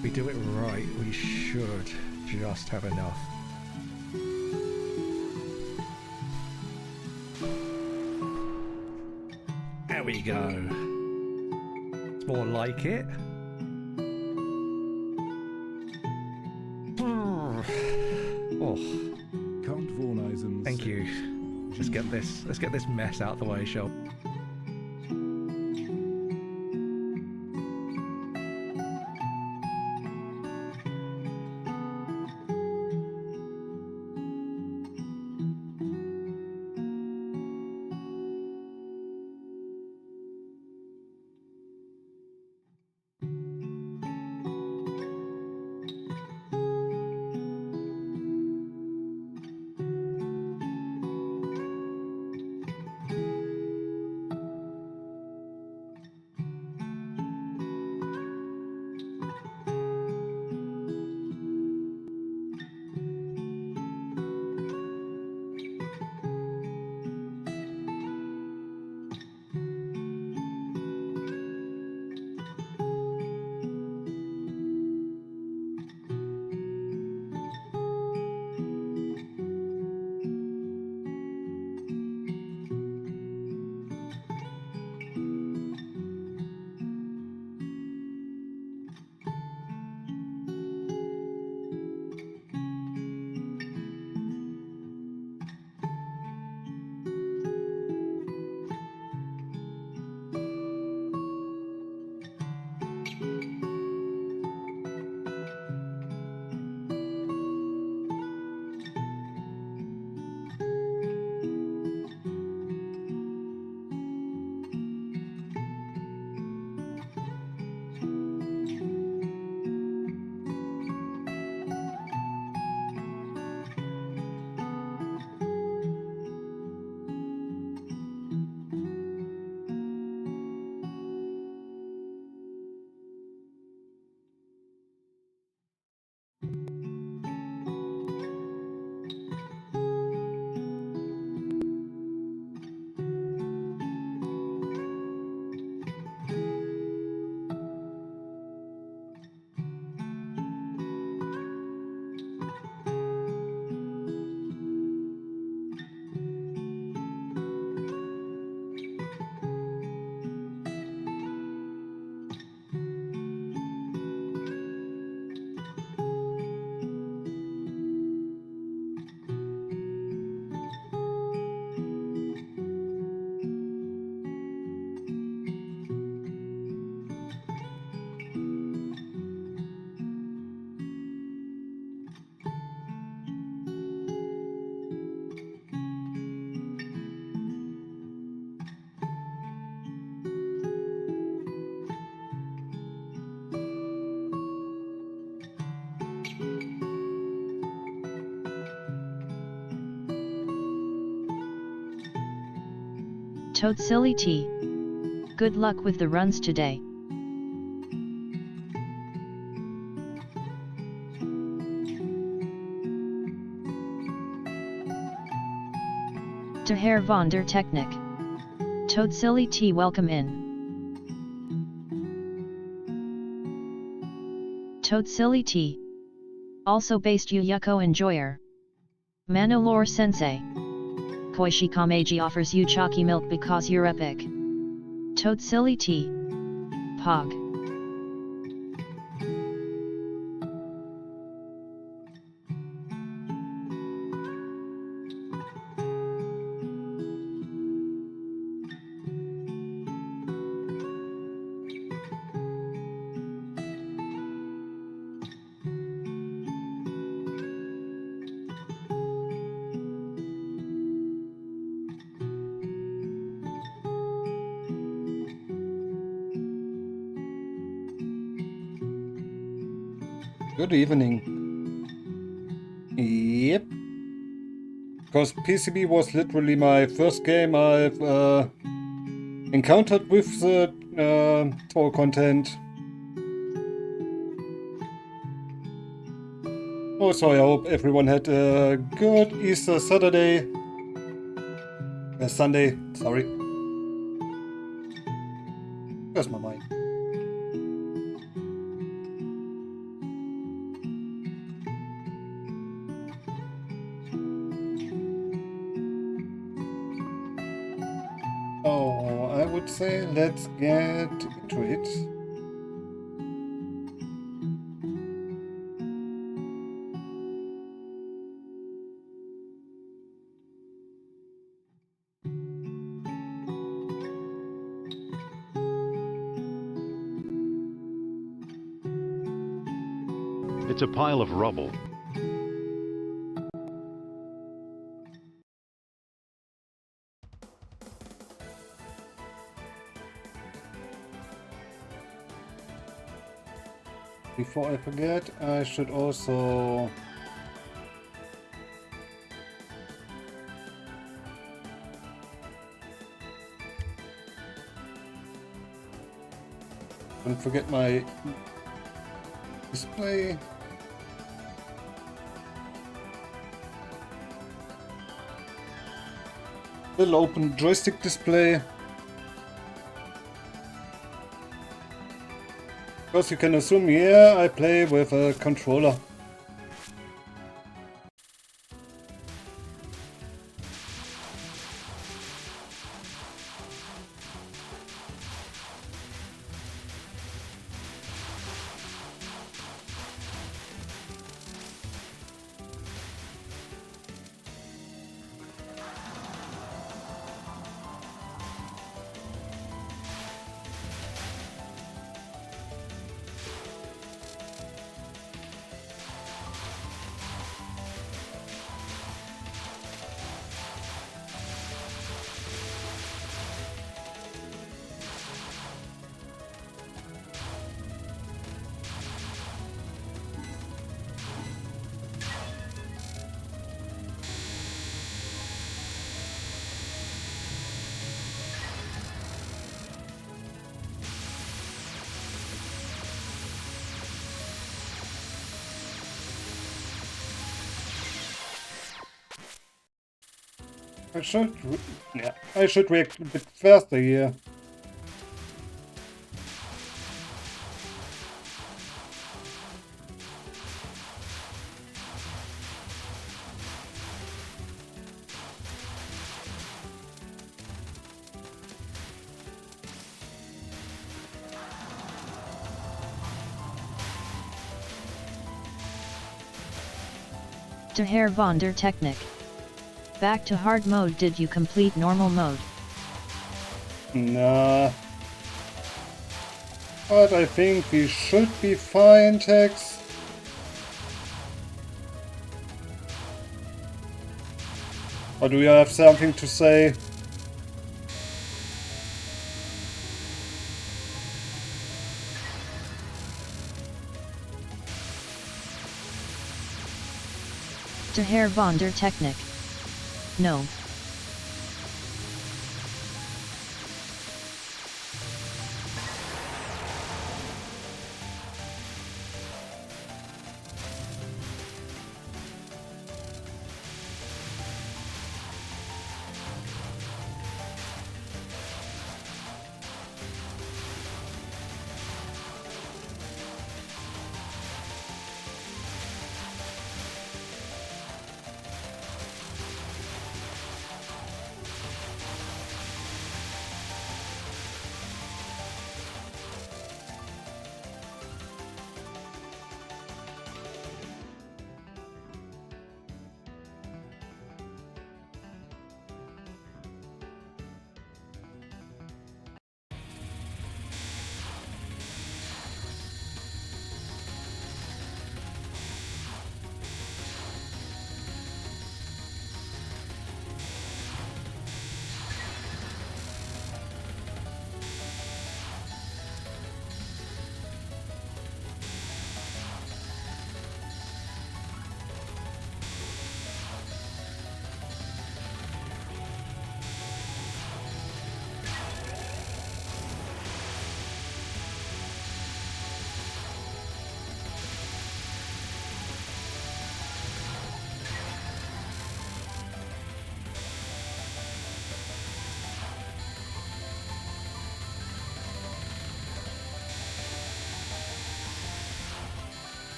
If we do it right, we should just have enough. There we go. It's more like it. Oh, Count von Eisen. thank you. Let's get this mess out the way, shall we? Toad Silly T. Good luck with the runs today. To Herr von der Technik. Toad Silly T, welcome in. Toad Silly T. Also based Yuyuko Enjoyer. Manolore Sensei. Koishi Kameji offers you chalky milk because you're epic. Toad Silly T. Pog. Good evening. Yep. Because PCB was literally my first game I've encountered with the Tor content. Also, I hope everyone had a good Easter Sunday, sorry. Where's my mind? say let's get into it. It's a pile of rubble. Before I forget, I should also don't forget my display. Little open joystick display. Because you can assume here I play with a controller. I should react a bit faster here. De Heer van der Technic. Back to hard mode. Did you complete normal mode? Nah. But I think we should be fine, Tex. Or do you have something to say? De Heer van der Technic. No.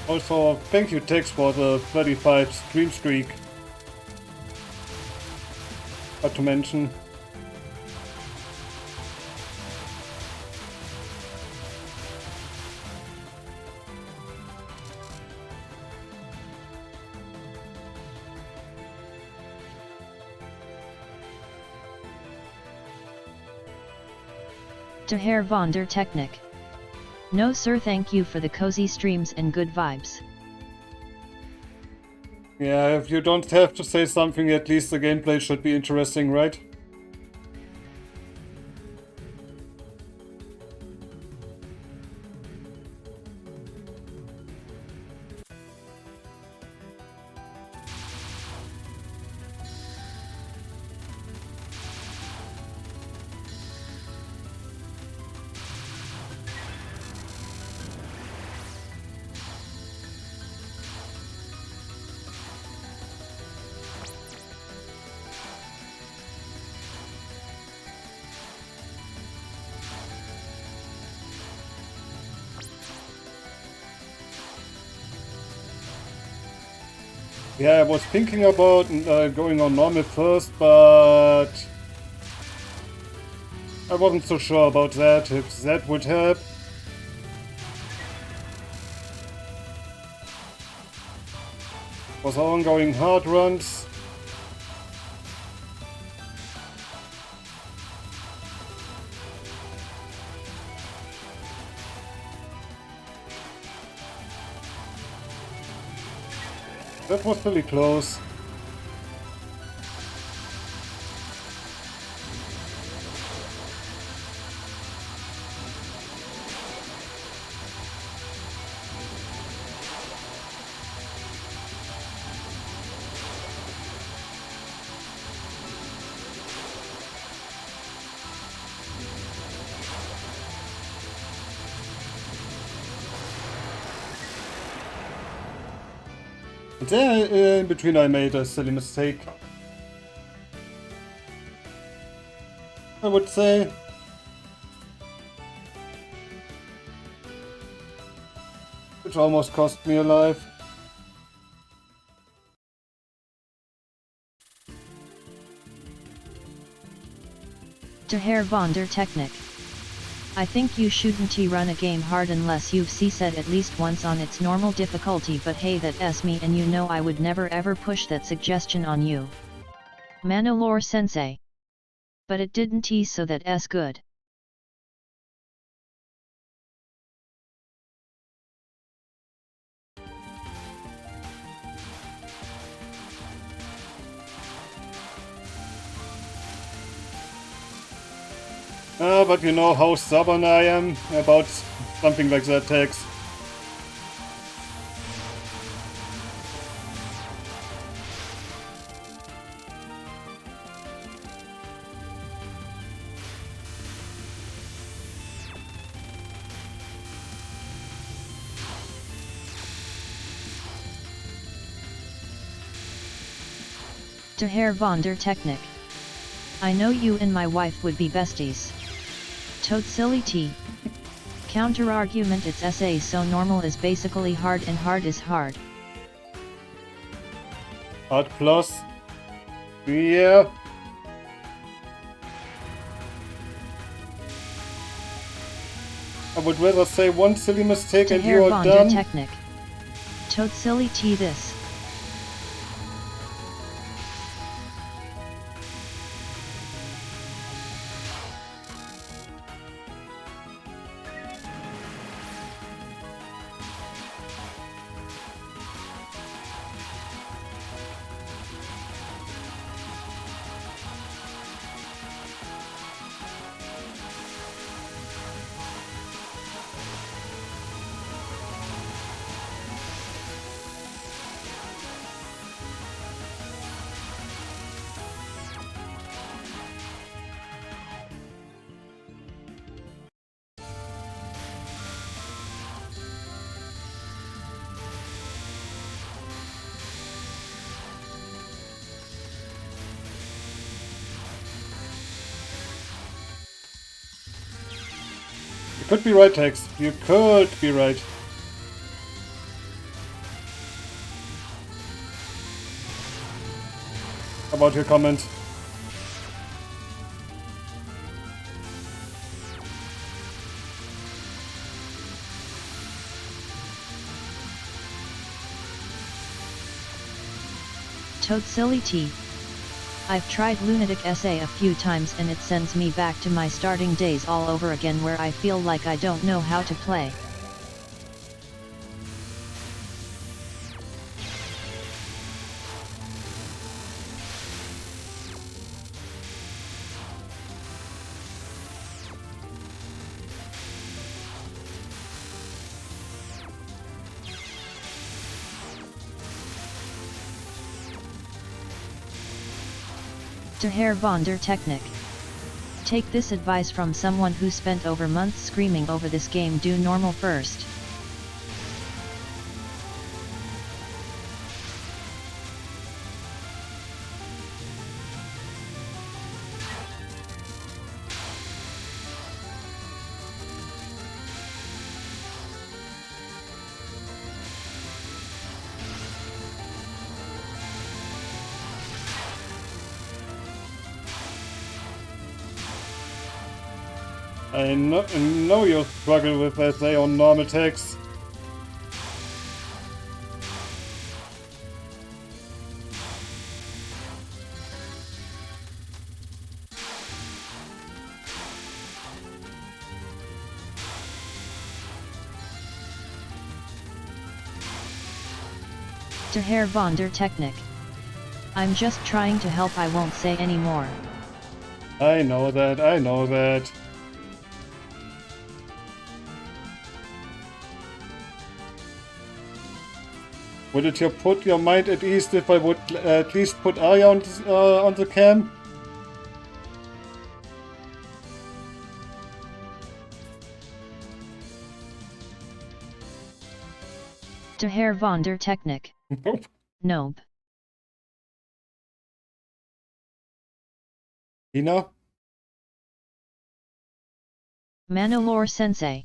Also, thank you Tex for the 35 stream streak. Not to mention. To Herr von der Technik. No sir, thank you for the cozy streams and good vibes. Yeah, if you don't have to say something, at least the gameplay should be interesting, right? Yeah, I was thinking about going on normal first, but I wasn't so sure about that, if that would help. Was ongoing hard runs. That was really close. And there, in between, I made a silly mistake. I would say. Which almost cost me a life. To Herr von der Technik. I think you shouldn't run a game hard unless you've set at least once on its normal difficulty, but hey, that's me and you know I would never ever push that suggestion on you. Manolore sensei. But it didn't so that's good. But you know how stubborn I am about something like that, Tex. To Herr von der Technik. I know you and my wife would be besties. Toad silly T. Counter argument, it's SA, so normal is basically hard and hard is hard. Hard plus. Yeah. I would rather say one silly mistake To and Herr you are von done. der Technik. Toad silly T this. You could be right, Tex. You could be right. about your comment. Toad Silly T. I've tried Lunatic SA a few times and it sends me back to my starting days all over again where I feel like I don't know how to play. De Herr von der Technik. Take this advice from someone who spent over months screaming over this game. Do normal first. I know you'll struggle with SA on normal text. De Herr von der Technik. I'm just trying to help, I won't say any more. I know that, I know that. Would it put your mind at ease if I would at least put Arya on the cam? De Herr von der Technik. Nope. Nope. Hina? Manolore Sensei.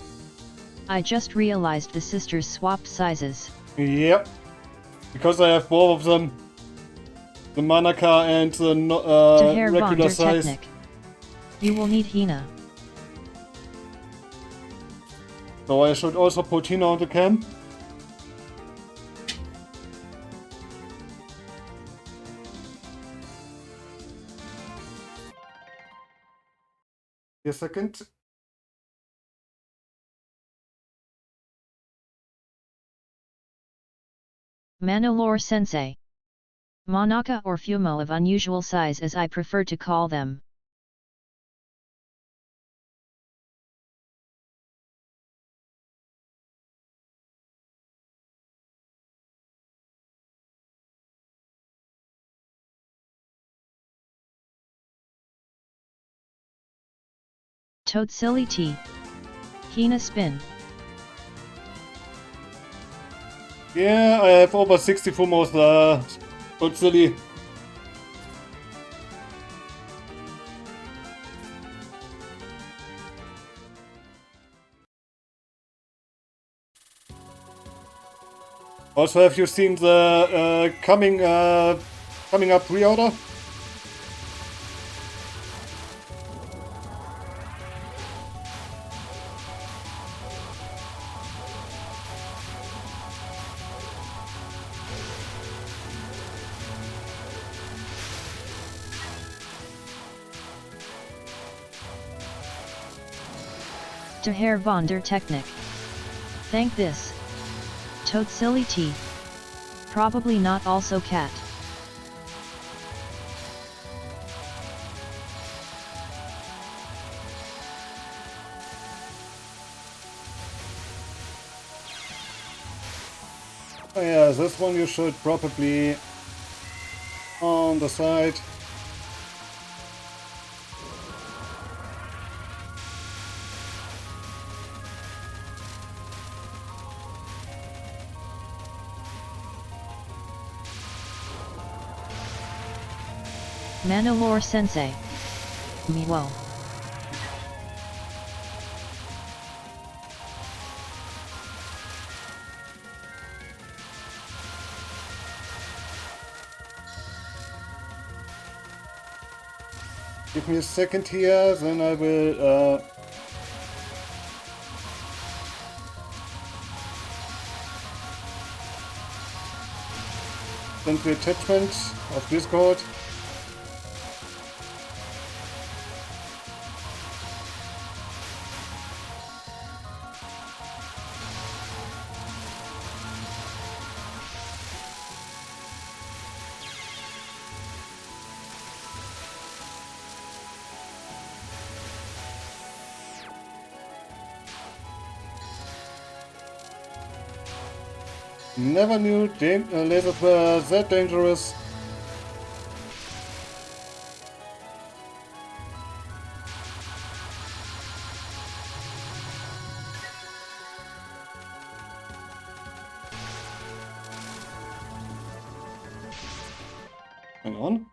I just realized the sisters swap sizes. Yep. Because I have both of them. The Manaka and the De Herr von regular der size. Technik. You will need Hina. So I should also put Hina on the cam. A second. Manolore Sensei. Monaka or Fumo of unusual size as I prefer to call them. Toad Silly T. Hina Spin. Yeah, I have over 60 Fumos, but silly. Also, have you seen the coming up pre-order? De Herr von der Technik. Thank this. Toad Silly T. Probably not also cat. Oh yeah, this one you should probably on the side. Manolore Sensei. Miwo. Give me a second here, then I will send the attachment of Discord. Never knew lasers were that dangerous. Hang on.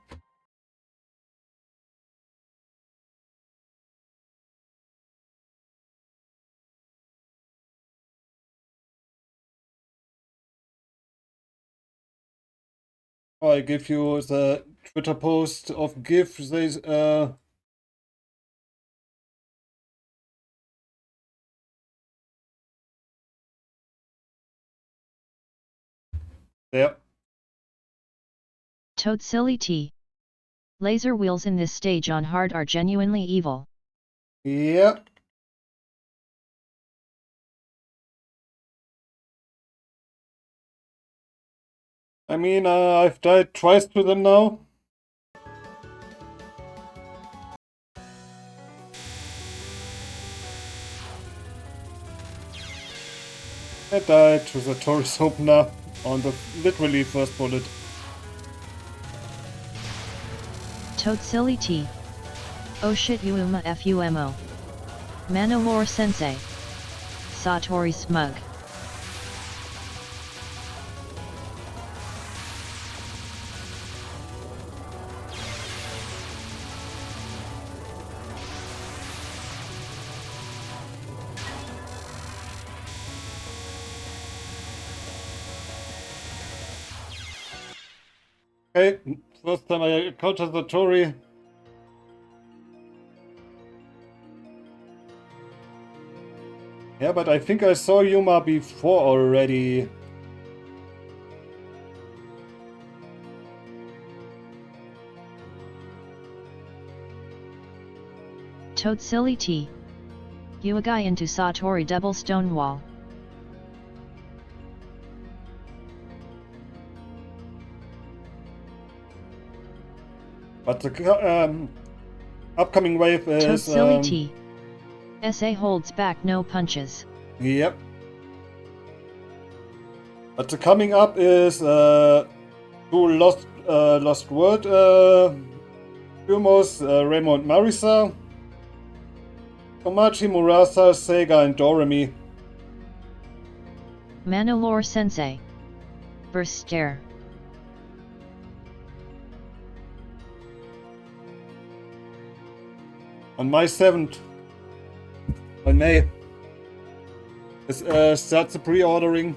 I give you the Twitter post of GIF. They there. Toad Silly T. Laser wheels in this stage on hard are genuinely evil. Yeah. I mean, I've died twice to them now. I died to the Taurus opener on the literally first bullet. Toad Silly T. Oh shit Yuma FUMO. Manowar Sensei. Satori Smug. Okay, first time I encountered the Tori. Yeah, but I think I saw Yuma before already. Toad Silly T. You a guy into Satori double Stonewall. But the upcoming wave is... Toad Silly T. SA holds back no punches. Yep. But the coming up is to Lost World, Lumos, Raymond Marisa, Komachi, Murasa, Sega, and Doremi. Manowar Sensei. Burst Stare. On May 7th. On May. It starts the pre-ordering.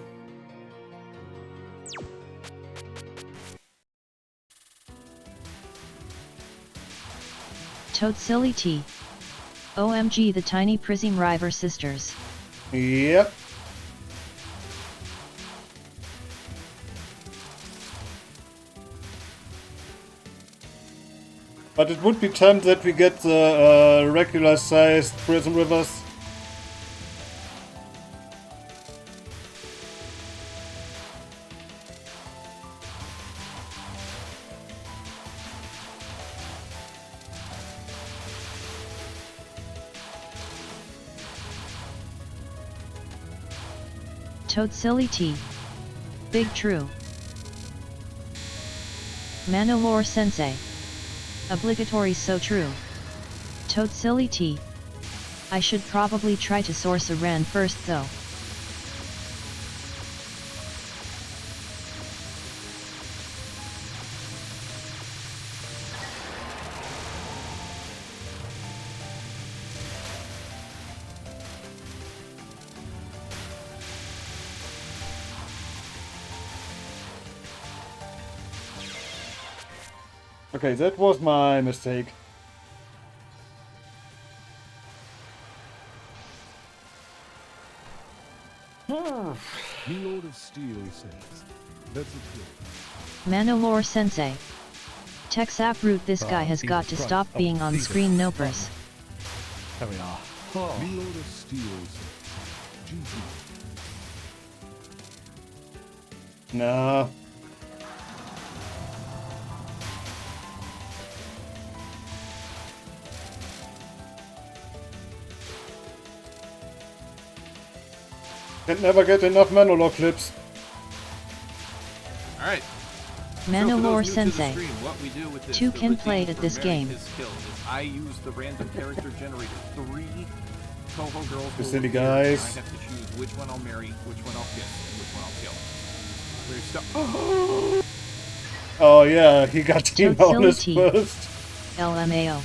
Toad Silly T. OMG the tiny Prism River sisters. Yep. But it would be time that we get the regular sized Prism Rivers. Toad Silly T. Big True. Manowar Sensei. Obligatory so true. Toad Silly T. I should probably try to source a RAN first though. Okay, that was my mistake. Lord of Steel says, that's a kill. Manowar Sensei. Tex Uproot, this guy has Jesus got to Christ. stop Oh, being on Jesus. screen nopers. There we are. Lord of Steel says, GG. Nah. Can never get enough Manowar clips. Alright. Manowar So for those new to the Sensei. stream, what we do with this, Two the can routine play at for this marrying game. his skill is I use the random character generator. 3 Toho girls You will silly appear, guys. and I have to choose which one I'll marry, which one I'll kiss, and which one I'll kill. We're stuck. Oh yeah, he got T-bonus T. first. LMAO.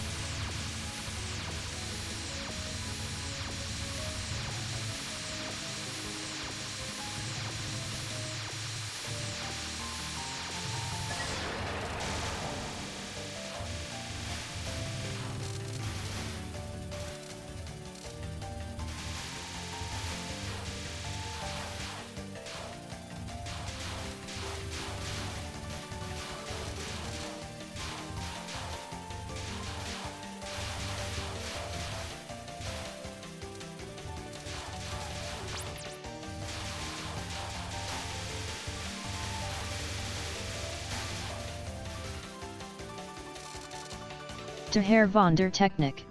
To Herr von der Technik.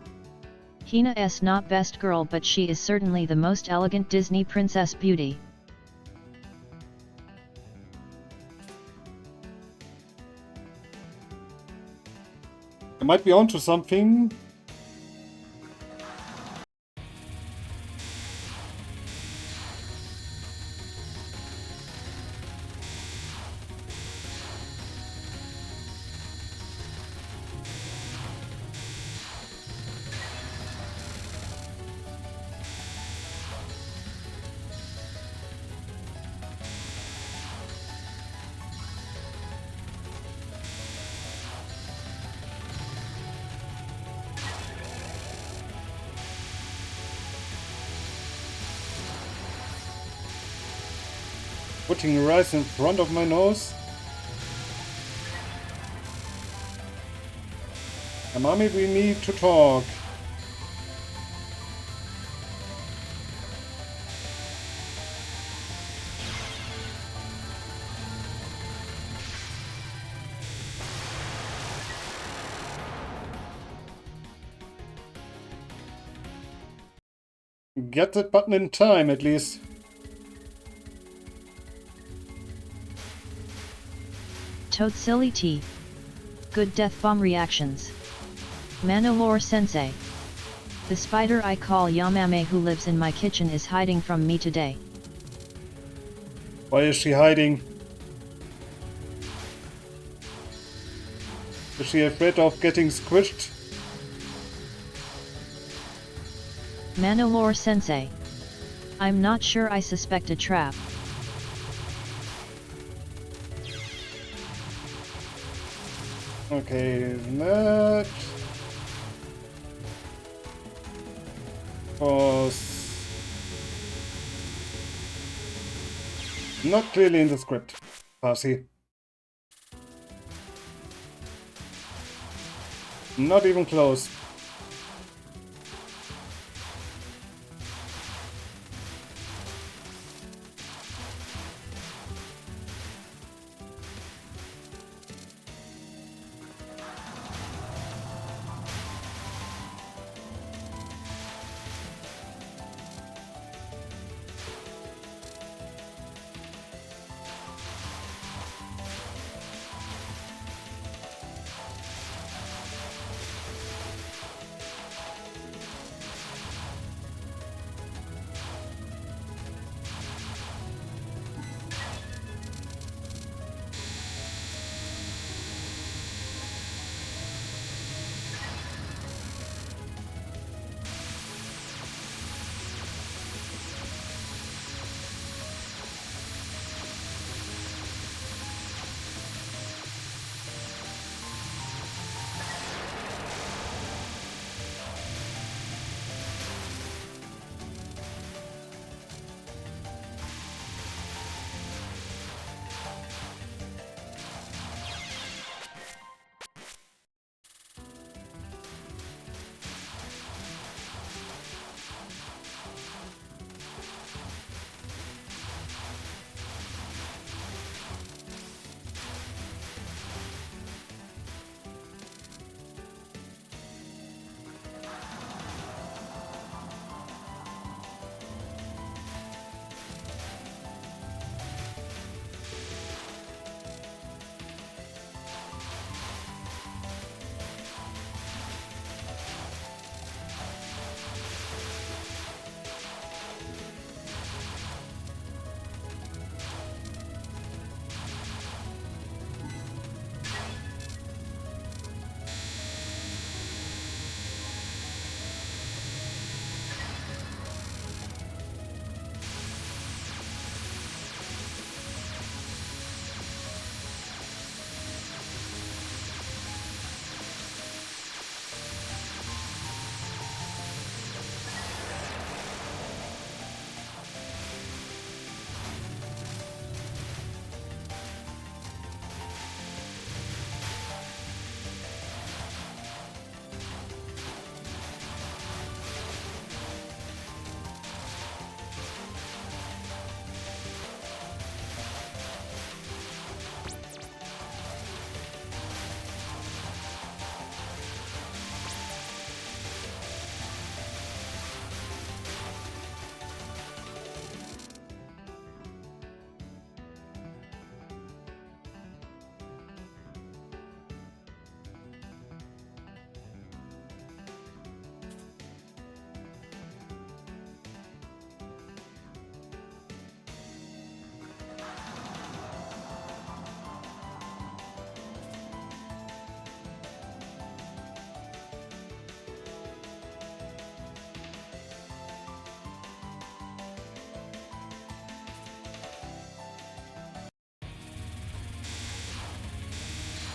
Hina is not best girl, but she is certainly the most elegant Disney princess beauty. I might be onto something. Putting rice in front of my nose. Mommy, we need to talk. Get that button in time, at least. Toad Silly T. Good death bomb reactions. Manowar Sensei. The spider I call Yamame who lives in my kitchen is hiding from me today. Why is she hiding? Is she afraid of getting squished? Manowar Sensei. I'm not sure, I suspect a trap. Okay, that was not clearly in the script, Parsi. Not even close.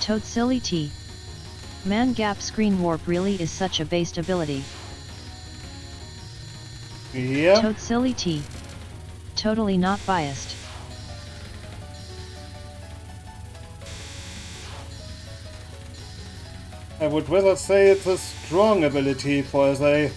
Toad Silly T. Man Gap Screen Warp really is such a based ability. Yeah. Toad Silly T. Totally not biased. I would rather say it's a strong ability for SA.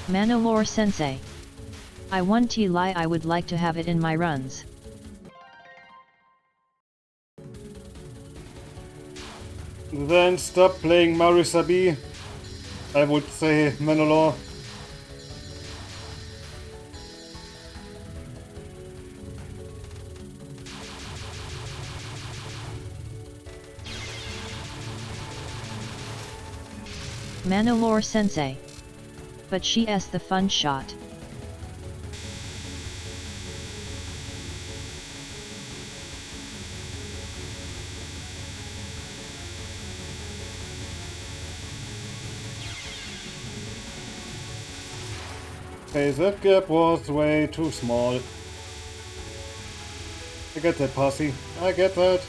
Manowar Sensei. I want to lie, I would like to have it in my runs. Then stop playing Marisabi, I would say, Manowar. Manowar Sensei. But she's the fun shot. Okay, that gap was way too small. I get that, Posse. I get that.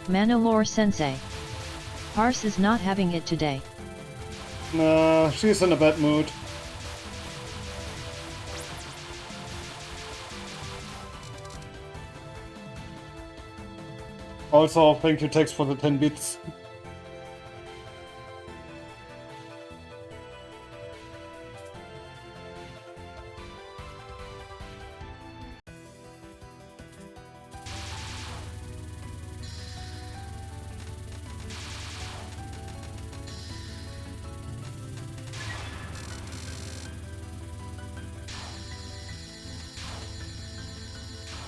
Manowar Sensei. Parse is not having it today. Nah, she's in a bad mood. Also, thank you, Tex, for the 10 bits.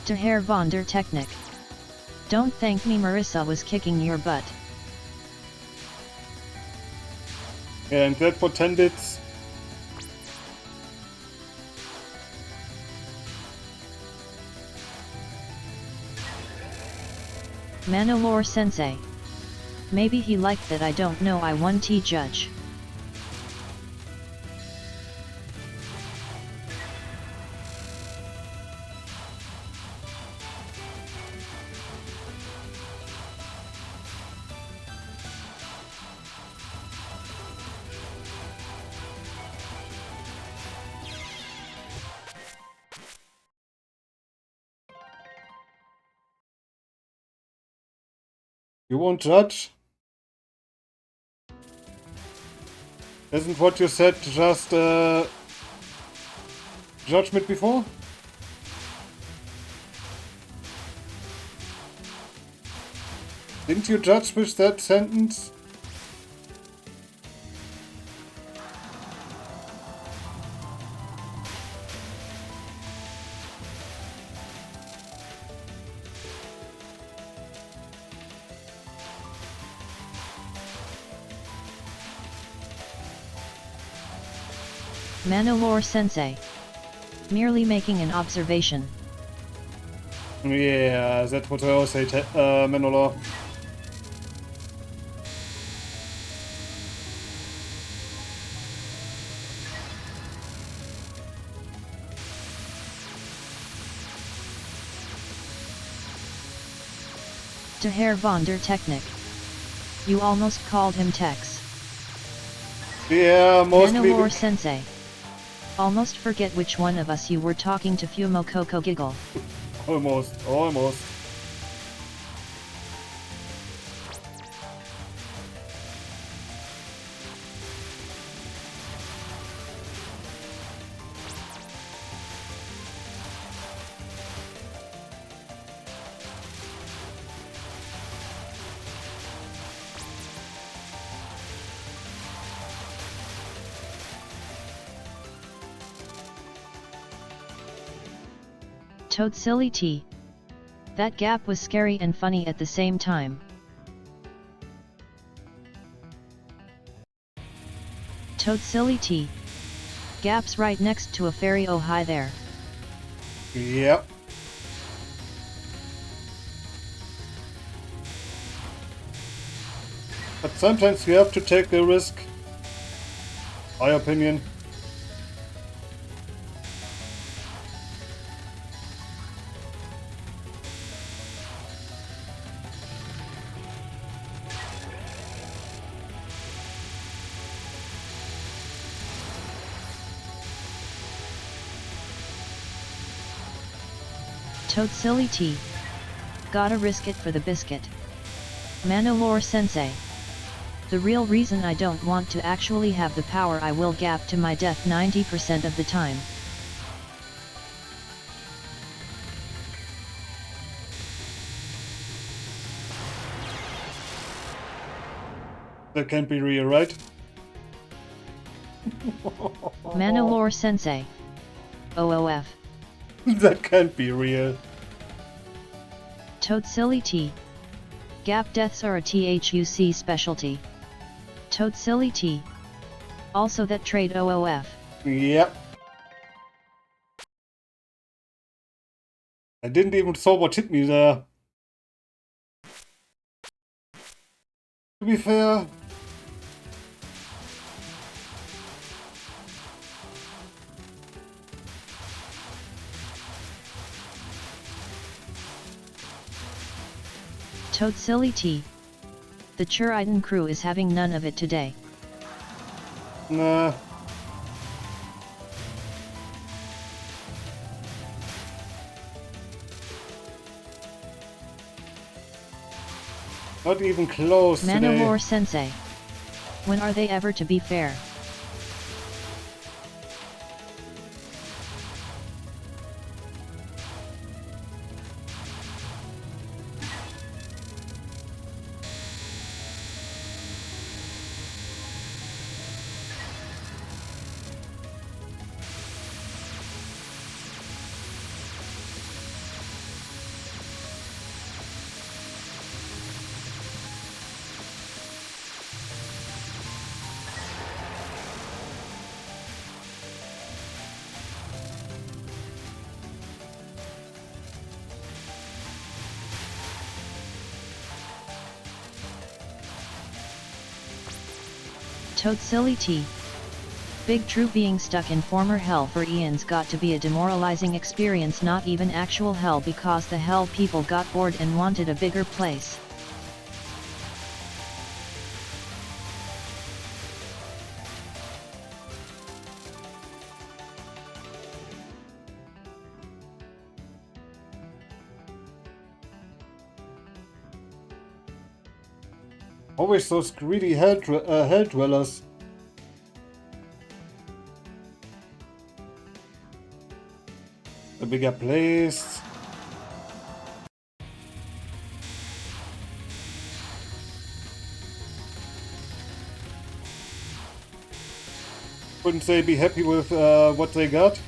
To Herr von der Technik. Don't thank me, Marissa was kicking your butt. And that for 10 bits. Manowar Sensei. Maybe he liked that, I don't know, I 1T judge. You won't judge? Isn't what you said just judgment before? Didn't you judge with that sentence? Manowar Sensei. Merely making an observation. Yeah, that's what I always say, Manowar. To Herr von der Technik. You almost called him Tex. Yeah, mostly. Manowar Sensei. Almost forget which one of us you were talking to. Fumo Coco giggle. Almost. Toad Silly T. That gap was scary and funny at the same time. Toad Silly T. Gap's right next to a fairy, oh hi there. Yep. But sometimes you have to take a risk. My opinion. Toad Silly T. Gotta risk it for the biscuit. Manowar Sensei. The real reason I don't want to actually have the power, I will gap to my death 90% of the time. That can't be real, right? Manowar Sensei. OOF. That can't be real. Toad Silly T. Gap deaths are a THUC specialty. Toad Silly T. Also that trade OOF. Yep. I didn't even saw what hit me there. To be fair. Toad Silly T. The Churaiden crew is having none of it today. Nah. Not even close today. Manowar Sensei. When are they ever to be fair? Toad Silly T. Big True, being stuck in former hell for eons got to be a demoralizing experience, not even actual hell, because the hell people got bored and wanted a bigger place. Always those greedy hell dwellers. A bigger place. Wouldn't they be happy with what they got?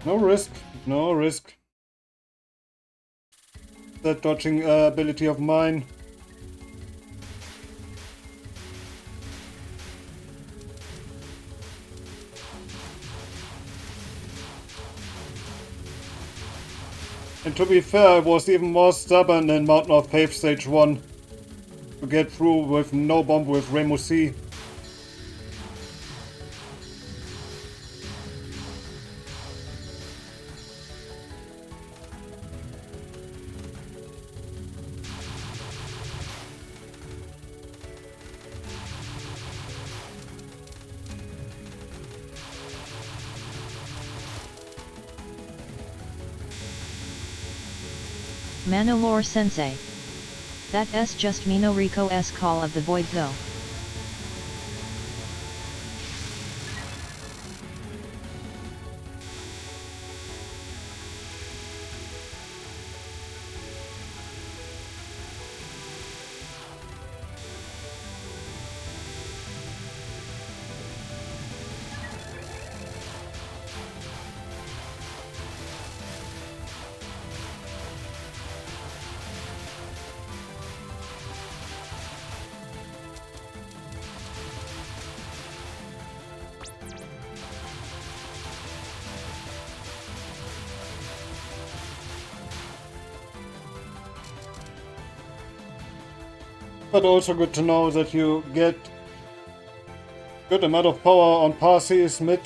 No risk, no risk. That dodging ability of mine. And to be fair, I was even more stubborn than Mountain of Faith Stage 1 to get through with no bomb with Rainbow C. Manolore Sensei. That's just Minoriko's Call of the Void though. But also good to know that you get good amount of power on Parse's mid.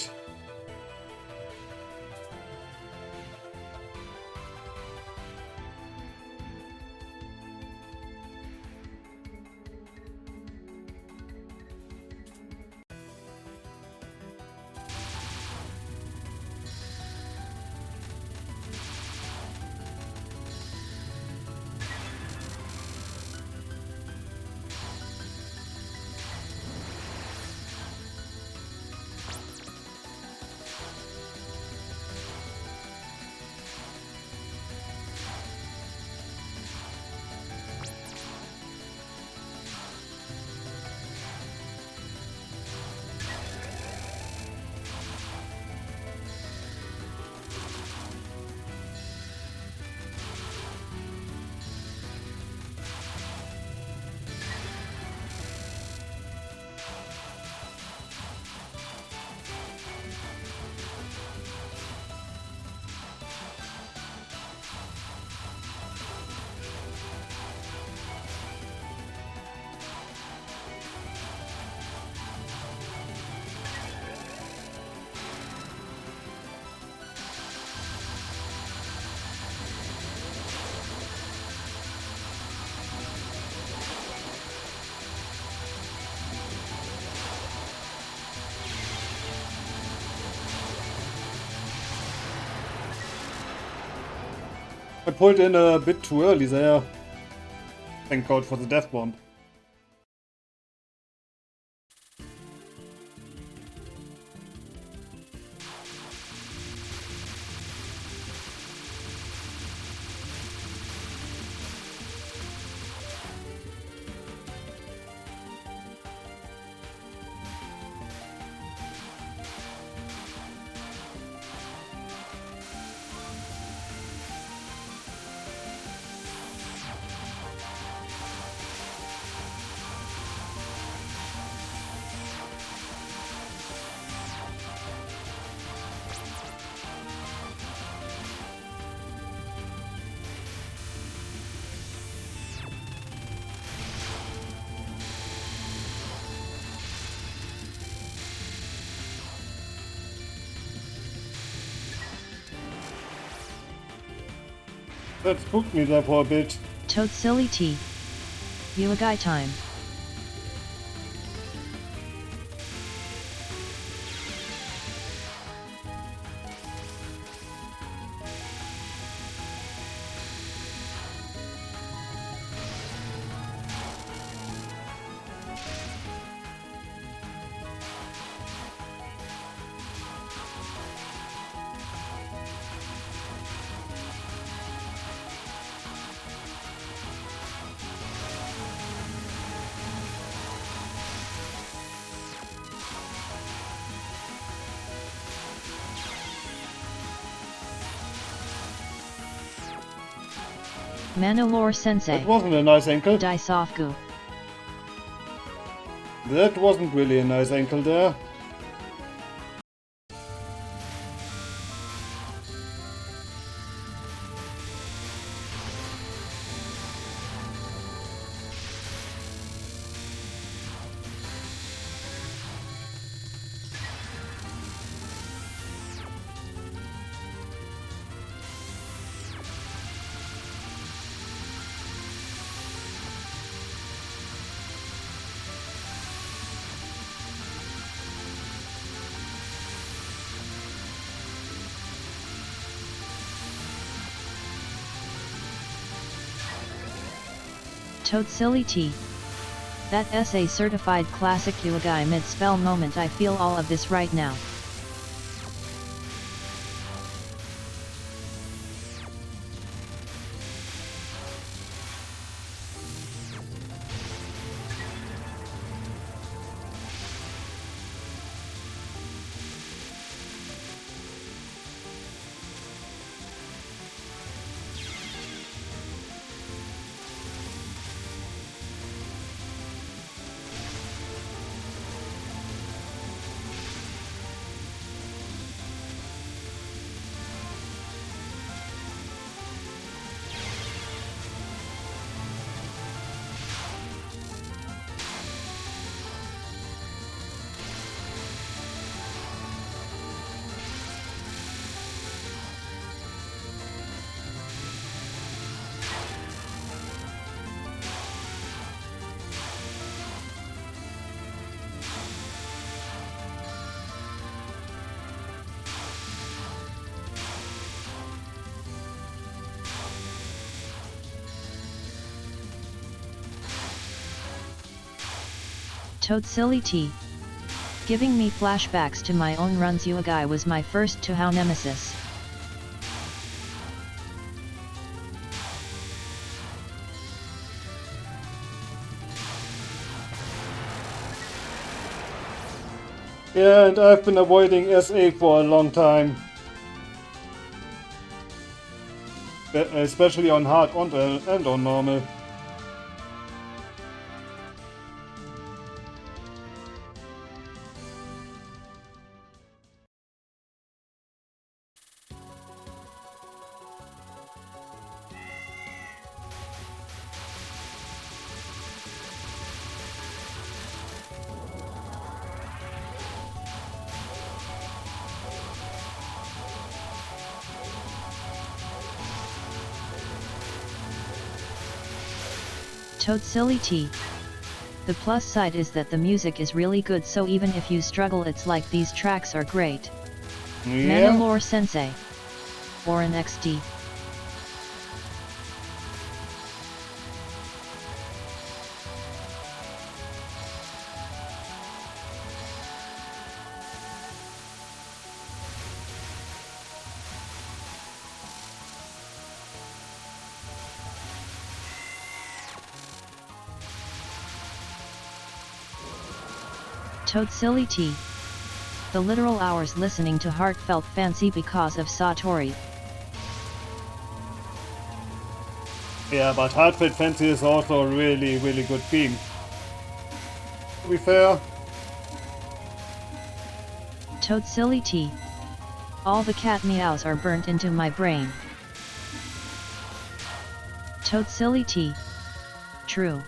I pulled in a bit too early there. Thank God for the death bomb. That spooked me there for a bit. Toad Silly T. Uagai time. Manolore Sensei. That wasn't a nice ankle. Daisofku. That wasn't really a nice ankle there. Toad Silly T. That SA certified classic Yugai mid-spell moment. I feel all of this right now. Toad Silly T. Giving me flashbacks to my own runs. Yugai was my first Touhou nemesis. Yeah, and I've been avoiding SA for a long time. Especially on hard and on normal. Toad Silly T. The plus side is that the music is really good, so even if you struggle, it's like these tracks are great. Yeah. Manalore Sensei. Or an XD. Toad Silly T. The literal hours listening to Heartfelt Fancy because of Satori. Yeah, but Heartfelt Fancy is also a really, really good theme. To be fair. Toad Silly T. All the cat meows are burnt into my brain. Toad Silly T. True.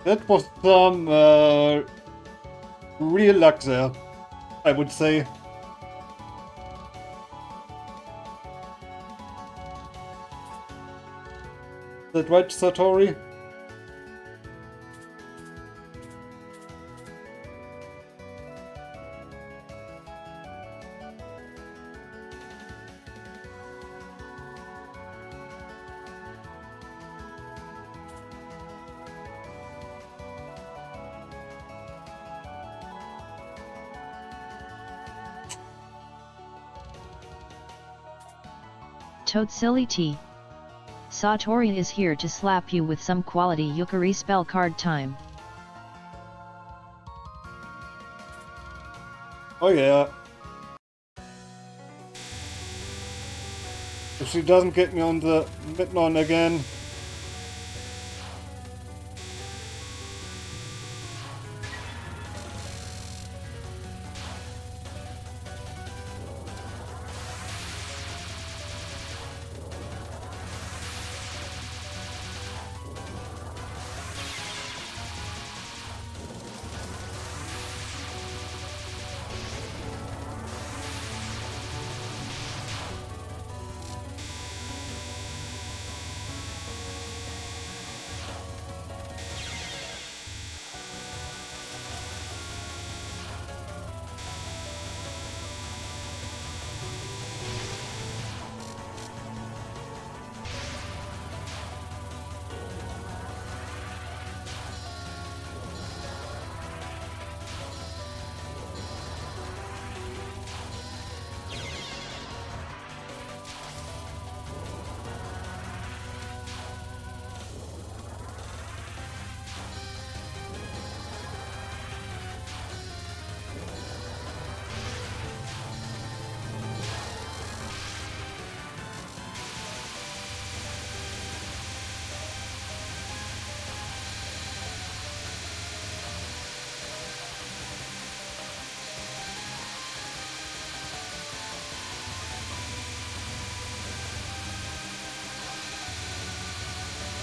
That was some real luck there, I would say. Is that right, Satori? Toad Silly T. Satori is here to slap you with some quality Yukari spell card time. Oh yeah. If she doesn't get me on the Midnon again.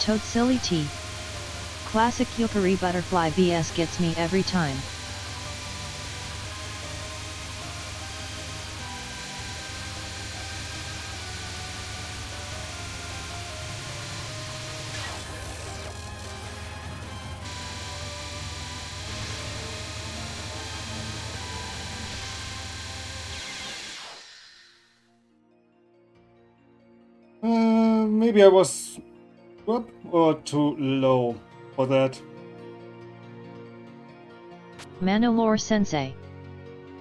Toad Silly T. Classic Yukari Butterfly BS gets me every time. Maybe I was up or too low for that. Manolore Sensei.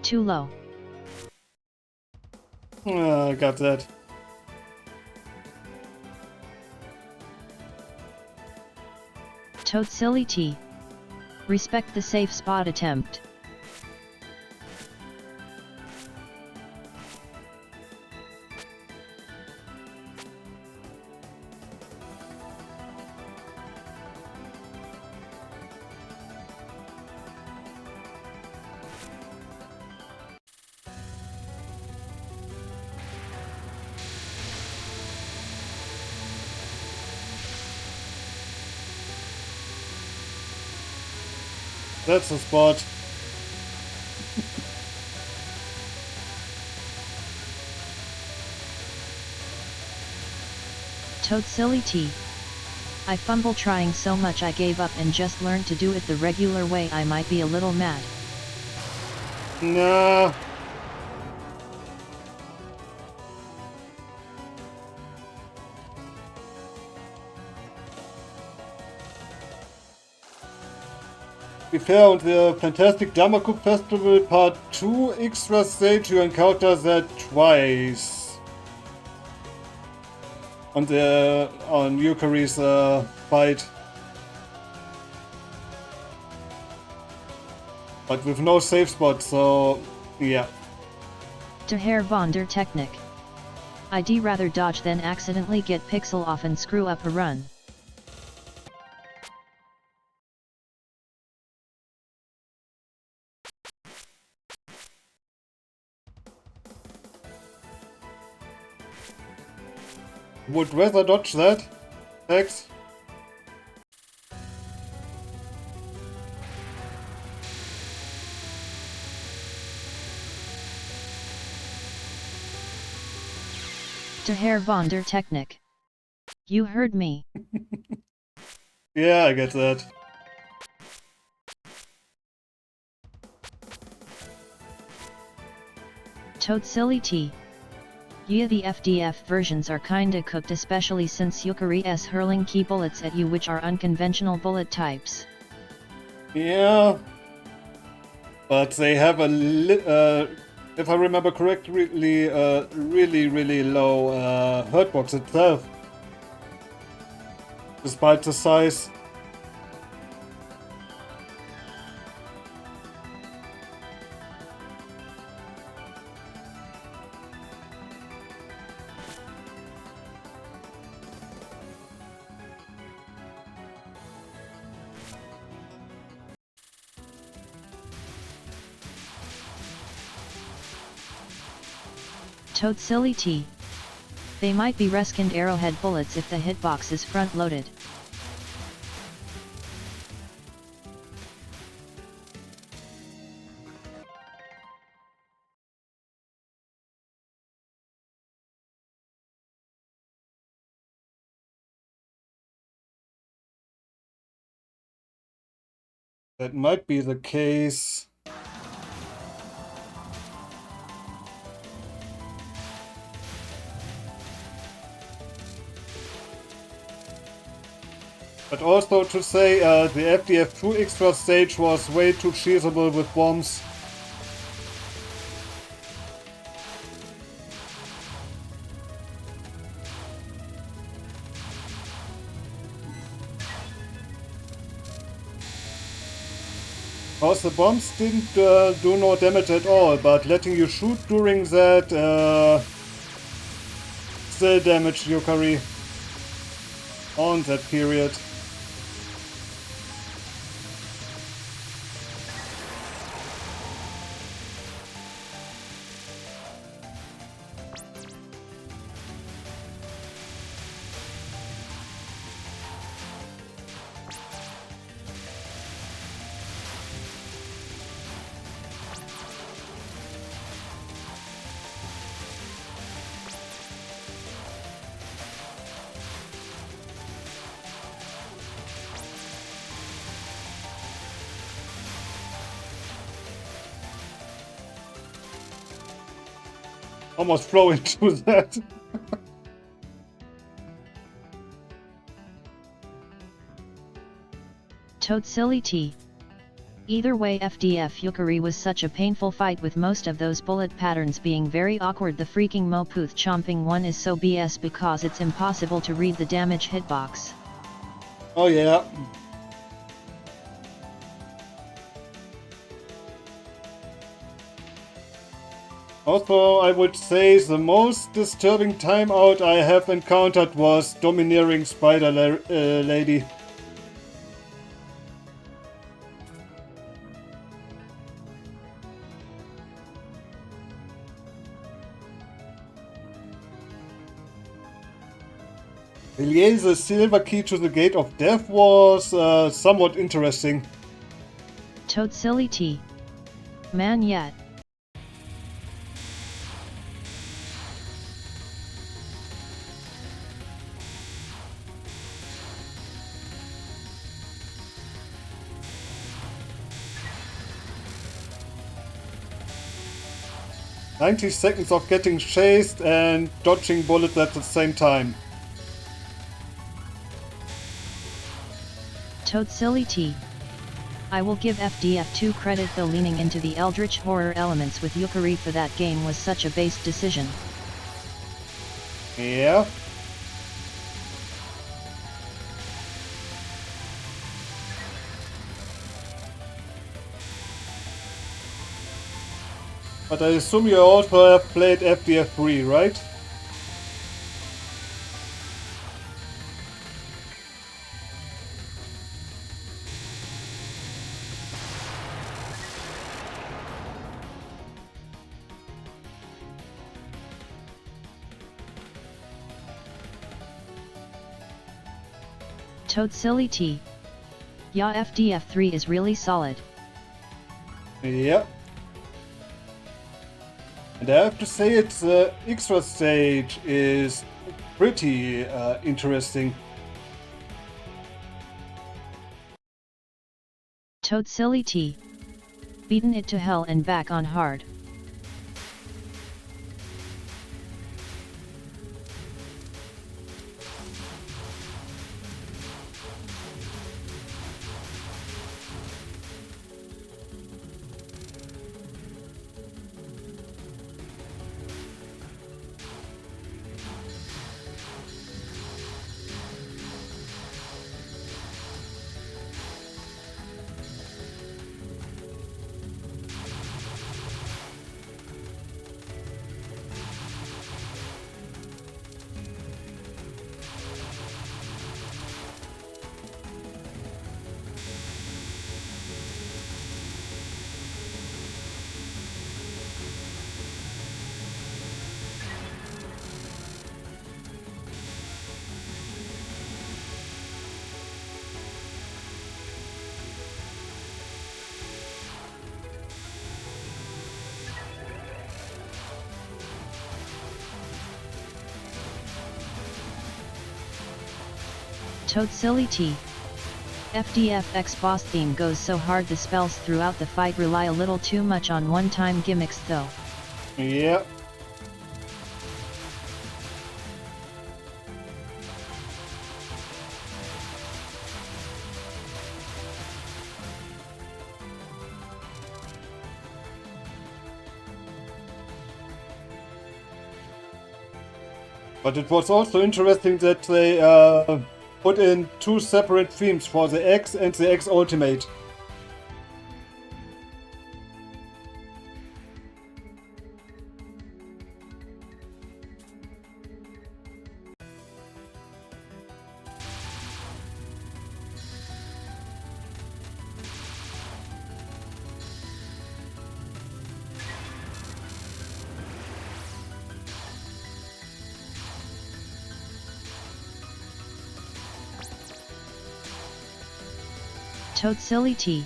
Too low. I got that. Toad Silly T. Respect the safe spot attempt. That's the spot. Toad Silly T. I fumble trying so much I gave up and just learned to do it the regular way. I might be a little mad. Nah. We found the Fantastic Damaku Festival Part 2 extra stage. You encounter that twice. On Yukari's fight. But with no save spot, so yeah. Der Herr von der Technik. I'd rather dodge than accidentally get pixel off and screw up a run. Would rather dodge that. Thanks. Der Herr von der Technik. You heard me. Yeah, I get that. Toad Silly T. Yeah, the FDF versions are kinda cooked, especially since Yukari's hurling key bullets at you, which are unconventional bullet types. Yeah. But they have a if I remember correctly, really low hurt box itself. Despite the size. Toad silly T. They might be Reskind arrowhead bullets if the hitbox is front-loaded. That might be the case. But also to say, the FDF2 extra stage was way too cheesable with bombs. Because the bombs didn't do no damage at all, but letting you shoot during that still damaged Yukari on that period. Almost flow into that. Toad silly T. Either way, FDF Yukari was such a painful fight with most of those bullet patterns being very awkward. The freaking Moputh chomping one is so BS because it's impossible to read the damage hitbox. Oh yeah. Also, I would say the most disturbing timeout I have encountered was Domineering Spider Lady. Really, the silver key to the Gate of Death was somewhat interesting. Toad silly T. Man yet. "90 seconds of getting chased and dodging bullets at the same time." Toad silly T. I will give FDF2 credit though, leaning into the eldritch horror elements with Yukari for that game was such a base decision. Yeah. But I assume you also have played FDF3, right? Toad silly T. Yeah, FDF3 is really solid. Yep. And I have to say its extra stage is pretty interesting. Toad silly T. Beaten it to hell and back on hard. Toad Silly T. FDFX boss theme goes so hard the spells throughout the fight rely a little too much on one-time gimmicks though. Yeah. But it was also interesting that they put in 2 separate themes for the X and the X Ultimate. Toad Silly T.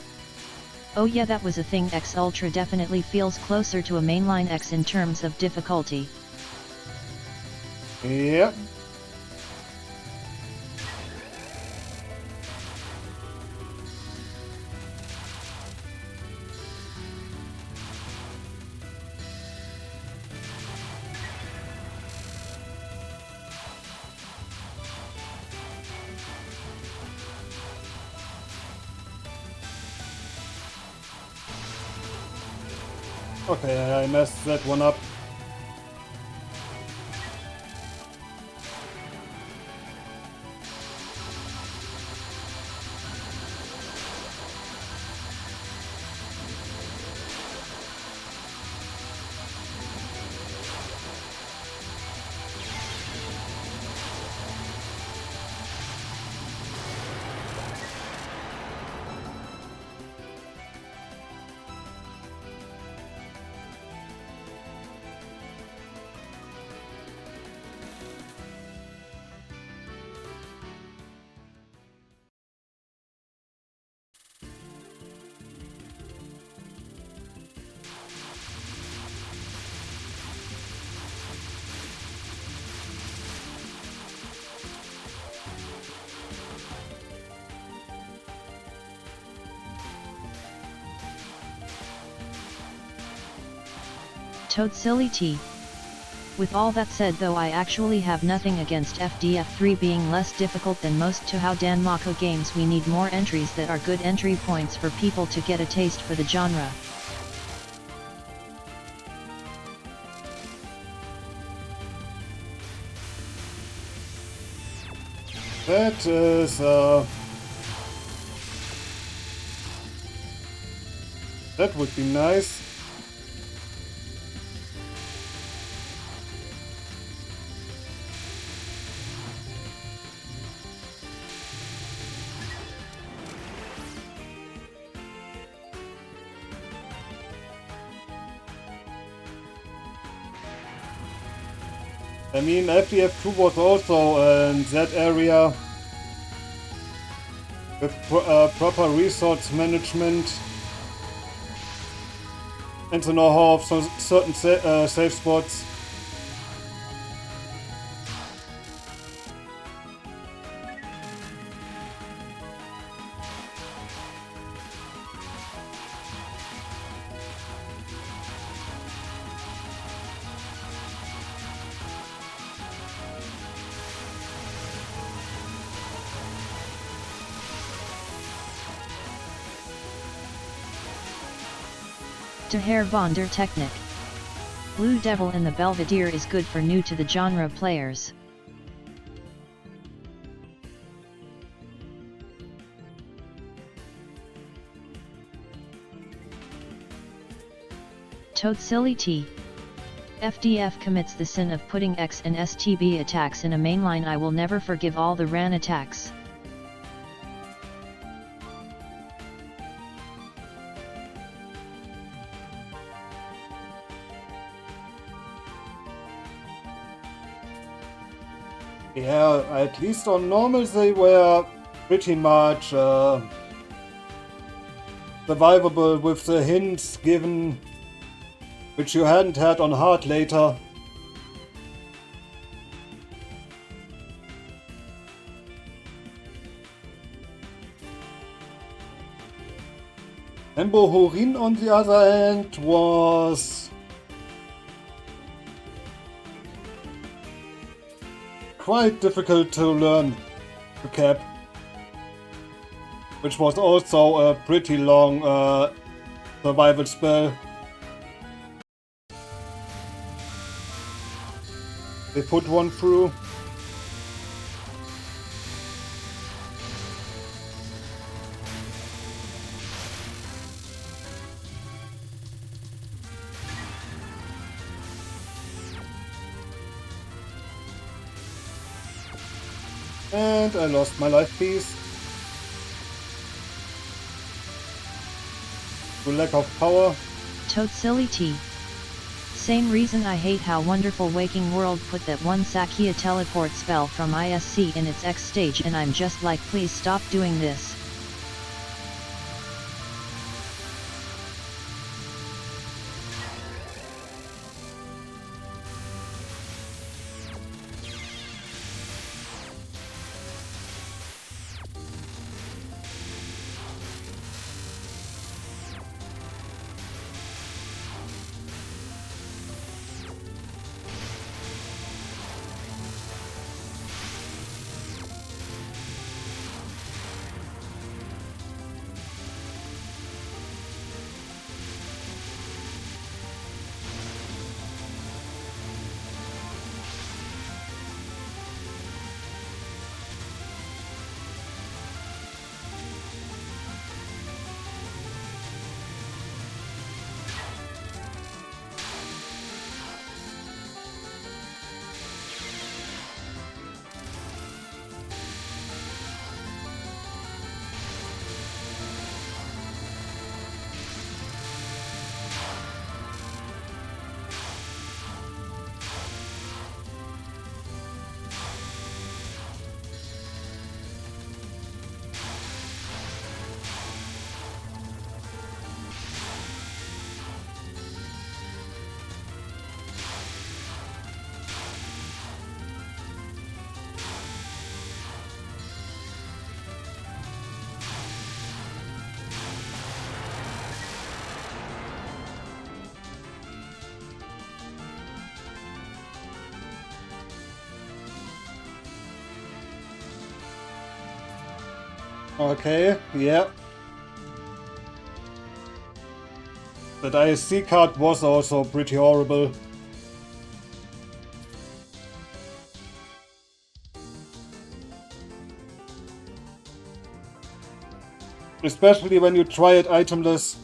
Oh yeah, that was a thing. X Ultra definitely feels closer to a mainline X in terms of difficulty. Yeah. Okay, I messed that one up. Toad Silly T. With all that said though, I actually have nothing against FDF3 being less difficult than most Touhou Danmaku games. We need more entries that are good entry points for people to get a taste for the genre. That is, that would be nice. I mean, FDF2 was also in that area with proper resource management and the know-how of some certain safe spots. To Herr von der Technik. Blue Devil in the Belvedere is good for new to the genre players. Toad Silly T. FDF commits the sin of putting X and STB attacks in a mainline. I will never forgive all the RAN attacks. Yeah, at least on normal they were pretty much survivable with the hints given, which you hadn't had on hard later. And Bohurin, on the other hand, was quite difficult to learn to cap, which was also a pretty long survival spell. They put one through. And I lost my life piece. Through lack of power. Toad silly T. Same reason I hate how Wonderful Waking World put that one Sakia teleport spell from ISC in its X stage, and I'm just like, please stop doing this. Okay, yeah. That ISC card was also pretty horrible. Especially when you try it itemless.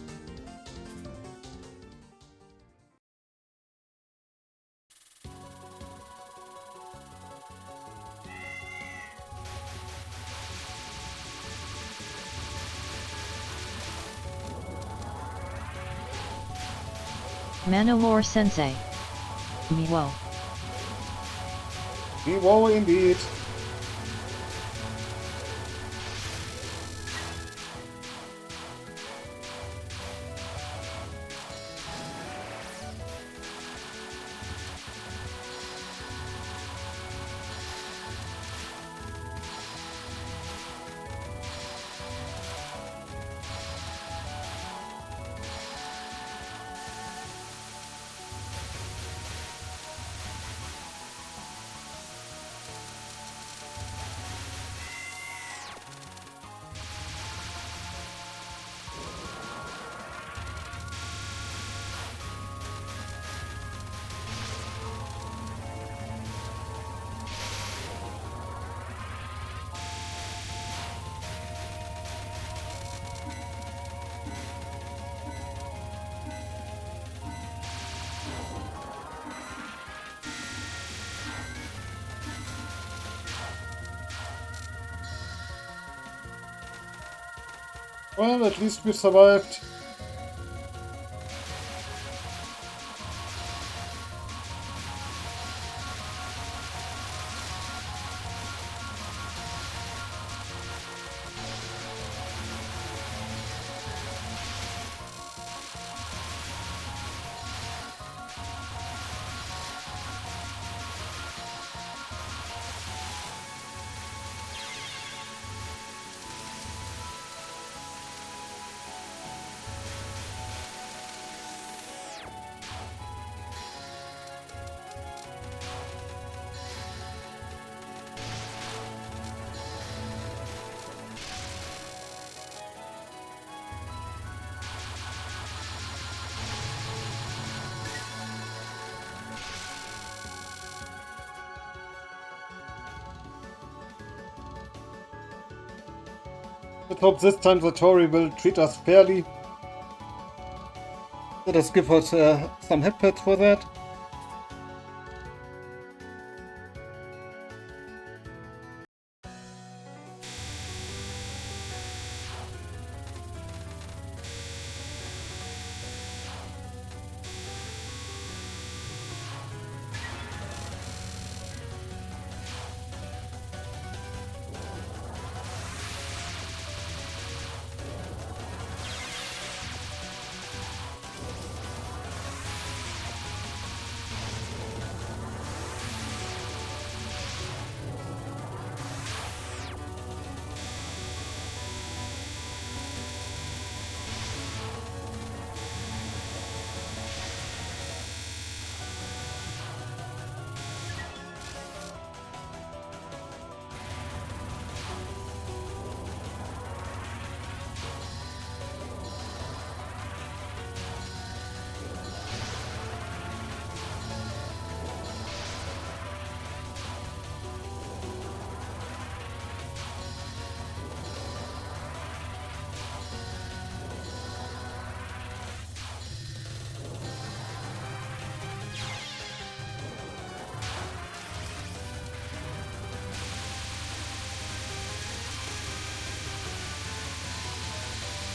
Manowar Sensei. Miwo. Whoa, indeed. Well, at least we survived. Let's hope this time the Tori will treat us fairly. Let us give her some hip pads for that.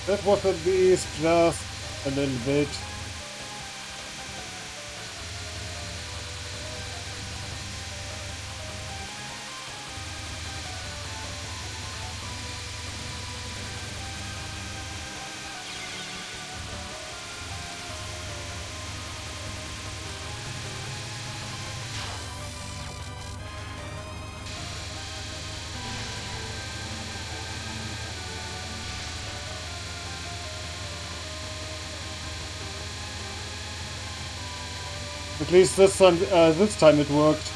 That was at least just a little bit. At least this time it worked.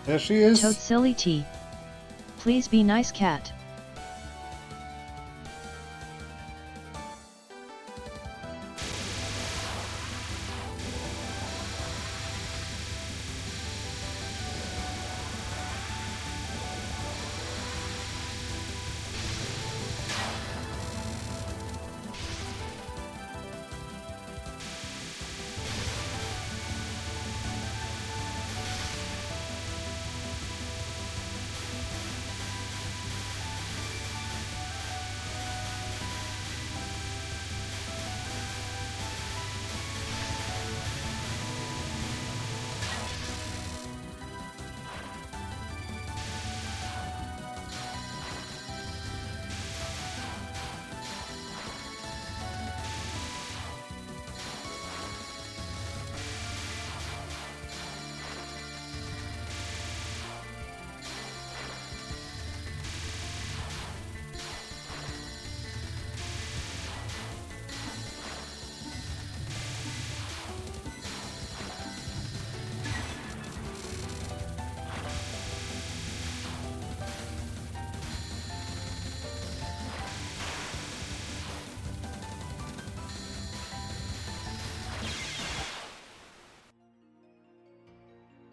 There she is. Toad Silly T. Please be nice, cat.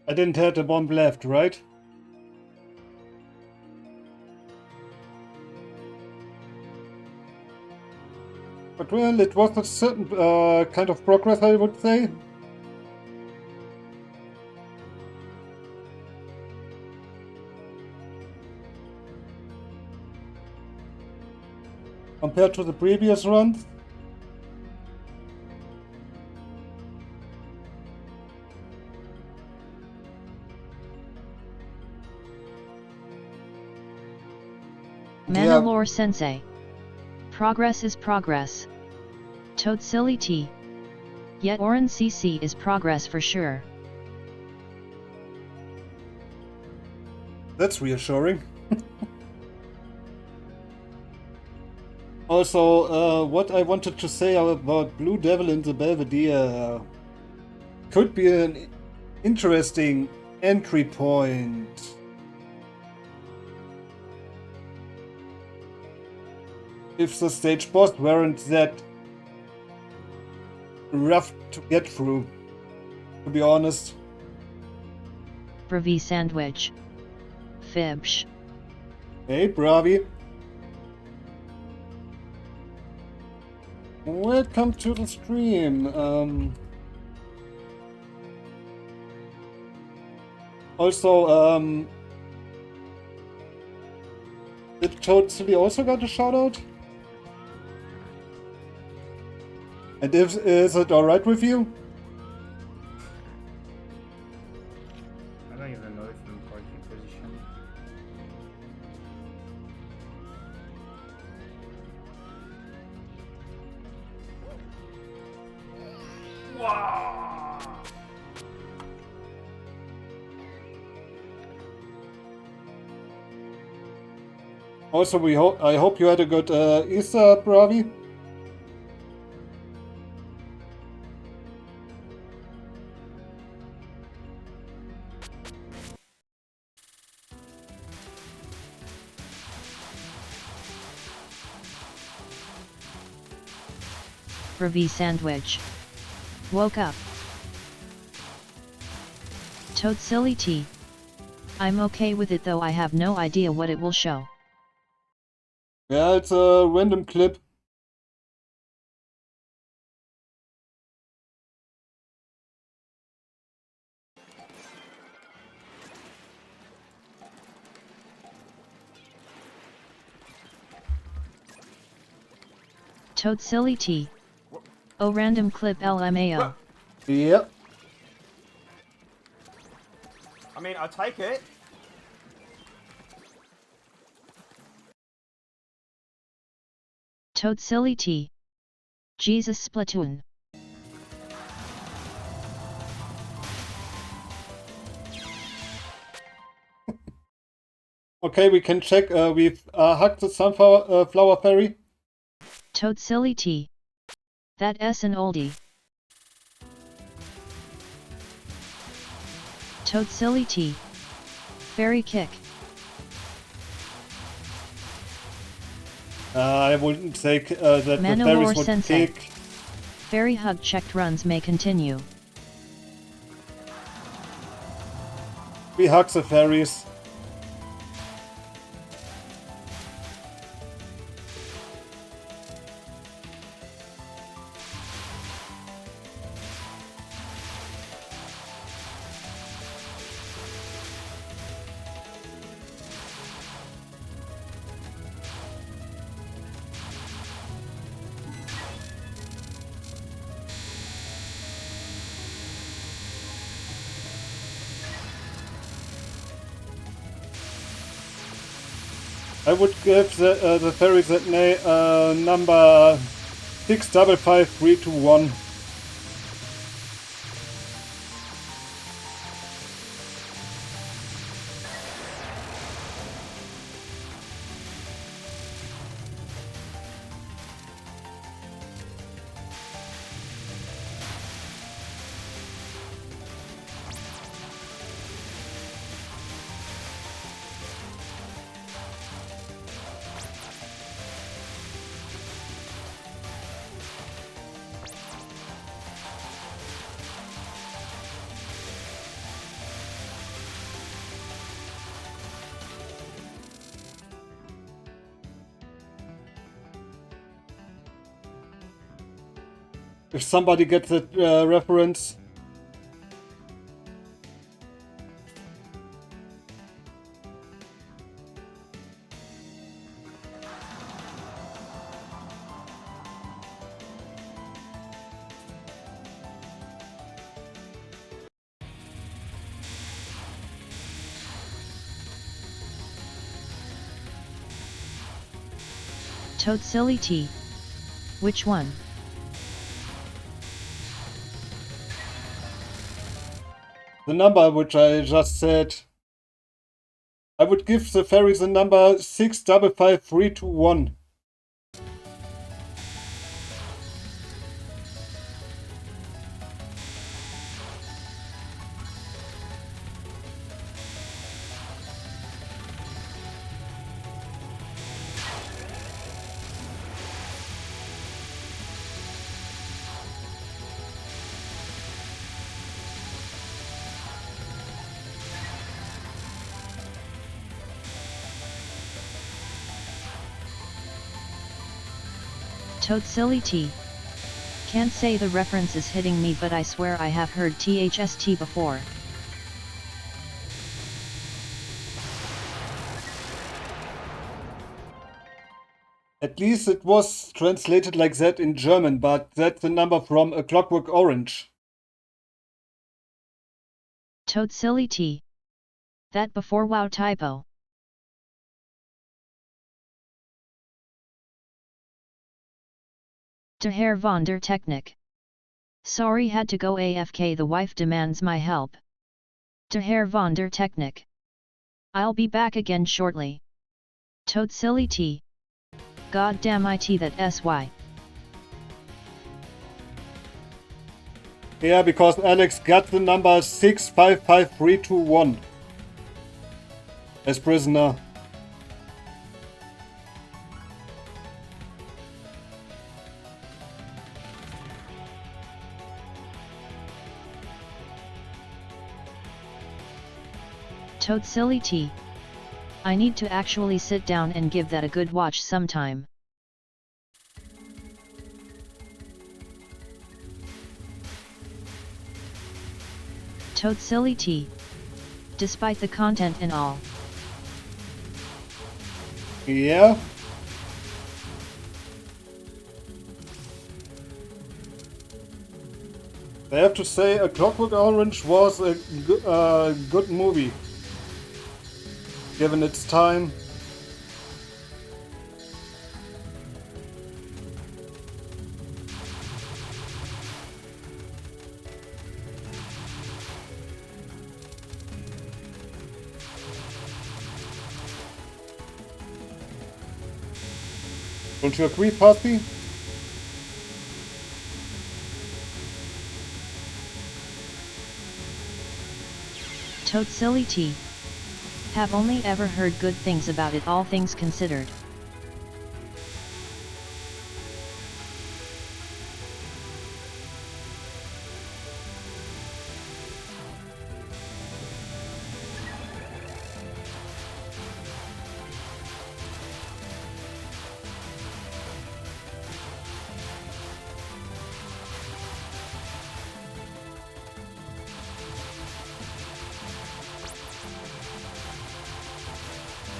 I didn't have the bomb left, right? But well, it was a certain kind of progress, I would say. Compared to the previous runs. Manalore Sensei. Progress is progress. Toad Silly T. Yet Oran CC is progress for sure. That's reassuring. Also, what I wanted to say about Blue Devil and the Belvedere could be an interesting entry point. If the stage boss weren't that rough to get through, to be honest. Bravi Sandwich. Fibsh. Hey, Bravi. Welcome to the stream. Also, did Toad Silly also got a shout out? And is it alright with you? I don't even know if I'm correctly positioned. Also, I hope you had a good Easter, Bravi. Bravi Sandwich. Woke up. Toad Silly T. I'm okay with it, though I have no idea what it will show. Yeah, it's a random clip. Toad Silly T. Oh, random clip LMAO. Yep. I mean, I'll take it. Toad Silly T. Jesus Splatoon. Okay, we can check. We've hacked the Sunflower Flower Fairy. Toad Silly T. That S an oldie. Toad Silly T. Fairy kick. I wouldn't say that the Manowar fairies would Sensei. kick. Fairy hug checked runs may continue. We hug the fairies. I would give the fairies that number 655321. If somebody gets that reference. Toad silly T. Which one? The number which I just said. I would give the fairies the number 655321. Toad silly T. Can't say the reference is hitting me, but I swear I have heard THST before. At least it was translated like that in German, but that's the number from A Clockwork Orange. Toad silly T. That before WoW typo. De Herr von der Technik. Sorry, had to go AFK, the wife demands my help. De Herr von der Technik. I'll be back again shortly. Toad silly T. God damn it, that SY. Yeah, because Alex got the number 655321 as prisoner. Toad silly T. I need to actually sit down and give that a good watch sometime. Toad silly T. Despite the content and all. Yeah. I have to say, A Clockwork Orange was a good movie, given its time. Don't you agree, Puffy? Toad silly T. Have only ever heard good things about it, all things considered.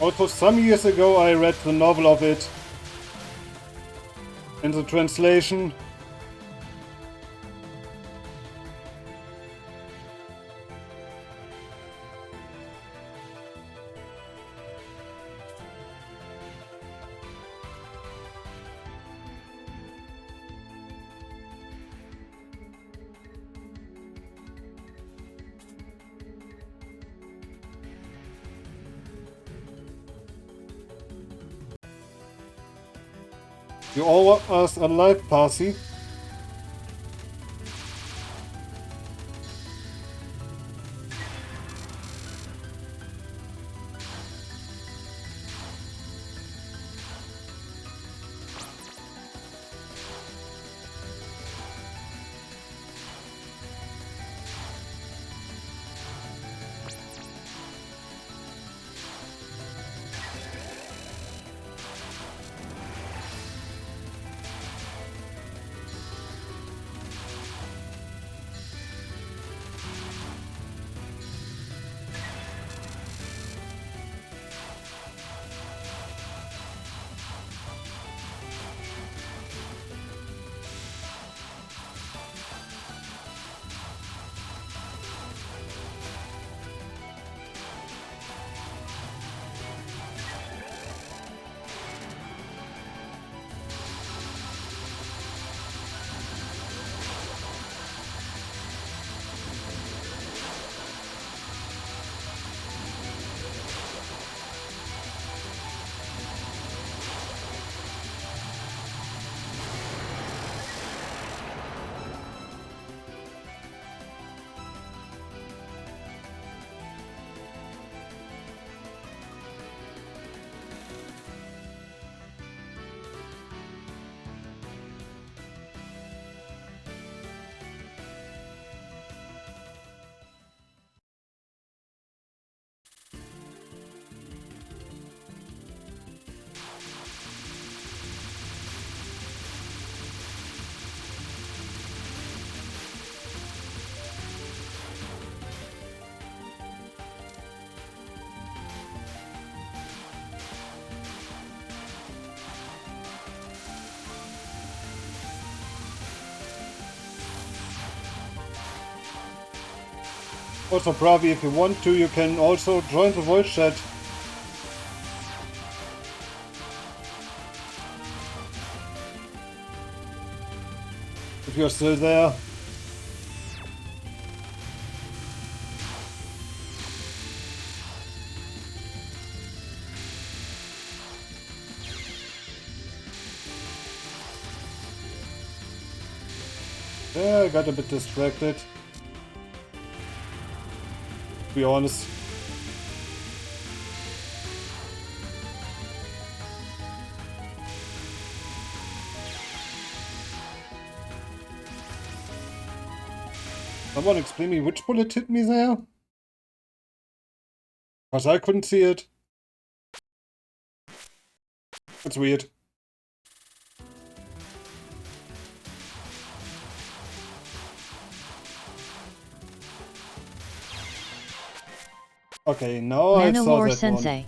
Also, some years ago I read the novel of it. In the translation. You all us a live party. Also, Bravi, if you want to, you can also join the voice chat. If you're still there. Yeah, I got a bit distracted. To be honest. Someone explain me which bullet hit me there? Because I couldn't see it. That's weird. Okay, now I saw Manowar that Sensei. one.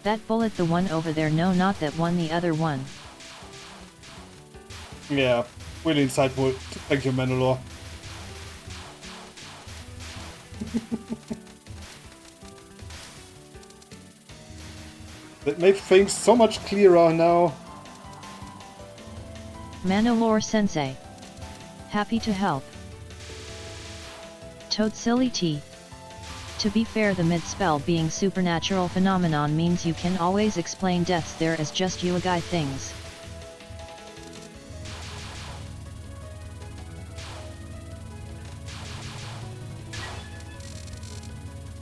That bullet, the one over there, no, not that one, the other one. Yeah, really insightful. Thank you, Manowar. That makes things so much clearer now. Manowar Sensei. Happy to help. Toad Silly T. To be fair, the mid-spell being supernatural phenomenon means you can always explain deaths there as just Yuagai things.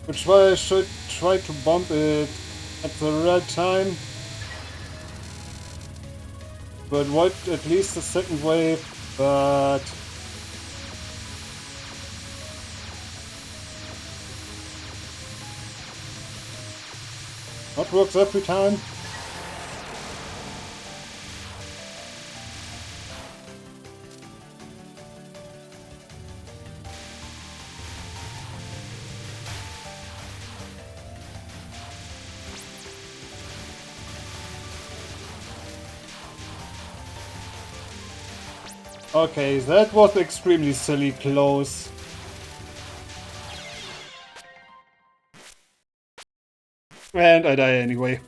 Which is why I should try to bump it at the right time. To avoid at least the second wave, but not works every time. Okay, that was extremely silly close. And I die anyway.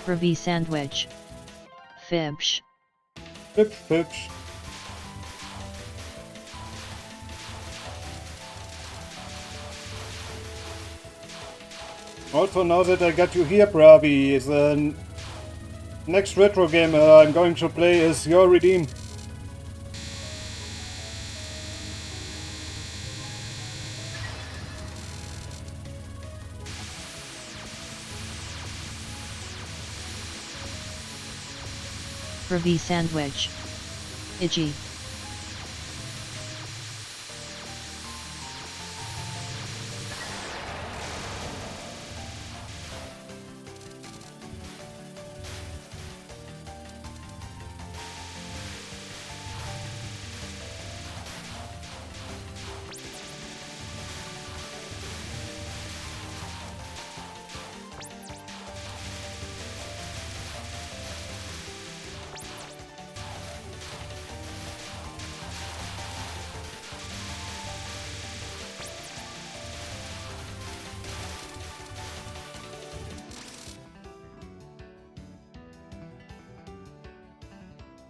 Ravi sandwich. Fibsh. Fipsh, fipsh. Also, now that I got you here, Bravi, the next retro game I'm going to play is Your Redeem. Ravi sandwich. Iji.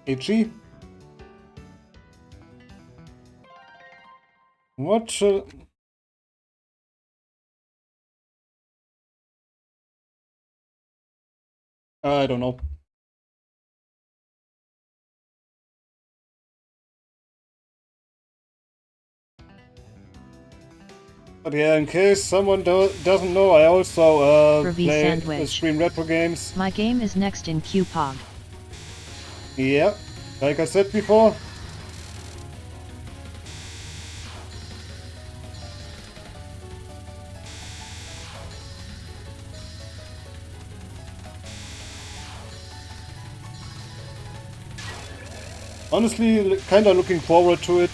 AG? What shall... I don't know. But yeah, in case someone doesn't know, I also Ravi play sandwich. stream retro games. My game is next in QPOG. Yeah, like I said before. Honestly, kinda looking forward to it.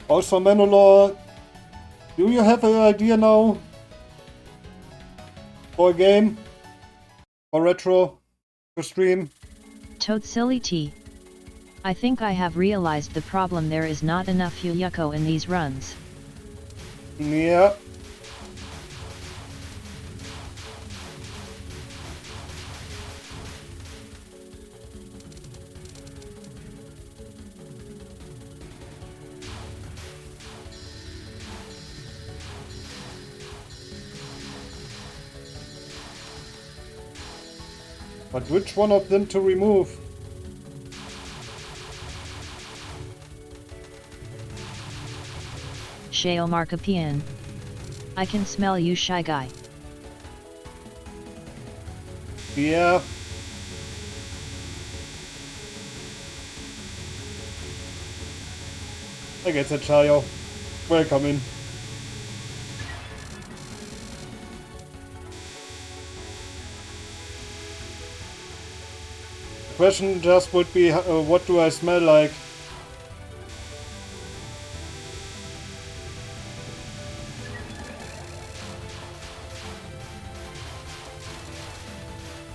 Also, Manowar, do you have an idea now for a game or retro to stream? Toad Silly T. I think I have realized the problem. There is not enough Yuyuko in these runs. Yeah. But which one of them to remove? Shale Markopian. I can smell you, Shy Guy. Yeah. I get it, Chayo. Welcome in. The question just would be, what do I smell like?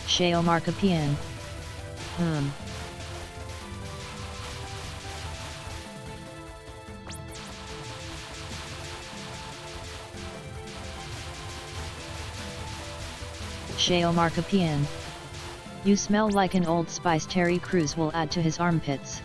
Shale Markopian. Shale Markopian. You smell like an Old Spice. Terry Crews will add to his armpits.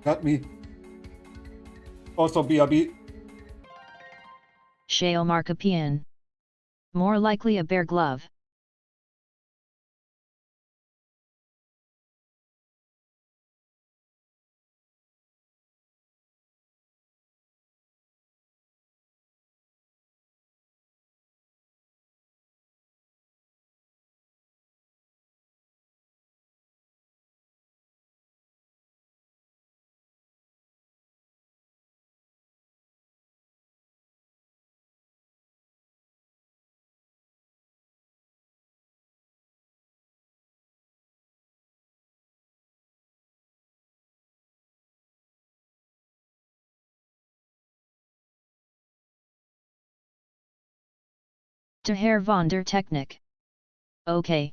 Got me. Also BRB. Shale Markopian. More likely a bear glove. De Herr von der Technik. Okay.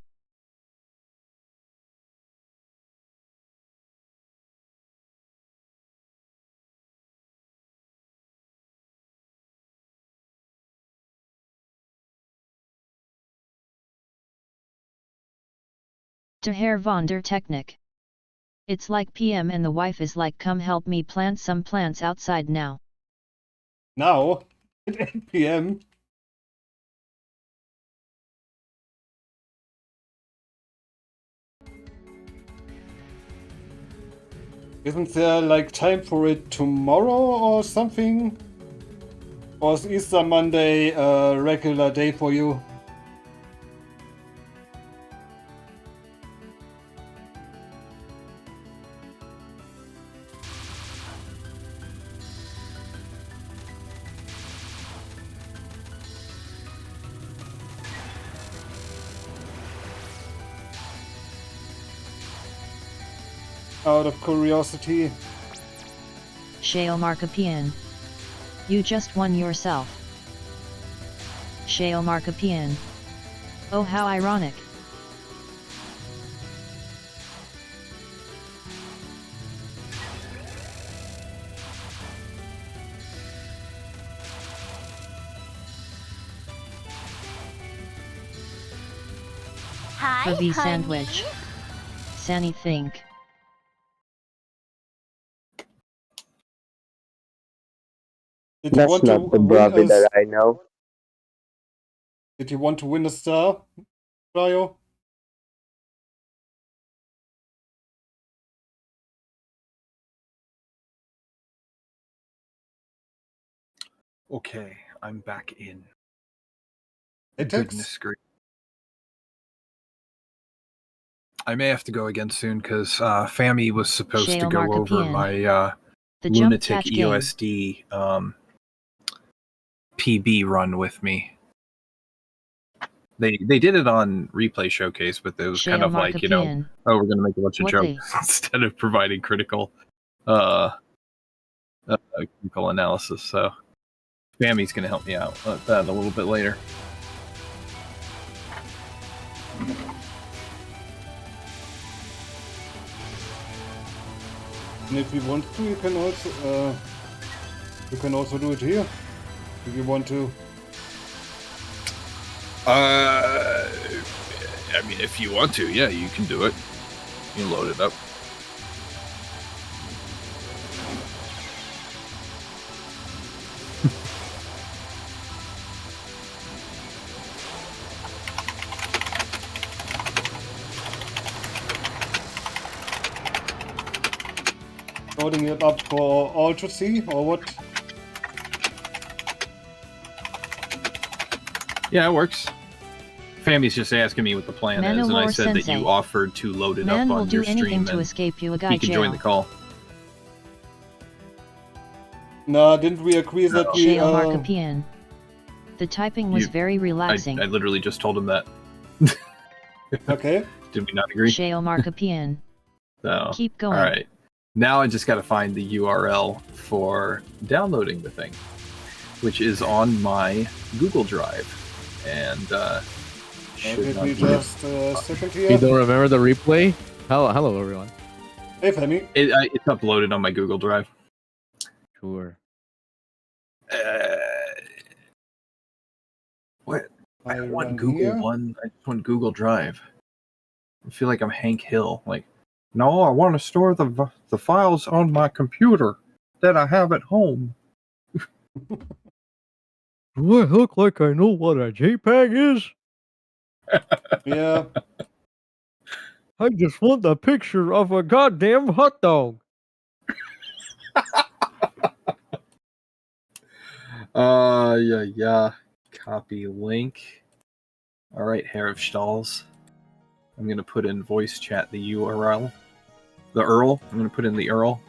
De Herr von der Technik. It's like PM and the wife is like, come help me plant some plants outside now. Now, at 8 PM. Isn't there like time for it tomorrow or something? Or is Easter Monday a regular day for you? Out of curiosity. Shale Markopian. You just won yourself. Shale Markopian. Oh, how ironic. For V sandwich. Sanny think. Did you That's want to not the win Bobby a, that I know. Did you want to win a star, Ryo? Okay, I'm back in. Atex? Goodness gracious. I may have to go again soon because Fami was supposed to Shale go over Markopian. my The jump lunatic catch game. EOSD PB run with me. They did it on Replay Showcase, but it was kind Shale of like, you know, Markopian. oh, we're gonna make a bunch of What jokes instead of providing critical critical analysis. So Fami's gonna help me out with that a little bit later. And if you want to, you can also do it here. If you want to. I mean, if you want to, yeah, you can do it. You can load it up. Loading it up for all to see, or what? Yeah, it works. Fami's just asking me what the plan is, and I Manowar said that Sensei. you offered to load it Man up will on do your anything stream, to and escape you a guy he can jail. join the call. Nah, didn't we agree that we Shale Markopian. The typing was very I relaxing. literally just told him that. Okay. Did we not agree? Shale Markopian. No. Keep going. All right. Now I just got to find the URL for downloading the thing, which is on my Google Drive, and should Give not me be- just a second You here. don't remember the replay? Hello everyone. Hey, Femi. It's uploaded on my Google Drive. Sure. What? I don't want run Google here. One. I just want Google Drive. I feel like I'm Hank Hill. Like, no, I want to store the files on my computer that I have at home. Do I look like I know what a JPEG is? Yeah. I just want a picture of a goddamn hot dog. Yeah. Copy link. All right, Hair of Stalls. I'm gonna put in voice chat the URL, the URL. I'm gonna put in the URL.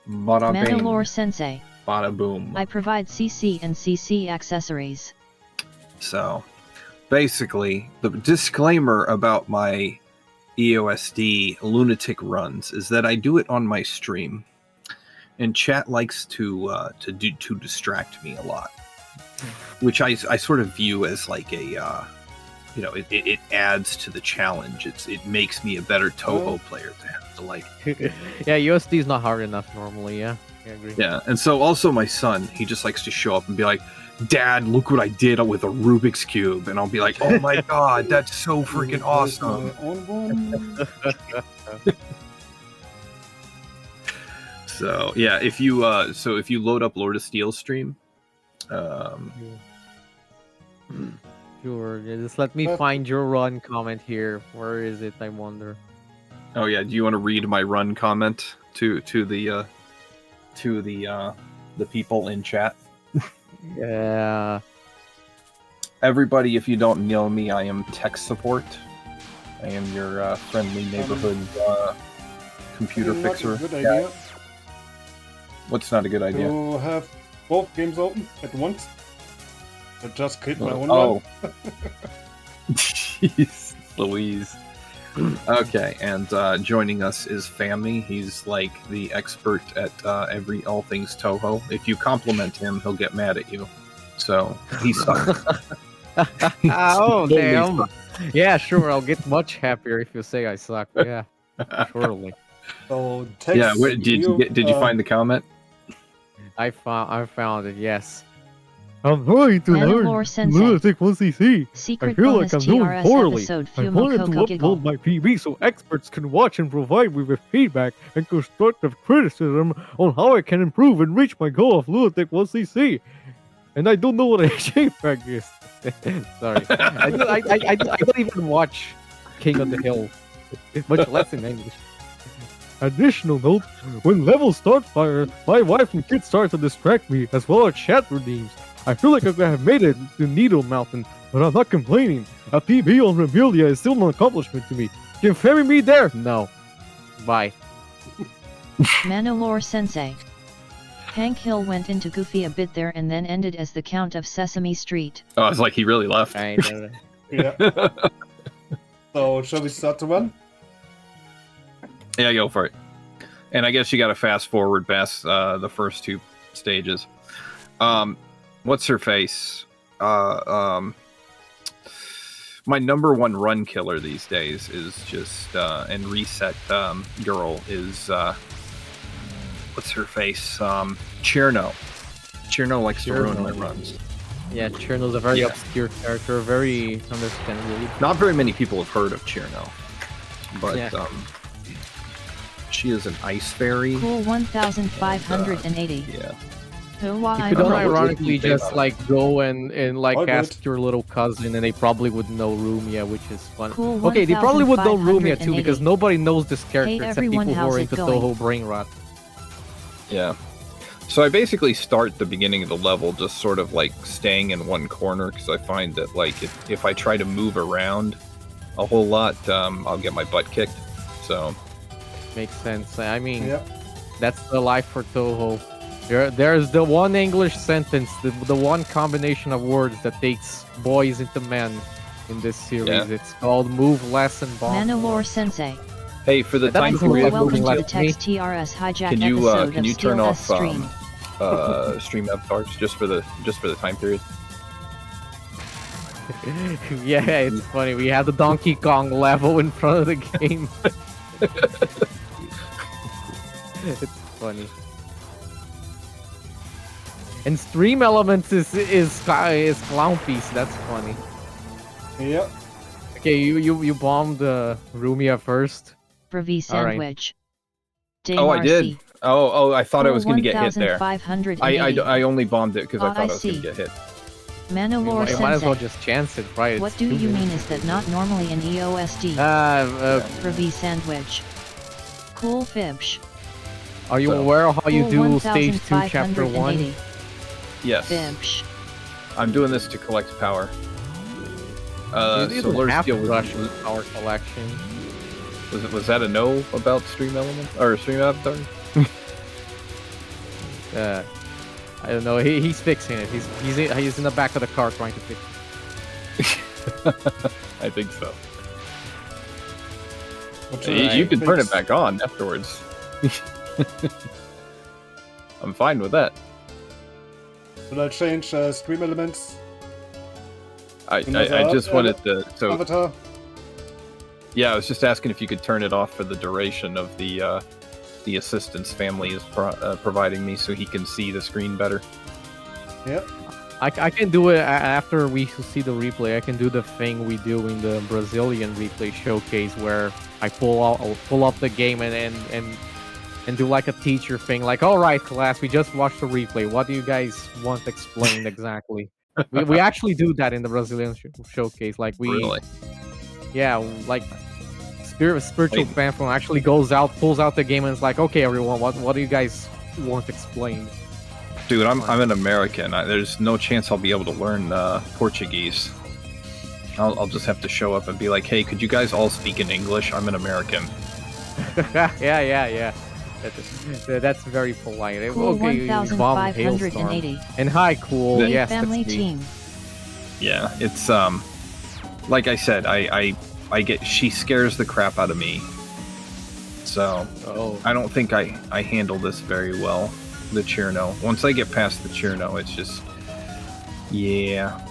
Bada bing, Mandalore Sensei. bada boom. I provide CC and CC accessories. So, basically, the disclaimer about my EOSD lunatic runs is that I do it on my stream, and chat likes to distract me a lot, which I sort of view as like a it adds to the challenge. It makes me a better Toho player to have to like. Yeah, USD is not hard enough normally. Yeah, I agree. Yeah, and so also my son, he just likes to show up and be like, "Dad, look what I did with a Rubik's Cube," and I'll be like, "Oh my god, that's so freaking awesome!" My own one. So yeah, if you load up Lord of Steel stream, Sure. Yeah, just let me find your run comment here. Where is it? I wonder. oh yeah, do you want to read my run comment to the people in chat? Yeah. Everybody, if you don't know me, I am tech support. I am your friendly neighborhood computer Not fixer. a good idea What's not a good idea? to have both games open at once. I just quit my own Oh, one. jeez, Louise. Okay, and joining us is Fami. He's like the expert at all things Toho. If you compliment him, he'll get mad at you. So he sucks. Oh Holy damn. fuck. Yeah, sure. I'll get much happier if you say I suck. Yeah, surely. So text Yeah, did you find the comment? I found it. Yes. I'm trying to Mandalore learn Sensei. Lunatic 1cc. I Secret feel bonus like I'm doing TRS poorly. episode I Fumo wanted to Coco Giggle. upload my PB so experts can watch and provide me with feedback and constructive criticism on how I can improve and reach my goal of Lunatic 1cc. And I don't know what a JPEG is. Sorry. I don't even watch King of the Hill, much less in English. Additional note, when levels start fire, my wife and kids start to distract me, as well as chat redeems. I feel like I have made it to Needle Mountain, but I'm not complaining. A PB on Rebelia is still an accomplishment to me. Can ferry me there? No. Bye. Mandalore Sensei. Hank Hill went into Goofy a bit there and then ended as the Count of Sesame Street. Oh, it's like he really left. I know. Yeah. So, shall we start the run? Yeah, go for it. And I guess you got to fast forward past the first two stages. What's her face? My number one run killer these days is just and reset girl is what's her face? Cherno. Cherno likes to ruin my runs. Yeah, Cherno's a very obscure character, very understandable. Not very many people have heard of Cherno, but Yeah. she is an ice fairy. Cool 1580. Yeah. So You why could don't know, ironically what do you think just about like go and like I would. ask your little cousin, and they probably would know Rumia, which is fun. Cool Okay, they probably would know Rumia too 1580. because nobody knows this character Hey except everyone, people who how's are it into going? Toho Brain Rot. Yeah. So I basically start the beginning of the level just sort of like staying in one corner because I find that like if I try to move around a whole lot, I'll get my butt kicked. So Makes sense. I mean, Yep. that's the life for Toho. There's the one English sentence, the one combination of words that takes boys into men in this series. Yeah. It's called move less and bomb. Mandalore Sensei. hey, for the That time is Cool, period, welcome to like the me. Text TRS hijack can you episode can of you turn Steel off S Stream. stream avatars just for the time period? Yeah, it's funny. We have the Donkey Kong level in front of the game. It's funny. And Stream Elements is Clown Piece. That's funny. Yep. Okay, you bombed Rumia first. Bravi All right. Sandwich. Oh, I did. Oh, I thought I was going to get hit there. 1580. I only bombed it because I Oh, thought I I was going to see. get hit. Mandalore You might as well Sensei. just chance it, right? What It's do you stupid. mean is that not normally in EOSD? Bravi Sandwich. Cool Fibsh. Are you So- aware of how you Cool do stage 2, chapter 1? 1580. Yes, Fibsh. I'm doing this to collect power. You So don't Lord have Steel to was, rush with power collection. was that a no about Stream Element or Stream Avatar? I don't know. He's fixing it. He's in the back of the car trying to fix it. I think so. What You, should I you can turn fix? it back on afterwards. I'm fine with that. Should I change stream elements? I Another just wanted to. So Avatar? yeah, I was just asking if you could turn it off for the duration of the assistance family is providing me, so he can see the screen better. Yep. I can do it after we see the replay. I can do the thing we do in the Brazilian replay showcase where I pull up the game and do like a teacher thing, like, all right, class, we just watched the replay. What do you guys want explained exactly? we actually do that in the Brazilian showcase. Like Really? yeah, like spiritual Wait. fan from actually goes out, pulls out the game, and is like, okay, everyone, what do you guys want explained? Dude, I'm an American. There's no chance I'll be able to learn Portuguese. I'll just have to show up and be like, hey, could you guys all speak in English? I'm an American. yeah. That's very polite. Cool Okay, you bombed Hailstorm. 1580. And hi, cool. Hey Yes, family that's me. team. Yeah, it's like I said, I get she scares the crap out of me. So Oh, I don't think I handle this very well. The Cherno. Once I get past the Cherno, it's just yeah.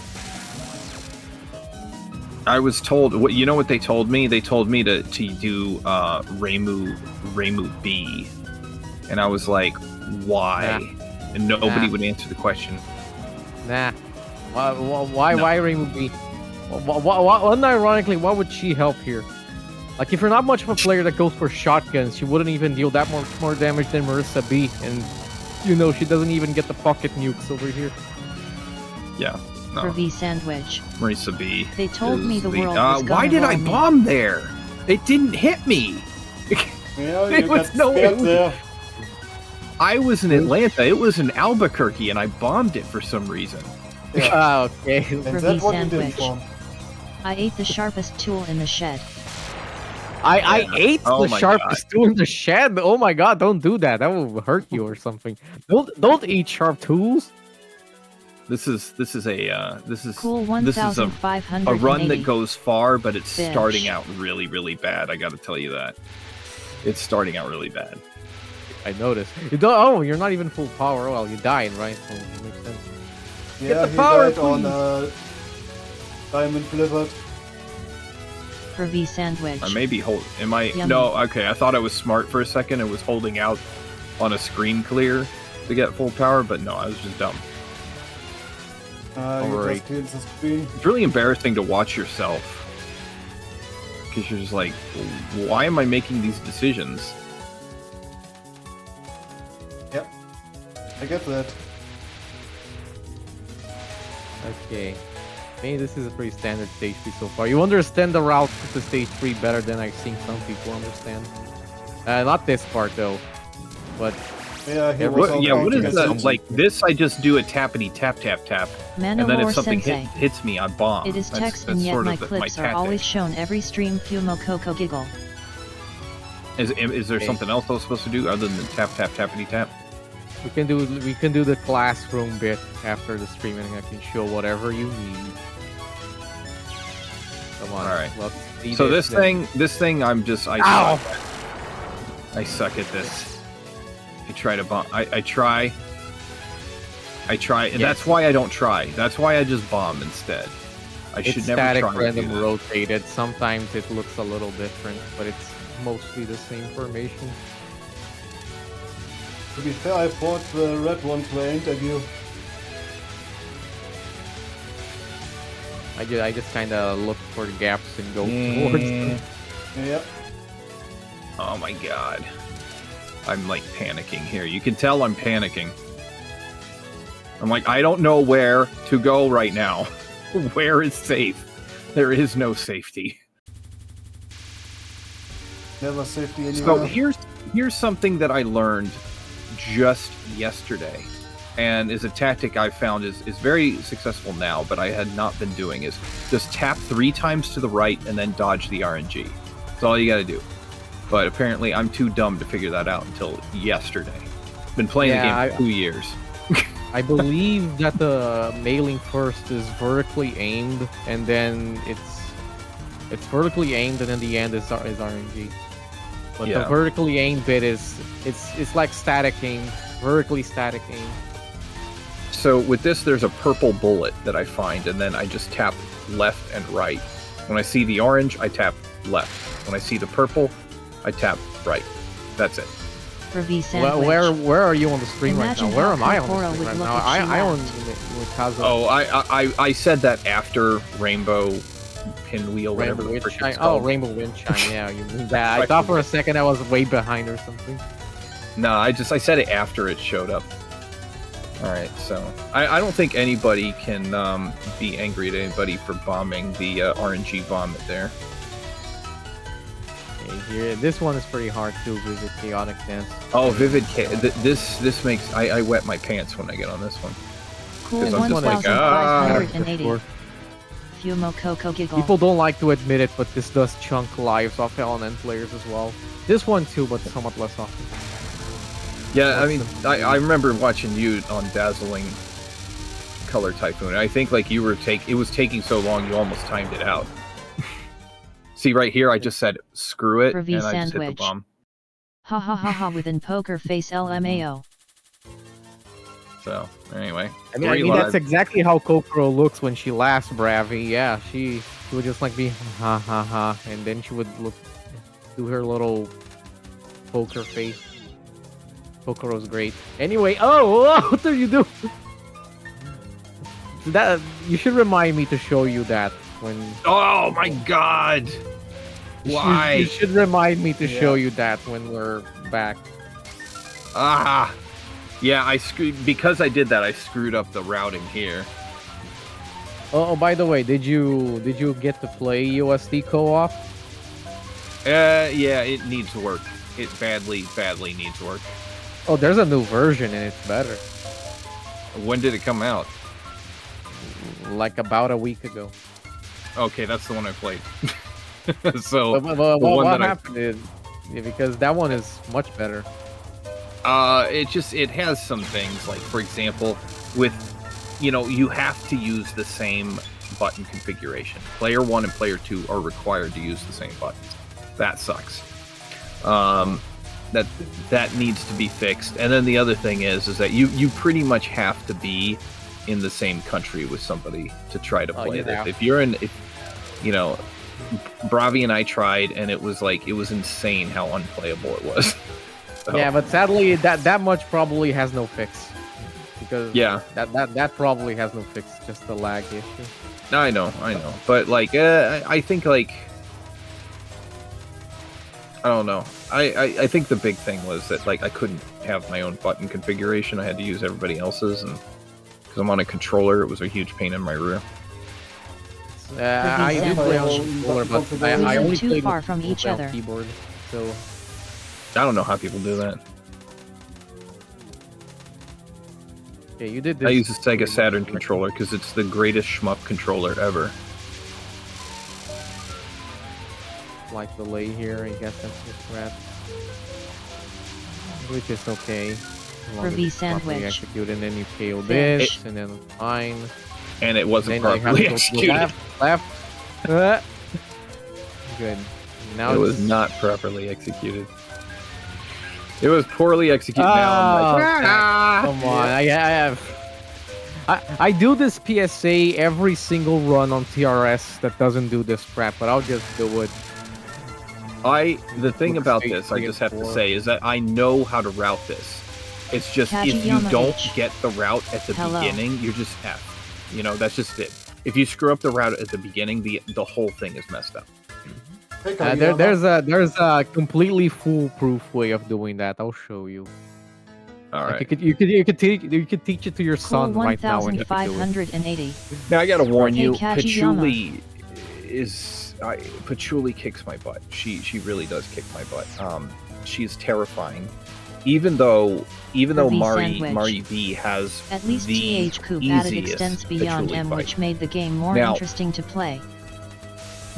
I was told what you know what they told me? They told me to do Reimu B. And I was like, why? And nobody would answer the question. Nah. Why Rainbow B? Unironically, why would she help here? Like, if you're not much of a player that goes for shotguns, she wouldn't even deal that more damage than Marissa B. And, you know, she doesn't even get the pocket nukes over here. Yeah. No. For V Sandwich. Marisa B. They told is me the world was why gonna did I roll me. bomb there? It didn't hit me. Yeah, There you was got no scared way. there. I was in Atlanta. It was in Albuquerque, and I bombed it for some reason. Okay. And For that V what you did Sandwich. for. I ate the sharpest tool in the shed. I ate Oh the my sharpest tool in the shed. Oh my god, don't do that. That will hurt you or something. Don't eat sharp tools. This is a Cool this is a 1,580. run that goes far, but it's Fish. starting out really, really bad. I got to tell you that. It's starting out really bad. I noticed. You don't. Oh, you're not even full power. Well, you died, right? So it makes sense. Yeah, the he power, died on Diamond Blizzard. For V Sandwich. I may be hold. Am I? Yummy. No. Okay. I thought I was smart for a second. It was holding out on a screen clear to get full power, but no, I was just dumb. You Alright. just killed the screen. It's really embarrassing to watch yourself because you're just like, why am I making these decisions? I get that. Okay. Maybe this is a pretty standard stage 3 so far. You understand the route to stage 3 better than I've seen some people understand. Not this part though, but Yeah, he Yeah, was all Yeah. trying What to is get that? some- Like this? I just do a tappity tap tap tap, and then Manowar if something Sensei. hits me, I bomb. It is That's- text that's and yet sort my of clips are tactic. always shown every stream. Fumo Coco Giggle. Is there Okay. something else I was supposed to do other than tap tap tappity tap? we can do the classroom bit after the stream, and I can show whatever you need. Come on. Alright. Let's see So this then. thing, I Ow! suck at. I suck at this. I try to bomb. I try, and Yes. that's why I don't try. That's why I just bomb instead. I It's should never static, try to random, do that. rotated. Sometimes it looks a little different, but it's mostly the same formation. To be fair, I thought the red ones were aimed at you. I just kind of look for the gaps and go towards them. Yeah. Oh my god. I'm like panicking here. You can tell I'm panicking. I'm like, I don't know where to go right now. Where is safe? There is no safety. Never safety So anywhere. here's something that I learned just yesterday, and is a tactic I found is very successful now, but I had not been doing, is just tap 3 times to the right and then dodge the RNG. That's all you gotta do. But apparently I'm too dumb to figure that out until yesterday. Been playing Yeah, the game for 2 years. I believe that the mailing first is vertically aimed, and then it's vertically aimed, and then the end is RNG. But the Yeah. vertically aimed bit is it's like static aim, vertically static aim. So with this, there's a purple bullet that I find, and then I just tap left and right. When I see the orange, I tap left. When I see the purple, I tap right. That's it. For V Sandwich. Where are you on the screen Imagine right now? Where how am I on the Kokoro screen would right look now? if she I own laughed. with Kazo. Oh, I said that after Rainbow Pinwheel, whatever Rainbow the frick Windchime. it's Oh, called. Rainbow Windchime. Yeah, you mean that? I thought for a second I was way behind or something. No, I said it after it showed up. All right, so I don't think anybody can be angry at anybody for bombing the RNG vomit there. Okay, here, this one is pretty hard too with the chaotic dance. Oh, Vivid this makes I wet my pants when I get on this one. Cool 'Cause I'm just like, 1,580. Fumo Coco Giggle. People don't like to admit it, but this does chunk lives off LNN players as well. This one too, but somewhat less often. Yeah, I mean, I remember watching you on Dazzling Color Typhoon. I think like you were it was taking so long you almost timed it out. See right here, I just said screw it, For V and I just hit the Sandwich. bomb. Ha ha ha ha within poker face LMAO. So anyway, I mean reload. that's exactly how Kokoro looks when she laughs, Bravi. Yeah, she would just like be ha ha ha, and then she would do her little poker face. Kokoro's great. Anyway, what are you doing? that you should remind me to show you that when. Oh my god! Why? You should remind me to Yeah. show you that when we're back. Ah! Yeah, I screwed because I did that. I screwed up the routing here. Oh, by the way, did you get to play USD co-op? Yeah, it needs work. It badly needs work. Oh, there's a new version and it's better. When did it come out? Like about a week ago. Okay, that's the one I played. So But the one what that happened is because that one is much better. it has some things like, for example, with you have to use the same button configuration. Player 1 and player 2 are required to use the same buttons. That sucks. That needs to be fixed. And then the other thing is that you pretty much have to be in the same country with somebody to try to play this. Yeah. If you're in, Bravi and I tried, and it was insane how unplayable it was. So, Yeah, but sadly that much probably has no fix. Because yeah, that probably has no fix, just a lag issue. I know, but like, I think like, I don't know. I think the big thing was that like I couldn't have my own button configuration. I had to use everybody else's, and because I'm on a controller, it was a huge pain in my rear. I do play on controller, but I We only live too played far with from each on other. keyboard. So I don't know how people do that. yeah, you did this. I use a Sega Saturn controller because it's the greatest shmup controller ever. Like the lay here, I guess that's just red. Which is okay. As long as Ruby it's properly sandwich. executed, and then you KO Fish. this, and then fine. And it wasn't Then you have properly to go to the executed. left. Good. Now It was it's- not properly executed. It was poorly executed. Now I'm like, Come on, I do this PSA every single run on TRS that doesn't do this crap, but I'll just do it. the thing Looks about fake, this, I three just and have to four. say, is that I know how to route this. It's just if you Kajiyama don't H. get the route at the Hello. beginning, you're just F. That's just it. If you screw up the route at the beginning, the whole thing is messed up. Hey, Kageyama. There's a completely foolproof way of doing that. I'll show you. All Like, right. you could teach it to your Cool son right now when you can do it. 1580. Now I gotta warn Hey, you, Kajiyama. Patchouli kicks my butt. She really does kick my butt. She's terrifying. Even though Ruby Mari sandwich. B has At least the TH Coop added easiest extends beyond Patchouli M, fight. which made the game more Now- interesting to play.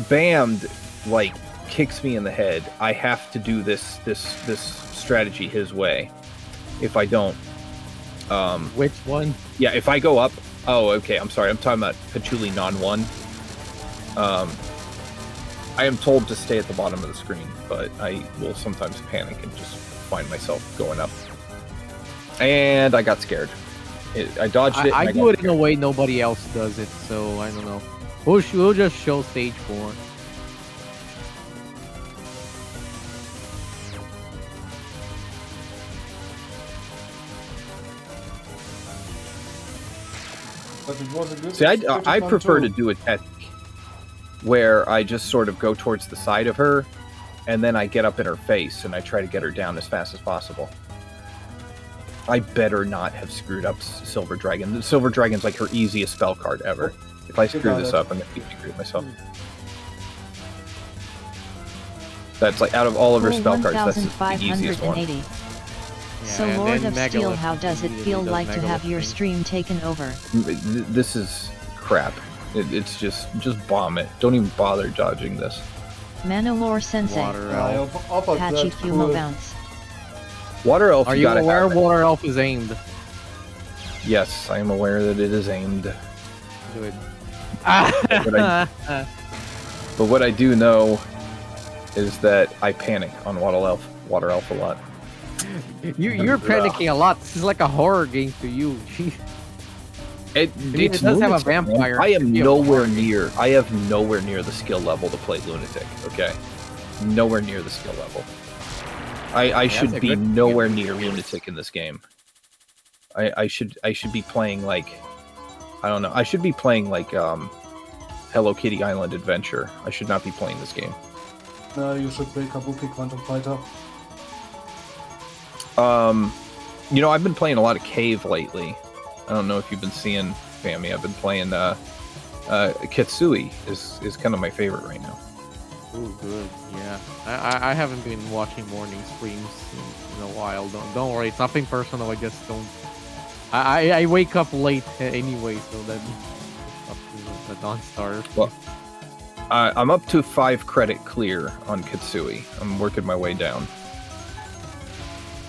Bammed like kicks me in the head. I have to do this strategy his way. If I don't, Which one? yeah, if I go up, oh, okay, I'm sorry, I'm talking about Patchouli non-1. I am told to stay at the bottom of the screen, but I will sometimes panic and just find myself going up. And I got scared. I dodged it. I and do got it in a way nobody else does it, so I don't know. We'll just show stage 4. But it was a good. See, I good prefer one to too. do a technique where I just sort of go towards the side of her, and then I get up in her face and I try to get her down as fast as possible. I better not have screwed up Silver Dragon. The Silver Dragon's like her easiest spell card ever. If I screw got this it. up, I'm gonna be angry at myself. That's like out of all of her Cool spell cards, that's the easiest one. 1580. So and Lord then of Steel, Megalith how does it immediately feel does like to have Megalith your thing. stream taken over? This is crap. It's just bomb it. Don't even bother dodging this. Manowar Sensei. Water I Elf. up Patchy that Fumo cool. Bounce. Water Elf, Are you you gotta aware have it. Water Elf is aimed? Yes, I am aware that it is aimed. Good. But what I do know is that I panic on Water Elf a lot. You're panicking a lot. This is like a horror game to you. Jeez. It it does have a vampire. I am Yeah. nowhere near. I have nowhere near the skill level to play Lunatic. Okay, nowhere near the skill level. I that's should a be good nowhere skill. near Lunatic in this game. I should be playing like I don't know. I should be playing like Hello Kitty Island Adventure. I should not be playing this game. No, you should play Kabuki Quantum Fighter. You know, I've been playing a lot of Cave lately. I don't know if you've been seeing Fami. I've been playing Kitsui is kind of my favorite right now. Oh, good. Yeah, I haven't been watching morning streams in a while. Don't worry, it's nothing personal. I just don't. I wake up late anyway, so then up to the dawn starter. Well, I'm up to 5 credit clear on Kitsui. I'm working my way down.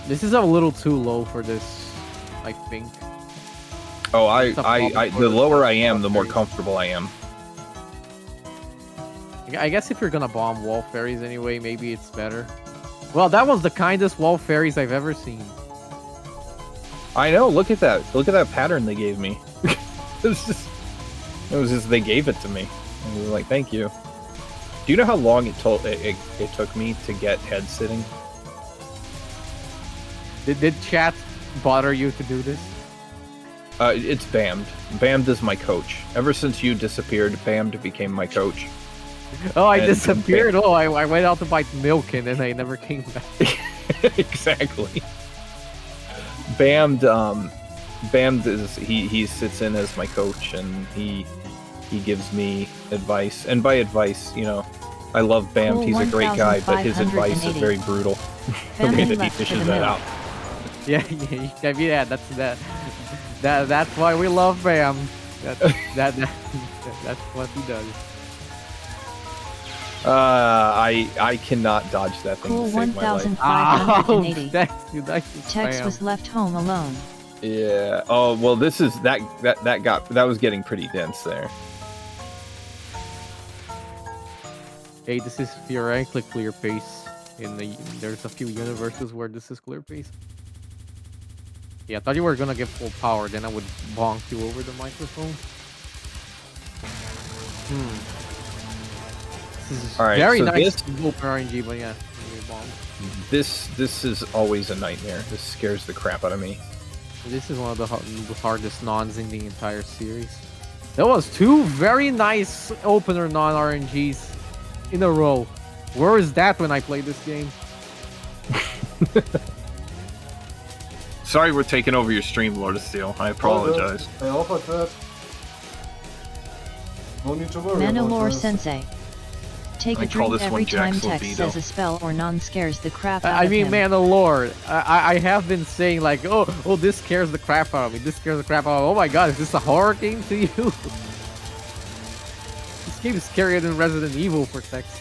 This is a little too low for this, I think. Oh, the lower I am, the more comfortable I am. I guess if you're gonna bomb wall fairies anyway, maybe it's better. Well, that was the kindest wall fairies I've ever seen. I know. Look at that. Look at that pattern they gave me. It was just they gave it to me. And I was like, thank you. Do you know how long it took me to get head sitting? Did chat bother you to do this? It's Bammed. Bammed is my coach. Ever since you disappeared, Bammed became my coach. Oh, I disappeared. Oh, I went out to buy milk and then I never came back. Exactly. Bammed is he sits in as my coach and he gives me advice. And by advice, you know, I love Bammed. Cool, he's a great guy, but his advice is 1580. very brutal. The way that he dishes that out. Yeah, that's why we love Bam. That's what he does. I cannot dodge that thing Cool to save my life. 1580. Thanks, Tex Bam. was left home alone. Yeah. Oh well, this is that was getting pretty dense there. Hey, this is theoretically clear pace. There's a few universes where this is clear pace. Yeah, I thought you were gonna get full power, then I would bonk you over the microphone. This is All right, very so nice open RNG, but yeah, bomb. This is always a nightmare. This scares the crap out of me. This is one of the hardest nons in the entire series. There was 2 very nice opener non-RNGs in a row. Where is that when I play this game? Sorry, we're taking over your stream, Lord of Steel. I apologize. I offered that. No need to worry about Manowar this. Sensei. Take I a call drink this one every time Jax Tex Libido. says a spell or non scares the crap out I of mean, him. man, the Lord. I have been saying like, oh, this scares the crap out of me. This scares the crap out of me. Oh my God, is this a horror game to you? This game is scarier than Resident Evil for Tex.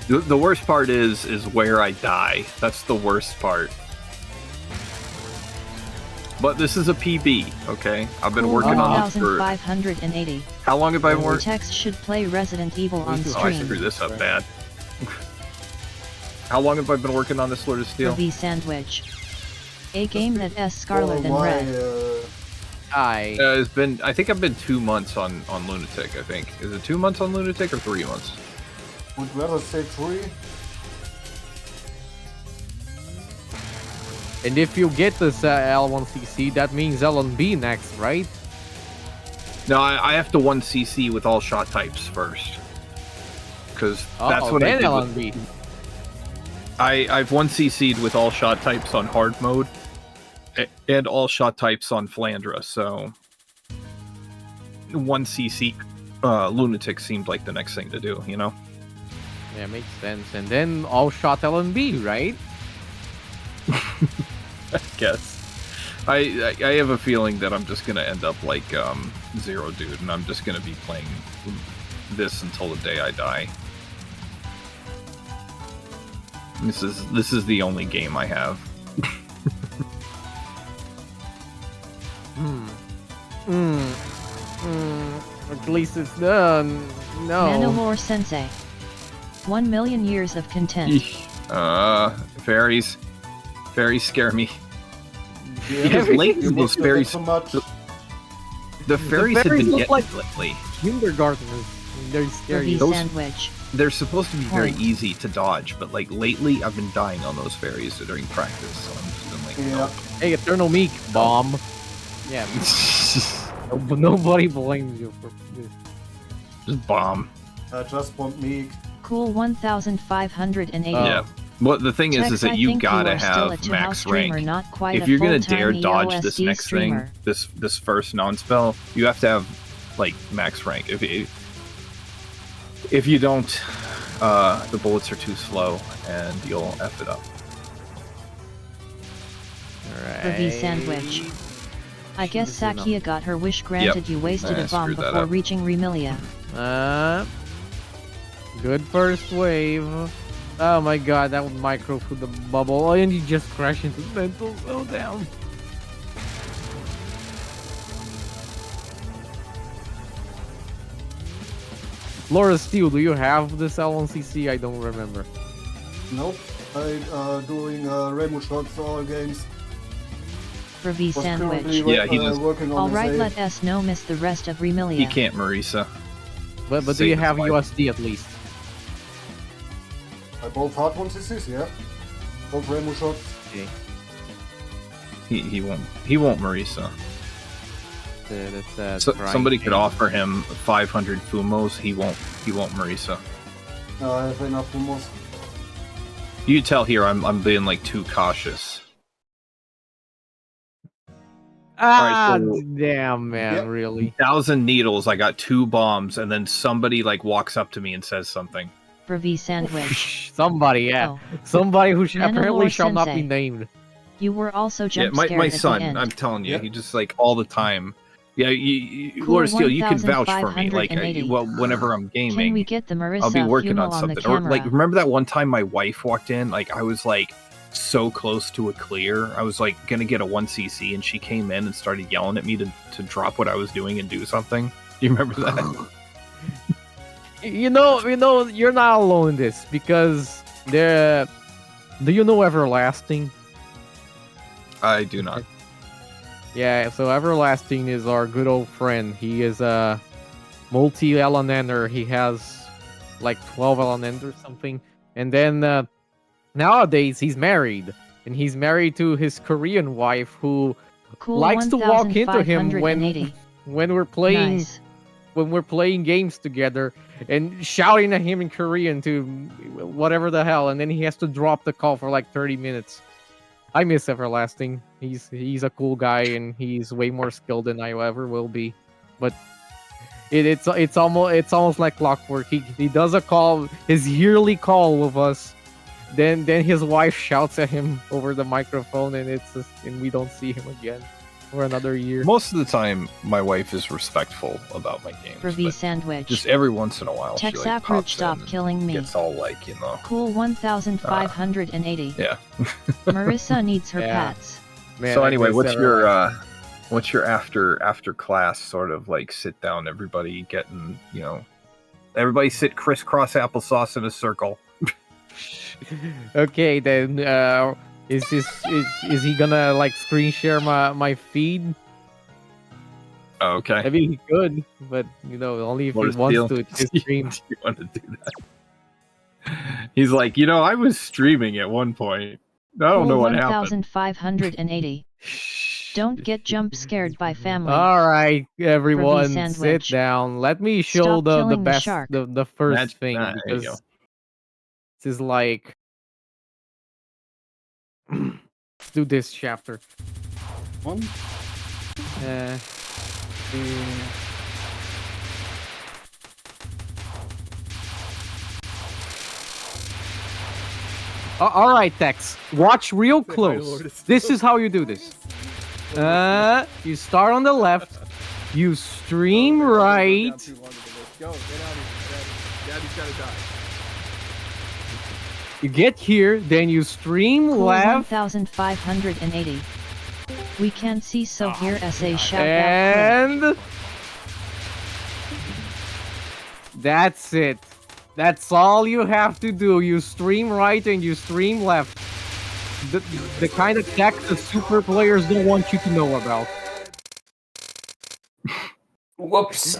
The worst part is where I die. That's the worst part. But this is a PB, okay? I've been Cool working on this for... 1580. How long have I been working? Tex should play Resident Evil on Oh, I stream. screwed this up bad. How long have I been working on this Lord of The Steel? V Sandwich. A game that S scarlet than why, red. It's been... I think I've been 2 months on Lunatic, I think. Is it 2 months on Lunatic or 3 months? would rather say 3. And if you get this L1CC, that means L1B next, right? No, I have to 1cc with all shot types first. Because that's what I then did. L1B. I've 1cc'd with all shot types on hard mode. And all shot types on Flandra, so... 1cc Lunatic seemed like the next thing to do, you know? Yeah, makes sense. And then all shot L1B, right? I guess. I have a feeling that I'm just gonna end up like Zero Dude, and I'm just gonna be playing this until the day I die. This is the only game I have. At least it's done. No. Manowar Sensei. 1 million years of content. Fairies. Fairies scare me. Yeah, Because lately you those must fairies... so much. The fairies have fairies been look getting like- lately. Kindergartners. They're scary. Ruby Those- Sandwich. They're supposed to be very Point. easy to dodge, but like lately I've been dying on those fairies during practice, so I'm just been like, Yeah. Hey, Eternal Meek, bomb. Yeah, nobody blames you for this. just bomb. I just want Meek. Cool 1580. Oh. Yeah. What the thing is Tex, that I you think gotta are still have a max 2-house streamer, rank. not quite If a you're gonna full-time dare dodge this EOSD next streamer. thing, this first non-spell, you have to have like max rank. If you don't, the bullets are too slow and you'll F it up. Ruby Sandwich. I guess Sakia got her wish granted. You wasted I a bomb screwed that before up. reaching Remilia. Good first wave. Oh my god, that would micro through the bubble. Oh, and you just crash into the mental. Oh, down. Laura Steele, do you have this L1CC? I don't remember. Nope. I'm doing Rainbow Shots for all games. Ruby Was currently Sandwich. Yeah, he does. working on Alright, his let us know miss the rest of Remilia. He can't, Marisa. But do Save you his have life. USD at least? I both hard ones CCs, yeah. Both Rainbow Shots. Okay. He won't Marisa. That's So, crying somebody could pain. offer him 500 Fumos. He won't Marisa. I have enough Fumos. You tell here I'm being like too cautious. Ah, Alright, so- damn, man, Yep. really? 1,000 needles. I got 2 bombs, and then somebody like walks up to me and says something. Ruby Sandwich. Somebody, yeah. Oh, Somebody who Mandalore apparently shall not be Sensei. named. you were also Yeah, jump my scared at son. the end. I'm telling you, Yep. he just like all the time. Yeah, Cool Lord Steele, you can vouch for me. Like, 1580. well, whenever I'm Can we gaming, get the Marissa I'll be working Fumo on something. the Or camera? like, remember that one time my wife walked in? Like, I was like so close to a clear. I was like gonna get a 1cc, and she came in and started yelling at me to drop what I was doing and do something. Do you remember that? You know, you're not alone in this because there. Do you know Everlasting? I do not. Yeah, so Everlasting is our good old friend. He is a multi-LNNer. He has like 12 LNNs or something. And then nowadays he's married. And he's married to his Korean wife who Cool likes to walk into him 1580. when we're playing Nice. when we're playing games together and shouting at him in Korean to whatever the hell, and then he has to drop the call for like 30 minutes. I miss Everlasting. He's a cool guy and he's way more skilled than I ever will be. But it's almost like clockwork. He does a call, his yearly call with us. Then his wife shouts at him over the microphone, and and we don't see him again for another year. Most of the time, my wife is respectful about my games. Ruby but Sandwich. just every once in a while, she Tex like Uproot, pops stop in and killing me. gets all like, you know. Cool 1580. Yeah. Marissa needs her Yeah. pats. Man, So I anyway, miss what's your after class sort of like sit down? Everybody getting, you know, everybody sit crisscross applesauce in a circle. Okay, then is he gonna like screen share my feed? Okay. I mean, he could, but you know, only if What he wants deal? to. It's his Do stream. you want to do that? He's like, you know, I was streaming at one point. I don't know what happened. 1580. Don't get jump scared by family. All right, everyone, sit Sandwich. down. Let me show Stop the killing the best, shark. the first Magic- thing there you because go. this is like. Let's do this chapter. One. Uh, all right, Tex. Watch real close. This is how you do this. You start on the left. You stream right. You get here, then you stream Cool left, 1580. We can't see, so here SA shout out. and that's it. That's all you have to do. You stream right and you stream left. The kind of tech the super players don't want you to know about. Whoops.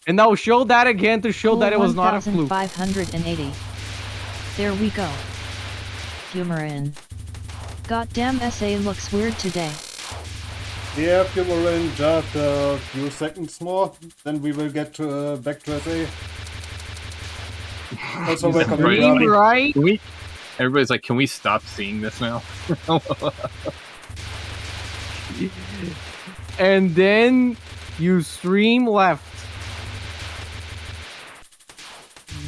And now show that again to show Cool that it was not a fluke. 1580. There we go. Fumarin. Goddamn SA looks weird today. Yeah, if you were in just a few seconds more, then we will get to back to SA. Also, welcome to Right. Stream, the right? Can we? Everybody's like, can we stop seeing this now? And then you stream left.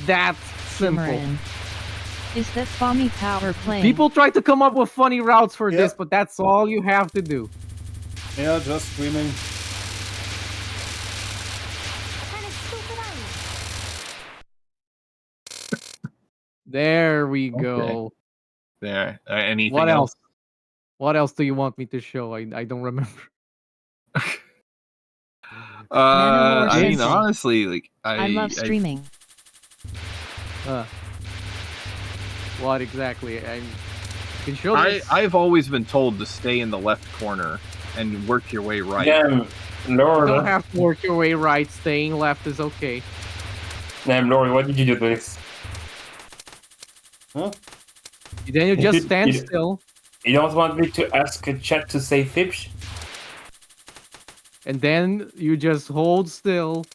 That's simple. Fumarin. Is that Bommy Power playing? People try to come up with funny routes for Yeah. this, but that's all you have to do. Yeah, just streaming. There we go. There. Anything What else? What else do you want me to show? I don't remember. I mean, Sensei. honestly, like I love streaming. What exactly? I can show this. I've always been told to stay in the left corner and work your way right. Damn, You Lord. don't have to work your way right. Staying left is okay. Damn, Lord, what did you do to this? Huh? Then you just stand You- still, You don't want me to ask a chat to say Fibs? and then you just hold still.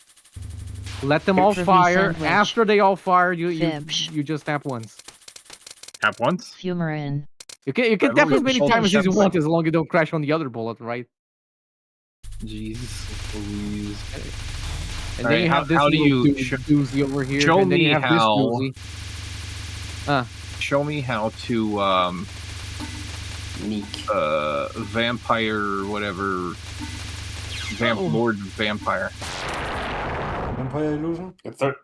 Let them all Trivy fire. sandwich. After they all fire, you Fibs. just tap once. Tap once. Fumarin. You can I've tap only as many told times them as you tap want, as long as you don't crash on the other bullet, right? Jesus, please. And All then right, you have this how do little you doozy over here, show and then you me have how- this doozy. Show me how to Neek. vampire whatever. Lord Vampire. Vampire Illusion? It's a-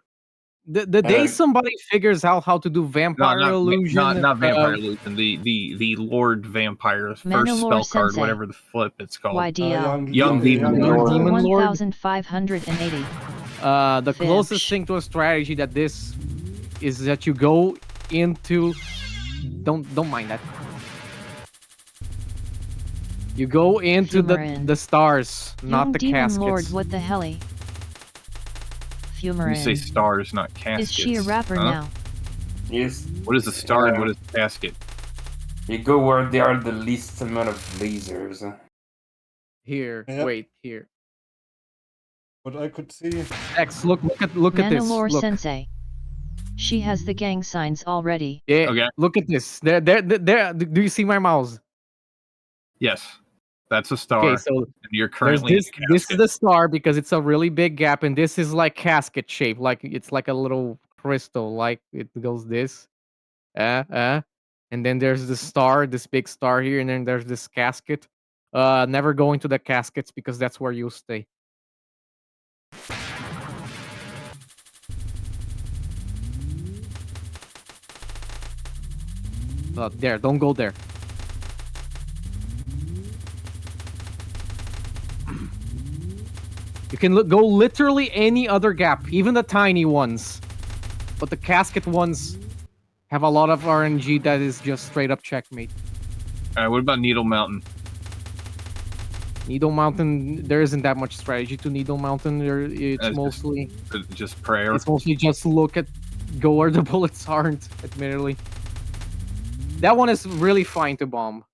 The day somebody figures out how to do No, vampire illusion, not Vampire Illusion. The Lord Vampire first Mandalore spell card, Sensei. whatever the flip it's called. YDL. Young Demon Lord. Demon Lord. 1580. The closest Fibs. thing to a strategy that this is that you go into. Don't mind that. You go into Fumarin. the stars, not Young the Demon caskets. Lord, what the helly? You say Fumarin. stars, not caskets. Is she a rapper huh? now? Yes. What is a star and Yeah. what is a casket? You go where there are the least amount of lasers. Here, Yep. wait, here. What I could see. X, look at this. Mandalore Look. Sensei. She has the gang signs already. Yeah, Okay. look at this. There. Do you see my mouse? Yes, that's a star. Okay, so and you're there's currently this. in a This is casket. the star because it's a really big gap, and this is like casket shape, like it's like a little crystal, like it goes this, and then there's the star, this big star here, and then there's this casket. Never go into the caskets because that's where you'll stay. There, don't go there. You can go literally any other gap, even the tiny ones. But the casket ones have a lot of RNG that is just straight up checkmate. All right, what about Needle Mountain? Needle Mountain, there isn't that much strategy to Needle Mountain. It's That's mostly Just prayer. it's mostly just look at go where the bullets aren't, admittedly. That one is really fine to bomb.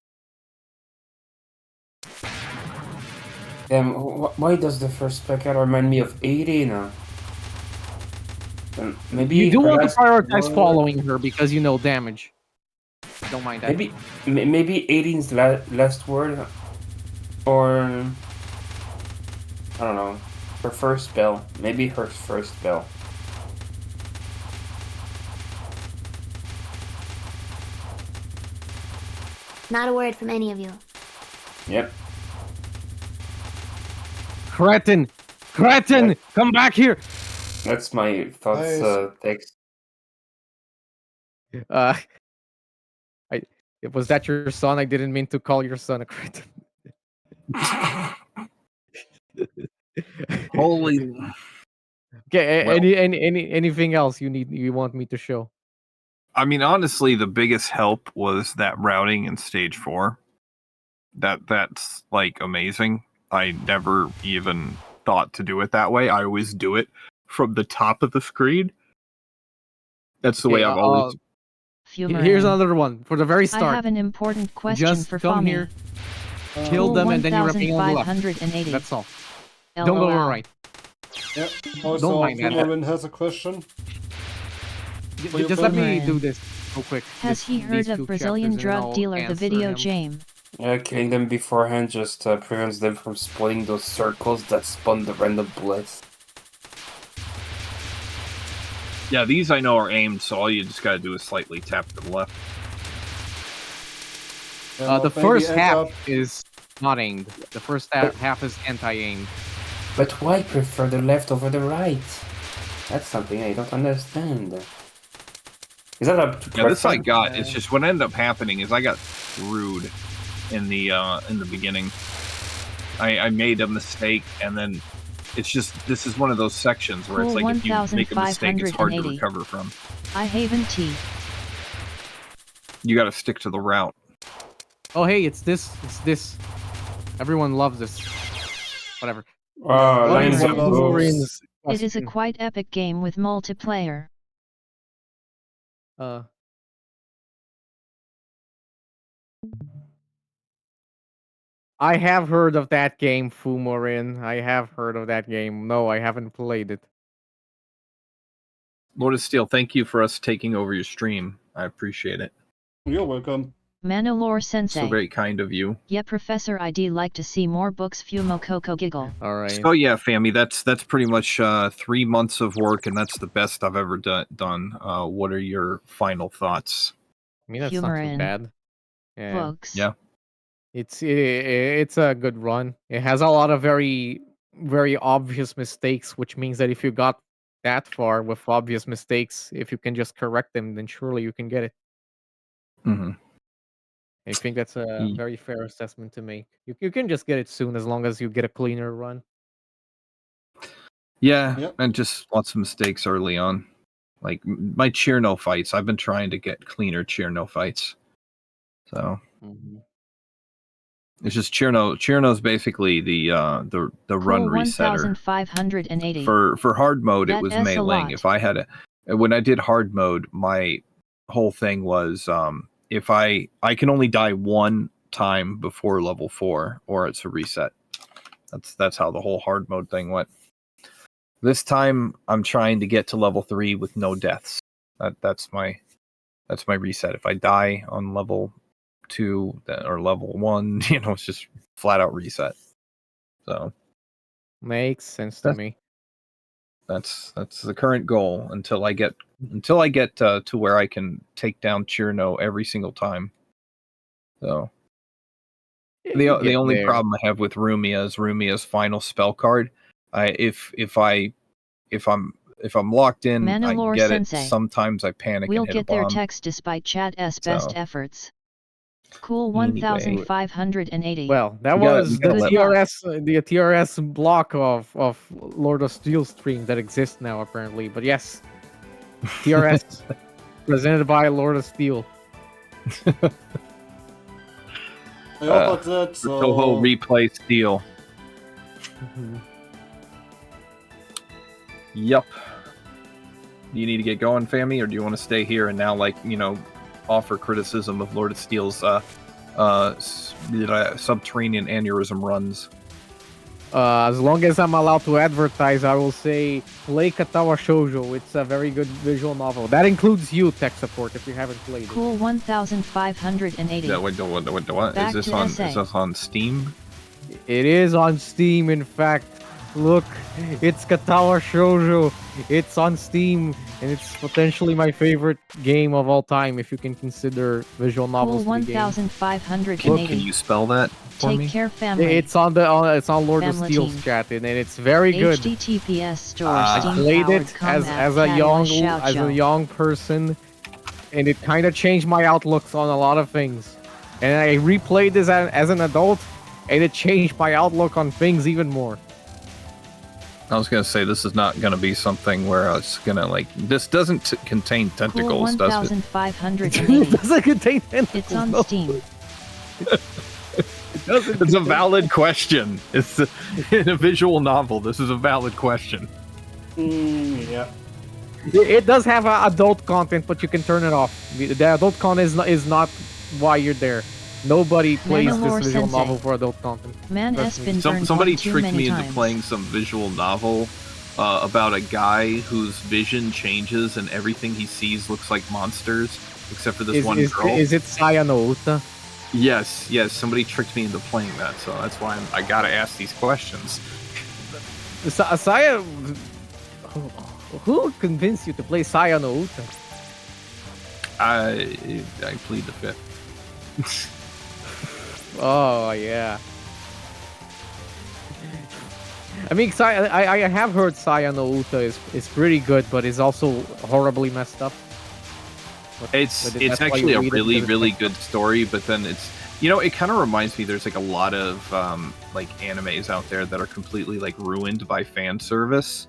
Damn, why does the first spec out remind me of 80 now? Maybe You do want to perhaps- prioritize following her because you know damage. Don't mind that. Maybe 18's last word, or I don't know. Her first spell. Maybe her first spell. Not a word from any of you. Yep. Cretin! Cretin! Come back here! That's my thoughts. Nice. Text. Was that your son? I didn't mean to call your son a cretin. Holy. Okay, Well- anything else you want me to show? I mean, honestly, the biggest help was that routing in stage 4. That's like amazing. I never even thought to do it that way. I always do it from the top of the screen. That's the way I've always. Fumer Here's in. another one for the very I start. have an important question Just for come Fami. here, kill them, and then you're rapping on the left. 1580. That's all. Don't go LOL. right. Yeah. Also, mind that. Fumarin has a question. For your Just let me Fumarin. do this real quick. Has he heard of Brazilian drug dealer, the video Jame? Killing them beforehand just prevents them from spawning those circles that spawn the random blitz. Yeah, these I know are aimed, so all you just gotta do is slightly tap to the left. Yeah, The maybe first end half up- is not aimed. The first half is anti-aimed. But why prefer the left over the right? That's something I don't understand. Is that a Yeah, this I got. It's just what ended up happening is I got screwed in the beginning. I made a mistake, and then it's just this is one of those sections where it's Cool, like if you make a mistake, it's hard to 1580. recover from. I Haven T. You got to stick to the route. Oh hey, it's this. It's this. Everyone loves this. Whatever. Lines of Wolverine's It is a question. quite epic game with multiplayer. I have heard of that game, Fumorin. I have heard of that game. No, I haven't played it. Lord of Steel, thank you for us taking over your stream. I appreciate it. You're welcome. Manolore Sensei. So very kind of you. Yeah, Professor, I'd like to see more books. Fumo Coco giggle. All right. So yeah, Fammy, that's pretty much 3 months of work, and that's the best I've ever done. What are your final thoughts? I mean, that's Humor not too in bad. Yeah. Books. Yeah. It's a good run. It has a lot of very obvious mistakes, which means that if you got that far with obvious mistakes, if you can just correct them, then surely you can get it. Mm-hmm. I think that's a very fair assessment to make. You can just get it soon as long as you get a cleaner run. Yeah, Yep. and just lots of mistakes early on. Like my Chirno fights, I've been trying to get cleaner Chirno fights. So it's just Chirno's basically the run Cool, resetter. 1580. For hard mode, That it was is a meleeing. lot. If I had when I did hard mode, my whole thing was if I can only die one time before level 4, or it's a reset. That's how the whole hard mode thing went. This time I'm trying to get to level 3 with no deaths. That's my reset. If I die on level 2 or level 1, it's just flat out reset. So Makes sense to me. that's the current goal until I get to where I can take down Chirno every single time. So the only problem I have with Rumia is Rumia's final spell card. If I'm locked in, Manolore I get Sensei. it. Sometimes I panic We'll and hit get a their bomb. text despite Chat's best So. efforts. Cool, Anyway. 1580. Well, that We gotta- was we the gotta TRS TRS block of Lord of Steel stream that exists now apparently. But yes, TRS presented by Lord of Steel. I offered that, so... Toho replay Steel. Yep. Do you need to get going, Fammy, or do you want to stay here and now, offer criticism of Lord of Steel's subterranean aneurysm runs? As long as I'm allowed to advertise, I will say play Katawa Shoujo. It's a very good visual novel. That includes you, tech support, if you haven't played it. Cool, 1580. Yeah, what? Back Is to essay. this on Steam? It is on Steam, in fact. Look, it's Katawa Shoujo. It's on Steam, and it's potentially my favorite game of all time if you can consider visual Cool, novels to be games. 1580. Can you spell that for Take me? care, family. It's on Lord of Family Steel's team. chat, and it's very good. HTTPS store I Steam Played powered it combat as a Catalyst young person, and it kind of changed my outlooks on a lot of things. And I replayed this as an adult, and it changed my outlook on things even more. I was gonna say this is not gonna be something where it's gonna this doesn't contain Cool, tentacles, does it? 1580. It doesn't contain tentacles. It's on no. Steam. It's a valid question. It's in a visual novel. This is a valid question. Yeah. It does have adult content, but you can turn it off. The adult content is not why you're there. Nobody plays this Mandalore visual Sensei. novel for adult content. Man Trust has me. been burned Somebody one too tricked many me into times. playing some visual novel about a guy whose vision changes and everything he sees looks like monsters, except for this one girl. Is it Saya no Uta? Yes, somebody tricked me into playing that, so that's why I gotta ask these questions. Saya... Who convinced you to play Saya no Uta? I plead the fifth. Oh, yeah. I mean, I have heard Saya no Uta is pretty good, but is also horribly messed up. But It's that's why actually you a read it, really, because it's really like- good story, but then it's, you know, it kind of reminds me, there's like a lot of like animes out there that are completely like ruined by fan service.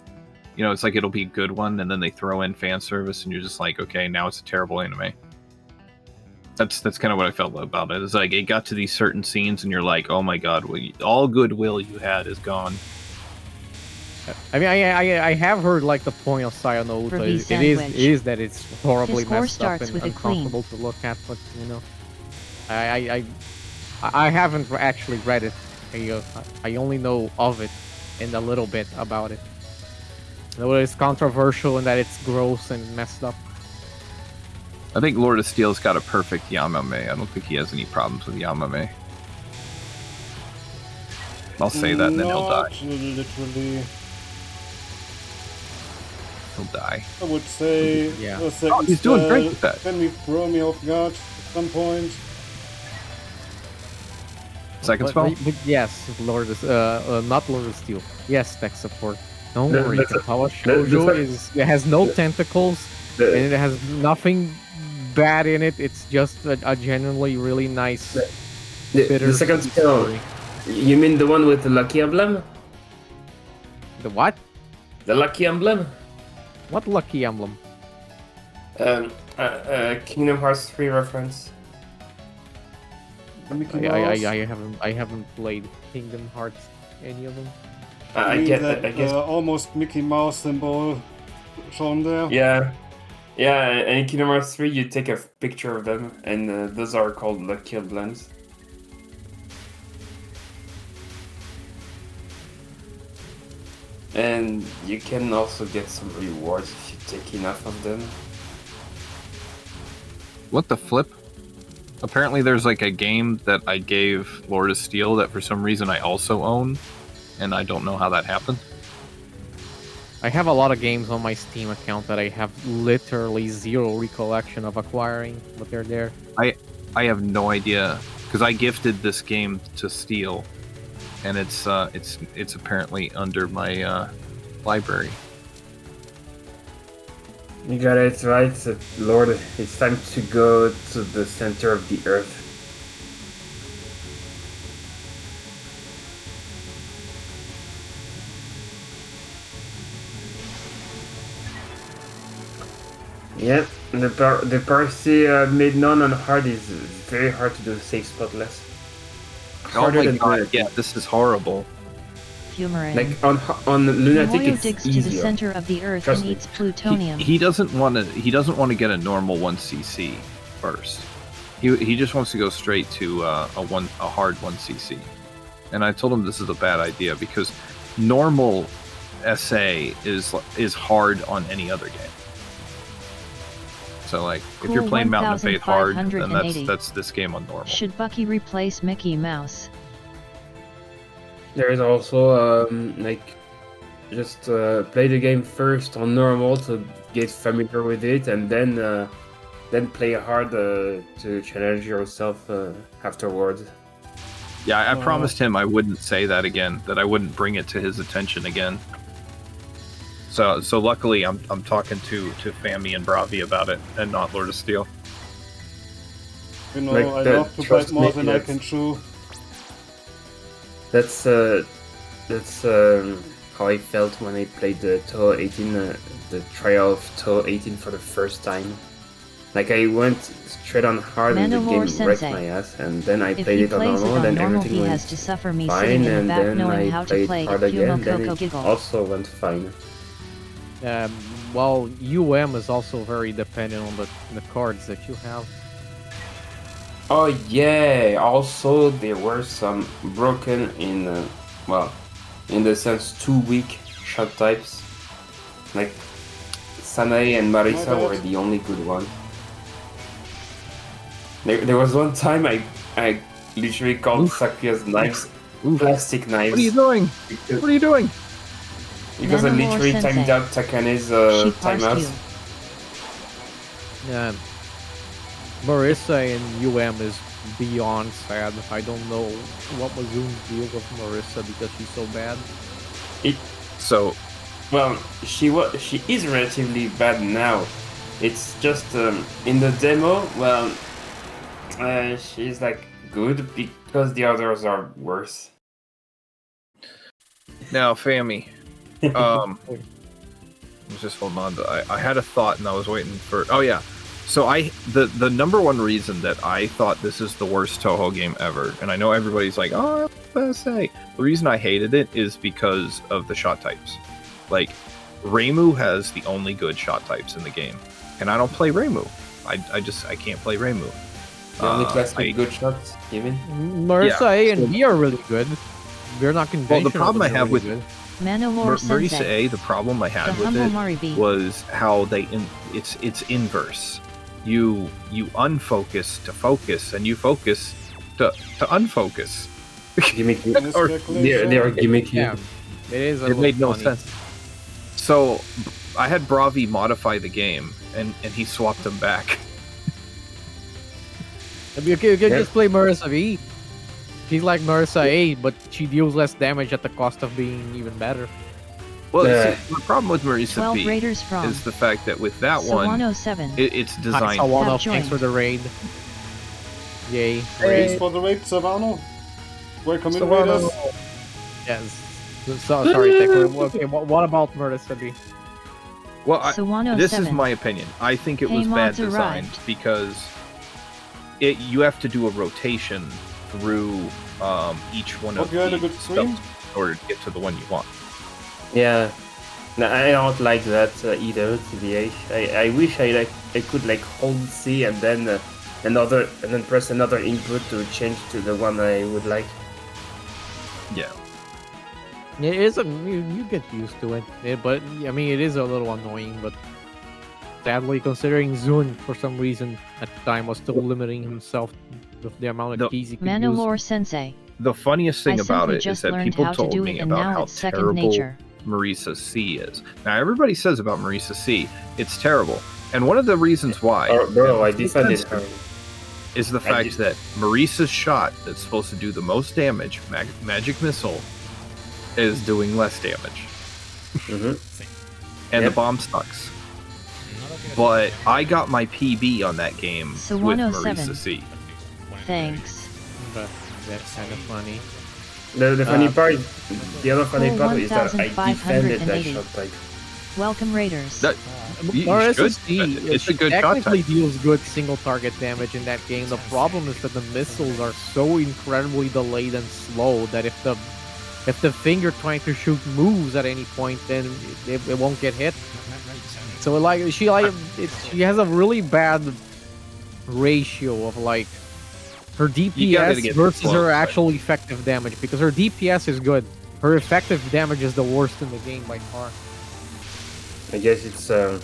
You know, it's like it'll be a good one, and then they throw in fan service, and you're just like, okay, now it's a terrible anime. That's kind of what I felt about it. It's like it got to these certain scenes, and you're like, oh my god, all goodwill you had is gone. I mean, I have heard like the point of Saya no Uta. Ruby It is sandwich. that it's horribly His score messed up starts and with a clean. uncomfortable to look at, but you know, I haven't actually read it. I only know of it and a little bit about it. Though it's controversial and that it's gross and messed up. I think Lord of Steel's got a perfect Yamame. I don't think he has any problems with Yamame. I'll say that, and then he'll die. Not literally. He'll die. I would say Yeah. a second he's doing great spell with that. can be throw me off guard at some point. Second But- spell? but yes, Lord is not Lord of Steel. Yes, tech support. Don't The- worry, the- Power the- Shoujo it has no tentacles The- and it has nothing bad in it. It's just a genuinely really nice. the second bittersweet spell. story. You mean the one with the lucky emblem? The what? The lucky emblem? What lucky emblem? Kingdom Hearts 3 reference. The Mickey Mouse. I haven't played Kingdom Hearts, any of them. I mean get that I guess. almost Mickey Mouse symbol shown there. Yeah. Yeah, and in Kingdom Hearts 3, you take a picture of them, and those are called lucky emblems. And you can also get some rewards if you take enough of them. What the flip? Apparently there's like a game that I gave Lord of Steel that for some reason I also own, and I don't know how that happened. I have a lot of games on my Steam account that I have literally zero recollection of acquiring, but they're there. I have no idea, because I gifted this game to Steel, and it's apparently under my library. You got it right, Lord. It's time to go to the center of the earth. Yeah, the party made known on hard is very hard to do safe spotless. Oh Harder my than god, lunatic. yeah, this is horrible. Humoring. Like on lunatic, Moyo it's digs to the easier. center of the earth Trust and me. eats plutonium. He doesn't want to get a normal 1cc first. He just wants to go straight to a hard 1cc. And I told him this is a bad idea because normal SA is hard on any other game. So like if you're Cool playing Mountain of Faith hard, then 1580. that's this game on normal. Should Bucky replace Mickey Mouse? There is also like just play the game first on normal to get familiar with it, and then play hard to challenge yourself afterwards. Yeah, I promised him I wouldn't say that again, that I wouldn't bring it to his attention again. So luckily I'm talking to Fami and Bravi about it, and not Lord of Steel. You know, Like I that, love to trust bite more me, than I that's- can chew. That's how I felt when I played the Toho 18, the trial of Toho 18 for the first time. Like I went straight on hard and the Mandalore game wrecked Sensei. my ass, and then I If played he it on plays it normal, on then normal, everything he went has to suffer me fine, sitting in the and back then knowing I how to played play hard Humo again, then Coco it Giggle. also went fine. Well, UM is also very dependent on the cards that you have. Oh yeah. Also, there were some broken in, well, in the sense 2 weak shot types. Like Sanae and Marisa My were bad. the only good ones. There was one time I literally called Oof. Sakuya's knives Oof. plastic knives. What are you doing? Because, What are you doing? because I Nanamore literally Sensei. timed out Takane's She parsed timeouts. you. Marissa in UM is beyond sad. I don't know what was Zoom's deal with Marissa because she's so bad. So, Well, she is relatively bad now. It's just in the demo. Well, she's like good because the others are worse. now, Fami, just holding on to. I had a thought and I was waiting for. Oh yeah, so the number one reason that I thought this is the worst Toho game ever, and I know everybody's like, oh, let's say the reason I hated it is because of the shot types. Like, Reimu has the only good shot types in the game, and I don't play Reimu. I can't play Reimu. The only plastic I- good shots, you mean? Marissa A and B are really good. They're not conventional. Well, the problem but I they're have really with good. Manowar Marisa Sensei. A, the problem I The had with humble it Mari B. was how it's inverse. You unfocus to focus, and you focus to unfocus. Gimmicky. Or- They are gimmicky. Yeah, it is. A It little made no funny. sense. So I had Bravi modify the game, and he swapped them back. You can Yeah. just play Marissa V. She's like Marissa A, but she deals less damage at the cost of being even better. Well, Yeah. see, the problem with Marisa 12 B Raiders from is the fact that with that one, Sawano7. it's designed. Sawano, Have thanks joined. for the raid. Yay. Thanks for the raid, Savano. Welcome in, Savano. Raiders. Yes. So, sorry, Tekla. Okay, what about Marissa B? Well, Sawano7. this is my opinion. I think it was Hey, bad mods designed arrived. because you have to do a rotation through each one Hope of you had a the good stream. spells in order to get to the one you want. Yeah. No, I don't like that either. TBH. I wish I could like hold C and then press another input to change to the one I would like. Yeah. It is you get used to it. But I mean it is a little annoying, but sadly considering Zun for some reason at the time was still limiting himself with the amount of No. keys he could use. Manowar Sensei. The funniest I thing about simply it is just that learned people how to told do me it and about now how it's second terrible nature. Marisa C is. Now everybody says about Marisa C, it's terrible. And one of the reasons why Bro, I and defended her. is the I fact just- that Marisa's shot that's supposed to do the most damage, Magic Missile, is doing less damage. Mhm. And Yep. the bomb sucks. But I got my PB on that game So with 107. Marisa C. Thanks. But that's kind of funny. The funny part, the other funny Cool, part is that I defended that 1580. shot type. Welcome Raiders. That, you Marissa should. C It's a good shot technically type. deals good single target damage in that game. The problem is that the missiles are so incredibly delayed and slow that if the finger trying to shoot moves at any point, then it won't get hit. So she has a really bad ratio of like her You gotta DPS get versus close, her but- actual effective damage because her DPS is good. Her effective damage is the worst in the game by far. I guess it's not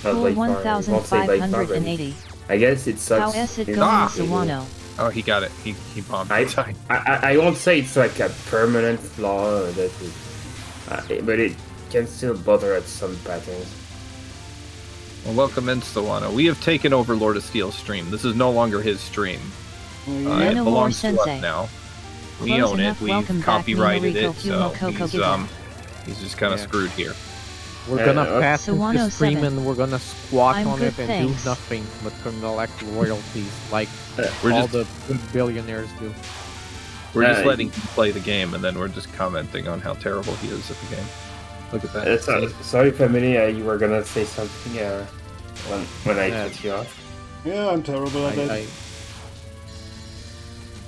Cool by far. I won't say by far, but 1580. I guess it How sucks. is it in- going, Ah! Sawano? Oh, he got it. He bombed I, it. I won't say it's like a permanent flaw that but it can still bother at some patterns. Well, welcome in, Sawano. We have taken over Lord of Steel's stream. This is no longer his stream. Manowar It belongs to Sensei. us now. We Close own it. enough. Welcome We've back, copyrighted Ninorico it, so Fumo Coco he's just kind of Yeah. screwed here. We're gonna Yeah, pass so this stream 107. and we're gonna squat I'm on good, it and thanks. do nothing but collect royalties like We're all just the good billionaires do. letting him play the game, and then we're just commenting on how terrible he is at the game. Look at that. Sorry, family. You were gonna say something when I Yeah. cut you off. Yeah, I'm terrible at I it.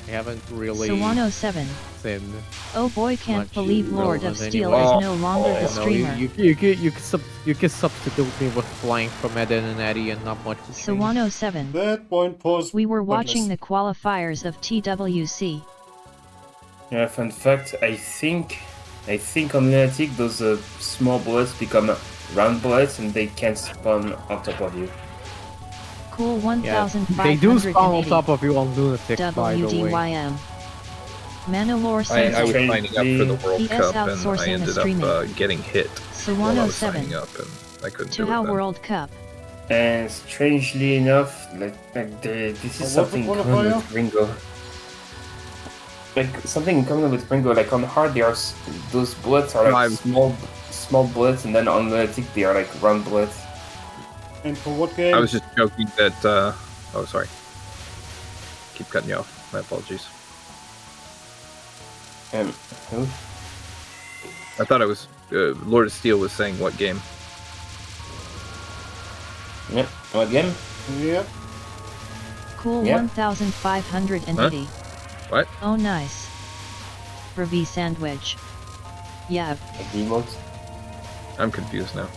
haven't really Sawano7. and Oh boy, can't much believe Lord of relevant Steel anyway. is no longer the streamer. You can substitute me with Flying from Eden and Eddie and not much. will change. Sawano7. That point pause. We were watching the pointless. qualifiers of TWC. Yeah, fun fact, I think on Lunatic those small bullets become round bullets and they can spawn on top of you. Cool Yeah, they do spawn on 1580. top of you on Lunatic, by the way. WDYM. Manowar I Sensei. was signing up for the World PS Cup and outsourcing I the ended streaming. up getting hit while I was Sawano7. signing up and I couldn't To do how it then. World Cup. And strangely enough, this is What something in the common qualifier? with Ringo. Like something in common with Ringo. Like on hard, those bullets are like small bullets, and then on Lunatic they are like round bullets. And for what game? I was just joking that, oh sorry. Keep cutting you off, my apologies. Who? I thought it was, Lord of Steel was saying what game. Yep. What game? Yep. Cool Yep. 1580. What? Oh nice. Ravi sandwich. Yeah. Like the emotes? I'm confused now.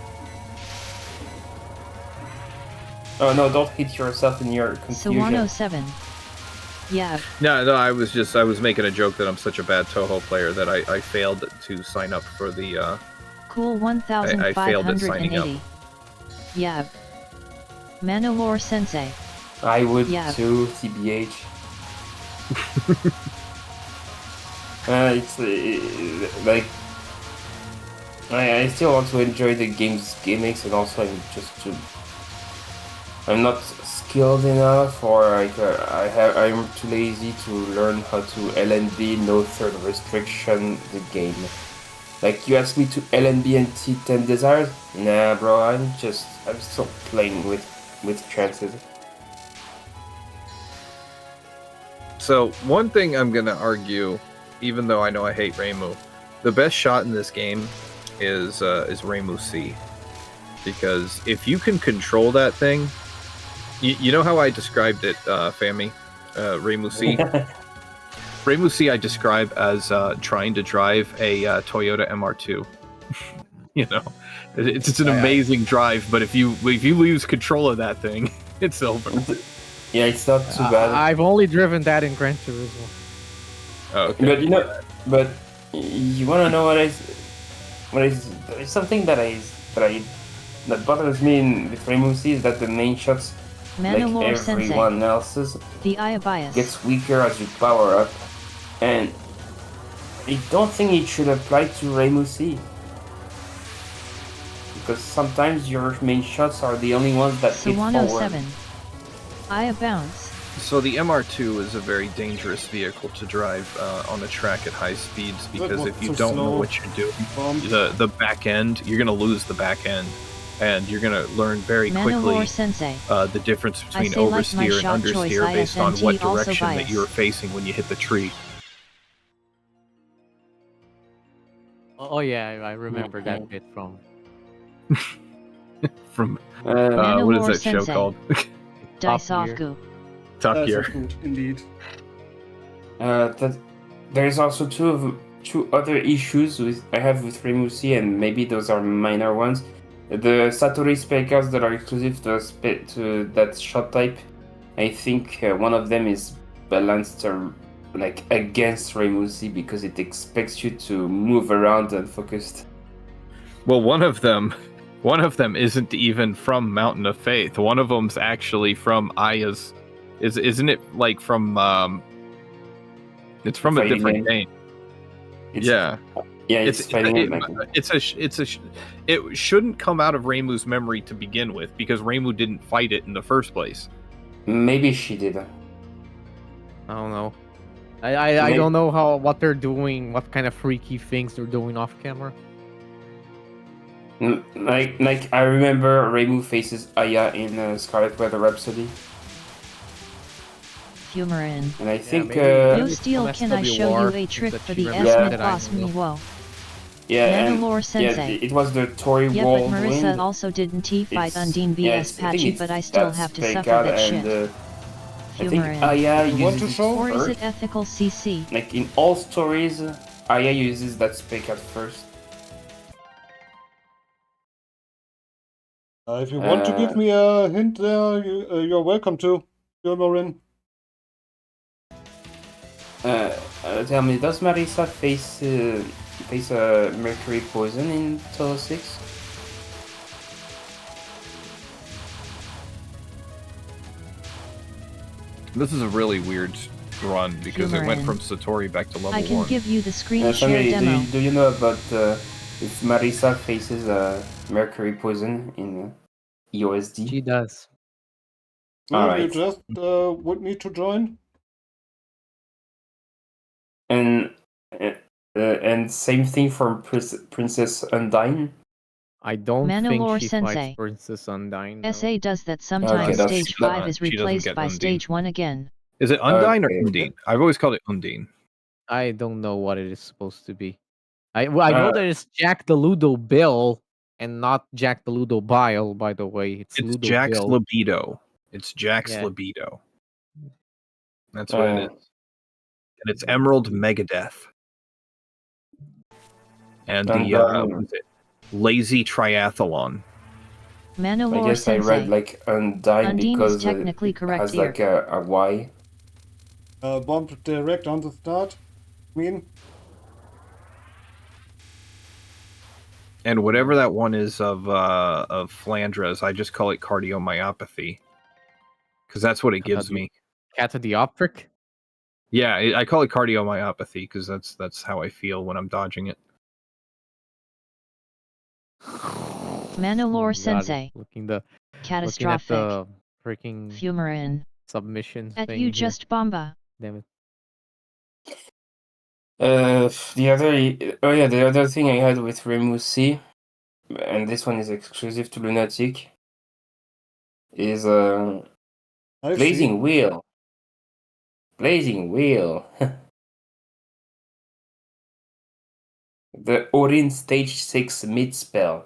Oh no! Don't hit yourself in your confusion. Sawano7. Yeah. No, I was making a joke that I'm such a bad Toho player that I failed to sign up for the, Cool I failed at signing up. 1580. Yeah. Manowar Sensei. I would Yeah. too, TBH. It's like I still want to enjoy the game's gimmicks, and also I'm not skilled enough, or like I'm too lazy to learn how to LNB no third restriction the game. Like you ask me to LNB and T10 Desires? Nah, bro. I'm still playing with chances. So one thing I'm gonna argue, even though I know I hate Reimu, the best shot in this game is Reimu C, because if you can control that thing, you know how I described it, Fami, Reimu C. Reimu C I describe as trying to drive a Toyota MR2. You know, it's an amazing drive, but if you lose control of that thing, it's over. Yeah, it's not too bad. I've only driven that in Gran Turismo. Oh, okay. But you wanna know what is there's something that bothers me with Reimu C is that the main shots, like Manowar Sensei. everyone else's, The Eye of Bias. gets weaker as you power up, and I don't think it should apply to Reimu C. Because sometimes your main shots are the only ones that hit forward. Sawano7. Eye of Bounce. So the MR2 is a very dangerous vehicle to drive on a track at high speeds, because was if you so don't know slow. what you're doing, the back end, you're gonna lose the back end, and you're gonna learn very quickly Manowar Sensei. the difference between say like my oversteer and shot choice, understeer based on what ISNT also direction that bias. you're facing when you hit the tree. Oh yeah, I remember that bit from. From Uh, what is Manowar that show Sensei. called? Daisofku. Top That's Gear. good, indeed. There's also two other issues I have with Reimu C, and maybe those are minor ones. The Satori specers that are exclusive to that shot type, I think one of them is balanced like against Reimu C because it expects you to move around and focus. Well, one of them isn't even from Mountain of Faith. One of them's actually from Aya's. Isn't it like from? It's from a Fighting different game. Yeah, it's fighting it shouldn't come out of Reimu's memory to begin with, because Reimu didn't fight it in the first place. Maybe she did. I don't know. I don't know what they're doing, what kind of freaky things they're doing off camera. Like I remember Reimu faces Aya in Scarlet Weather Rhapsody, Fumarin. and I think No Steel, can I show you a trick for the S boss me whoa? Manowar Sensei. it was the Tory Yeah, but Wall Marissa win. also didn't T-fight It's- Undine yeah, BS I think Patchy, it's but I still that have to fake suffer out that and, shit. I think Fumarin. Aya You want to uses show? Or is it first. ethical CC? Like in all stories, Aya uses that spec at first. If you want to give me a hint there, you're welcome to, Fumarin. Tell me, does Marisa face a Mercury poison in Total 6? This is a really weird run because it went Fumarin. from Satori back to level I can 1. give you the screen share Family, demo. do you know about if Marisa faces a Mercury poison in EOSD? She does. Well, you Alright. just would need to join. And same thing for Princess Undyne. I don't Manowar think she Sensei. fights Princess Undyne. No. SA does that sometimes. that's- Stage that- 5 is she doesn't replaced get by Undine. Stage 1 again. Is it Undyne Okay. or Undine? I've always called it Undine. I don't know what it is supposed to be. I know Uh, that it's Jack the Ludo Bill and not Jack the Ludo Bile, by the way. It's It's Ludo Jack's Bill. libido. It's Jack's Yeah. libido. That's what it Uh, is. And it's Emerald Megadeth. And And, the what is it? Lazy Triathlon. I Manowar guess I read Sensei. like Undyne Undine because is technically it correct has here. like a Y. Bomb direct on the start. And whatever that one is of Flandre's, I just call it cardiomyopathy. Because that's what it gives me. Catadioptric? Yeah, I call it cardiomyopathy because that's how I feel when I'm dodging it. Manowar God, Sensei. Looking at Catastrophic. the freaking Fumarin. submissions At thing you here. just bomba. Damn it. The other thing I had with Remusi, and this one is exclusive to Lunatic, is Blazing Wheel. Blazing Wheel. The Orin Stage 6 mid spell.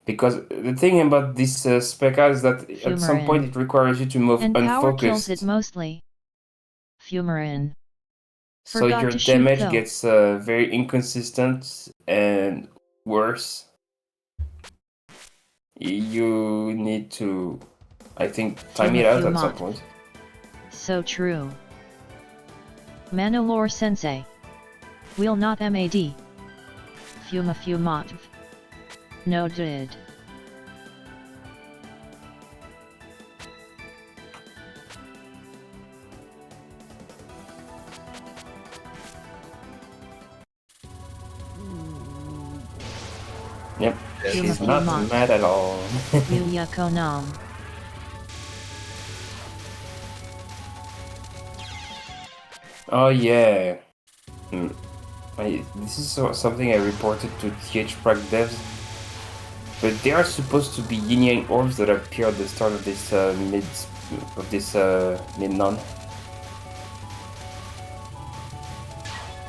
Because the thing about this spec is that at some Fumarin. point it requires you to move And power kills unfocused. it mostly. Fumarin. So Forgot your to shoot, damage though. gets very inconsistent and worse. You need to, I think, time it out at some point. So true. Manowar Sensei. Wheel not MAD. Fumat. Noted. Yep, she's Fumat. not mad at all. Yuya Konam. Oh yeah. This is something I reported to TH Prague devs. But they are supposed to be yin yang orbs that appear at the start of this mid non.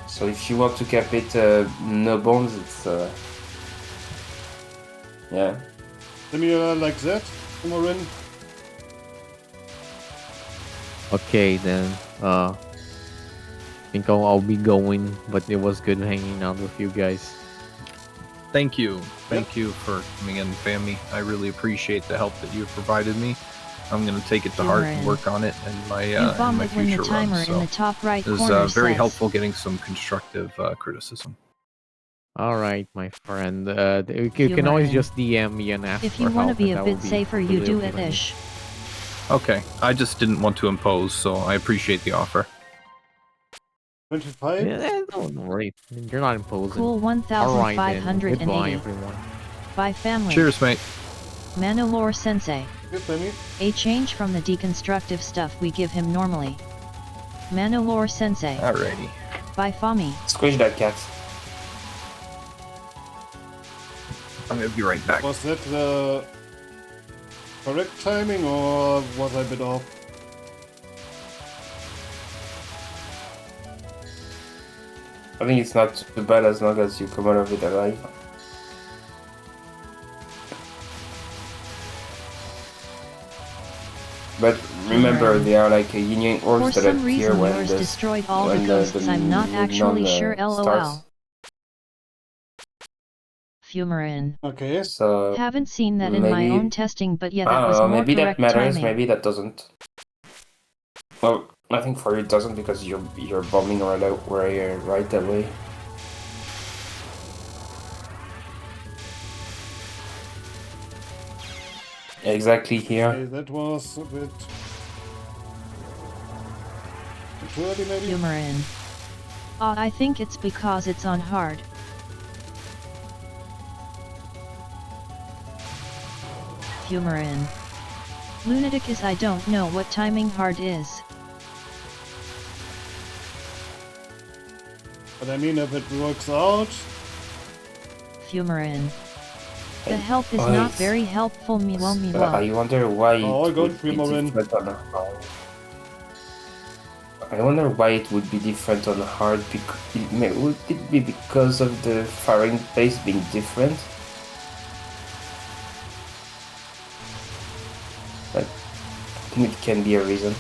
So if you want to cap it no bombs, it's yeah. Similar like that, Fumarin. Okay, then. I think I'll be going, but it was good hanging out with you guys. Thank you. Thank you for coming in, Fammy. I really appreciate the help that you've provided me. I'm going to take it to heart and work on it in my, You in bomb my it when the future timer runs. in the top right It was corner very says. helpful getting some constructive criticism. All right, my friend. You can always Fumarin. just DM me and ask If for you want to help, be and a that will bit be safer, you really do okay it by me. ish. Okay, I just didn't want to impose, so I appreciate the offer. 25? Yeah, don't worry. You're not imposing. Cool All right, then. 1580. Goodbye, everyone. By family. Cheers, mate. Manowar Sensei. Yes, Sammy. A change from the deconstructive stuff we give him normally. Manowar Sensei. Alrighty. By Fami. Squish that cat. I'm going to be right back. Was that the correct timing or was I a bit off? I think it's not too bad as long as you come out of it alive. But remember they are like yin yang For orbs that some appear reason when yours the destroyed all when the ghosts. I'm not actually neon, sure, lol. starts. Fumarin. Okay. So Haven't seen that in my maybe own testing, but yeah, I that don't was know. more Maybe that correct matters. timing. Maybe that doesn't. Well, I think for you it doesn't because you're bombing right out right that way. Exactly here. Okay, that was a bit too early, maybe. Fumarin. I think it's because it's on hard. Fumarin. Lunatic is I don't know what timing hard is. But I mean, if it works out, Fumarin. The help is not very helpful, me well. I wonder why Oh, it good, would be Fumarin. different on hard. I wonder why it would be different on hard. Would it be because of the firing pace being different? Like, I think it can be a reason.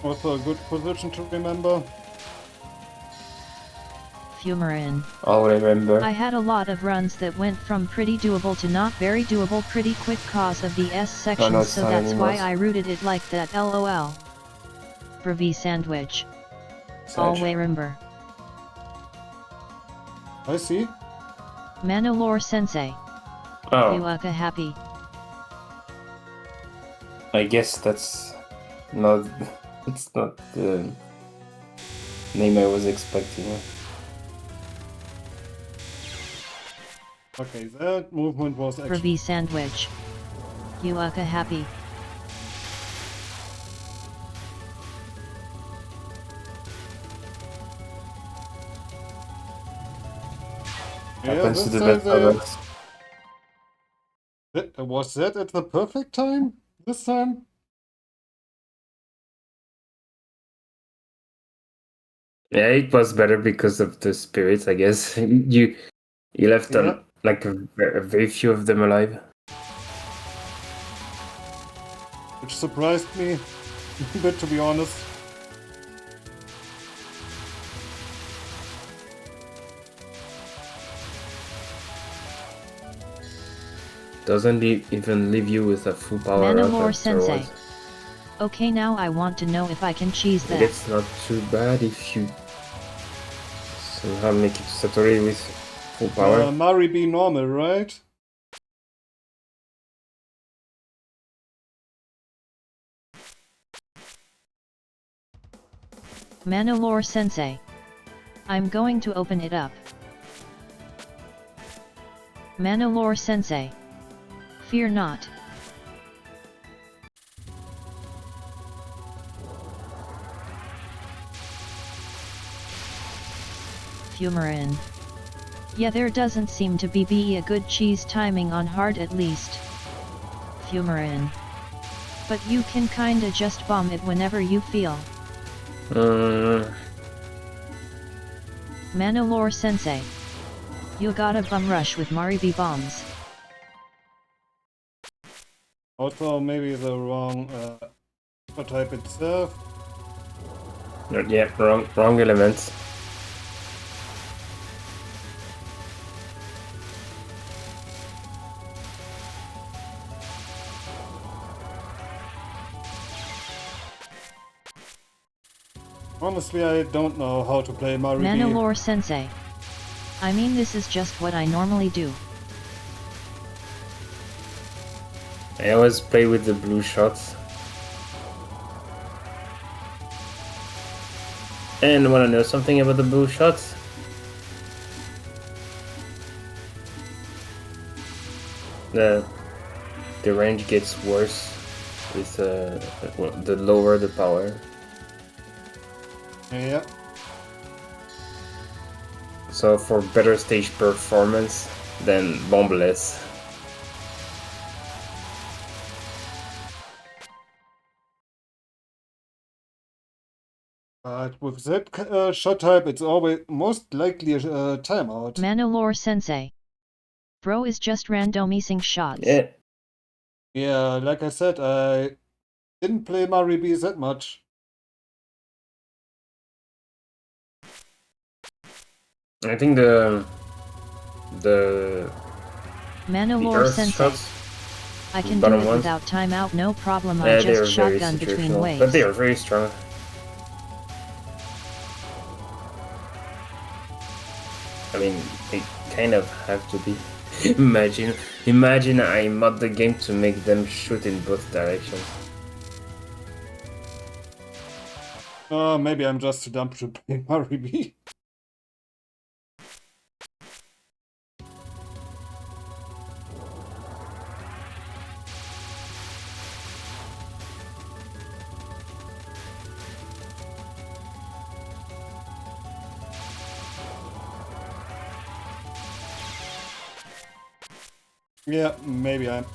also a good position to remember. Fumarin. I'll remember. I had a lot of runs that went from pretty doable to not very doable pretty quick cause of the S section, no, it's so not that's anymore. why I routed it like that, lol. Bravi sandwich. Sage. Remember. I see. Manolore sensei. Oh, Yuaka happy. I guess that's not. It's not the name I was expecting. Okay, that movement was actually... Bravi sandwich. Yuaka happy. Happens to this the time best of us. Was that at the perfect time? This time? Yeah, it was better because of the spirits, I guess. You left Yeah. like a very few of them alive. Which surprised me a bit, to be honest. Doesn't even leave you with a full power up Manolore sensei. afterwards. Okay, now I want to know if I can cheese that. It's not too bad if you somehow make it Satori with full power. Mari be normal, right? Manolore sensei. I'm going to open it up. Manolore sensei. Fear not. Fumarin. Yeah, there doesn't seem to be a good cheese timing on hard at least. Fumarin. But you can kinda just bomb it whenever you feel. Manolore sensei. You gotta bum rush with Maribi bombs. Also, maybe the wrong type itself. Yeah, wrong elements. Honestly, I don't know how to play Mari B. Manolore sensei. I mean, this is just what I normally do. I always play with the blue shots. And wanna know something about the blue shots? The range gets worse with the lower the power. Yeah. So for better stage performance than Bombless. But with that shot type, it's always most likely a timeout. Manalore Sensei. Bro is just randomizing shots. Yeah. Yeah, like I said, I didn't play Maribi that much. I think the Manalore Earth Sensei. shots, I can do bottom it ones. without timeout, no problem. I Yeah, they are just very shotgun between situational, waves. but they are very strong. I mean, they kind of have to be. Imagine I mod the game to make them shoot in both directions. Maybe I'm just too dumb to play Maribi. Yeah, maybe I'm.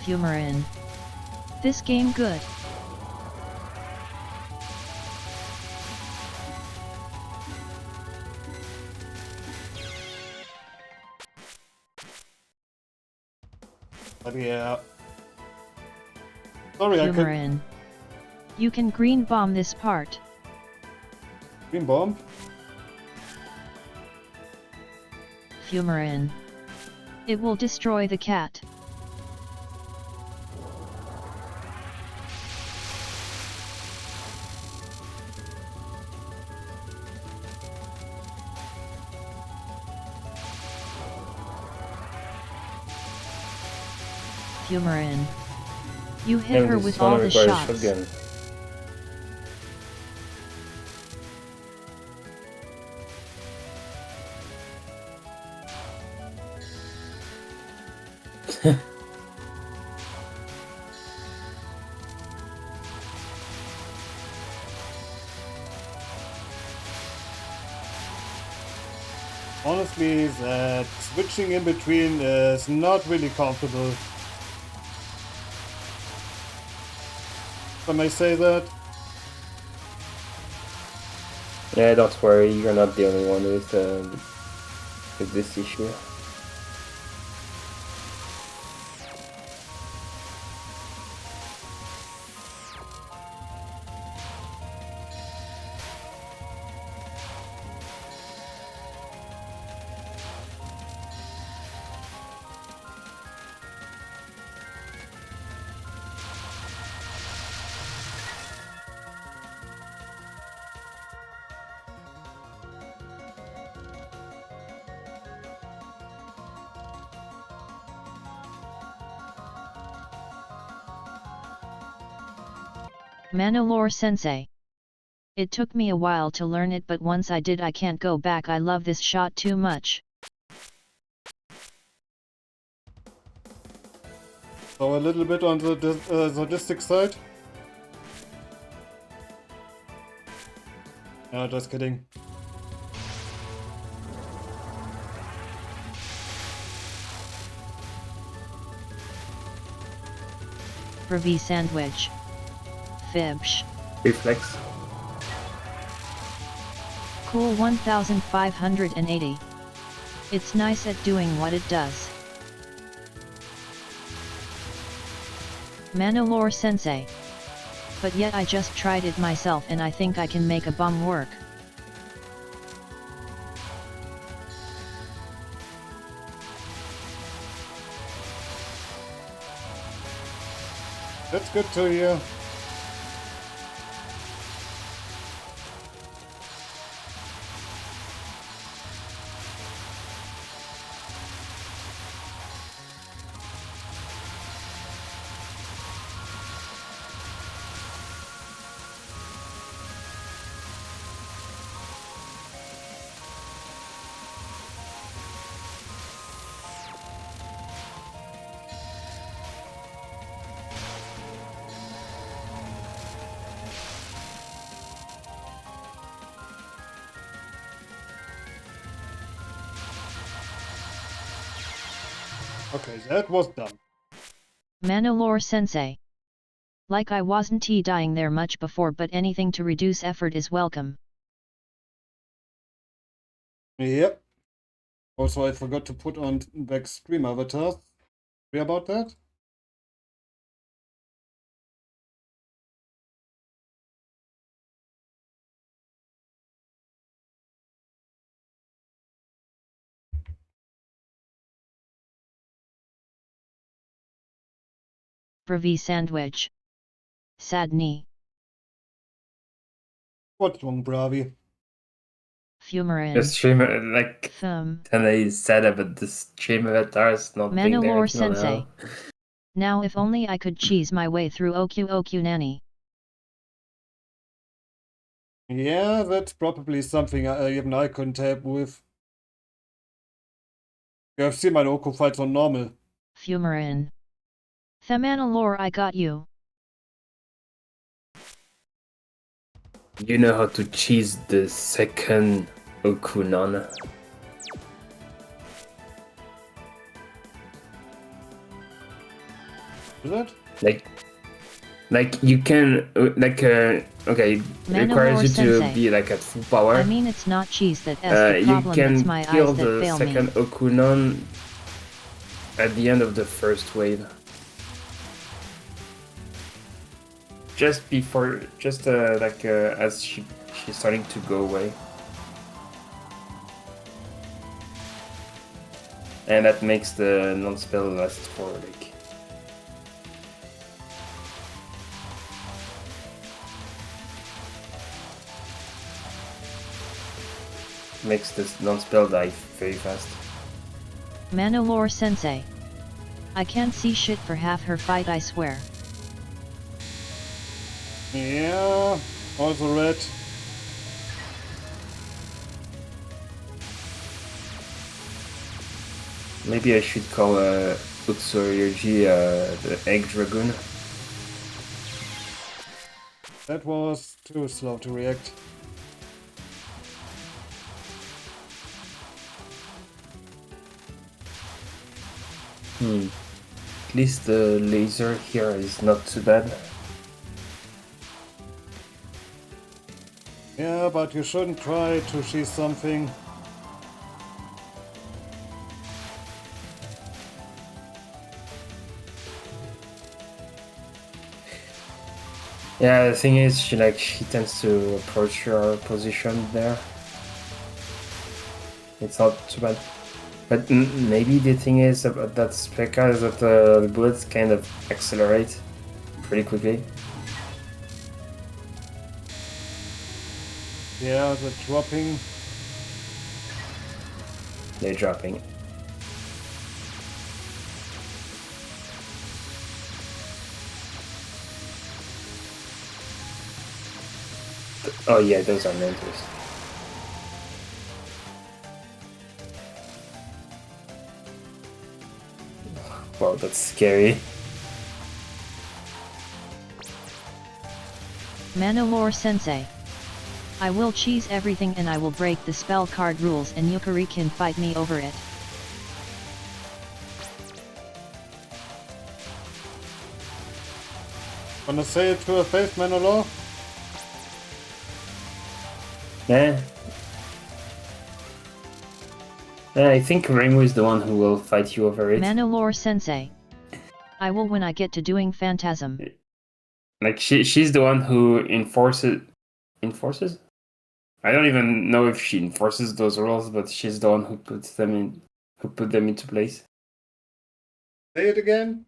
Fumarin. This game good. But yeah. Sorry, I couldn't. Fumarin. You can green bomb this part. Green bomb? Fumarin. It will destroy the cat. Fumarin. You hit her with all the shots. Shotgun. Honestly, that switching in between is not really comfortable. If I may say that. Yeah, don't worry, you're not the only one with this issue. Manalore Sensei. It took me a while to learn it, but once I did I can't go back. I love this shot too much. So a little bit on the sadistic side. No, just kidding. Bravi sandwich. Fibsh. Reflex. Cool 1580. It's nice at doing what it does. Manalore Sensei. But yet I just tried it myself and I think I can make a bomb work. That's good to hear. Okay, that was dumb. Manowar Sensei. Like I wasn't dying there much before, but anything to reduce effort is welcome. Yep. Also, I forgot to put on back stream avatars. Sorry about that. Bravi sandwich. Sadni. What's wrong, Bravi? Fumarin. The streamer, like, Thumb. and I said about the stream avatars not being there. Manowar I don't Sensei. know. Now if only I could cheese my way through OQ Nanny. Yeah, that's probably something even I couldn't help with. You have seen my Oko fights on normal. Fumarin. Themanalore, I got you. You know how to cheese the second Okunan. Is that? Like you can, okay, it requires you to Sensei. be like at full power. I mean it's not cheese that is the You problem, it's can my kill eyes that the fail me. second Okunan at the end of the first wave. Just before, as she's starting to go away. And that makes the non-spell last for like... Makes this non-spell die very fast. Manowar Sensei. I can't see shit for half her fight, I swear. Yeah, also red. Maybe I should call Utsuryoji the Egg Dragoon. That was too slow to react. At least the laser here is not too bad. Yeah, but you shouldn't try to see something. Yeah, the thing is, she tends to approach your position there. It's not too bad. But maybe the thing is about that Speka is that the bullets kind of accelerate pretty quickly. Yeah, the dropping. They're dropping. Oh yeah, those are mentors. Wow, that's scary. Manowar Sensei. I will cheese everything and I will break the spell card rules and Yukari can fight me over it. Wanna say it to her face, Manowar? Yeah. I think Reimu is the one who will fight you over it. Manowar Sensei. I will when I get to doing Phantasm. Like she's the one who enforces. I don't even know if she enforces those rules, but she's the one who put them into place. Say it again.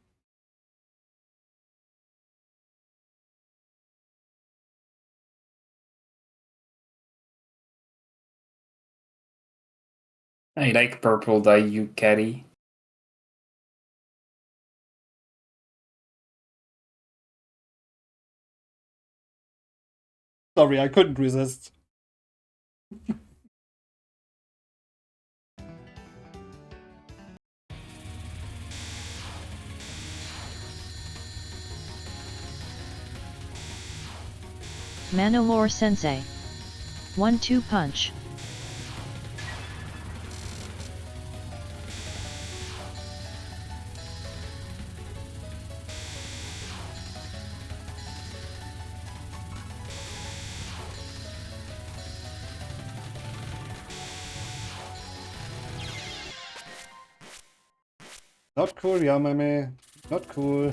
I like purple dye, you catty. Sorry, I couldn't resist. Manowar Sensei. 1-2 punch. Not cool, Yamame. Not cool.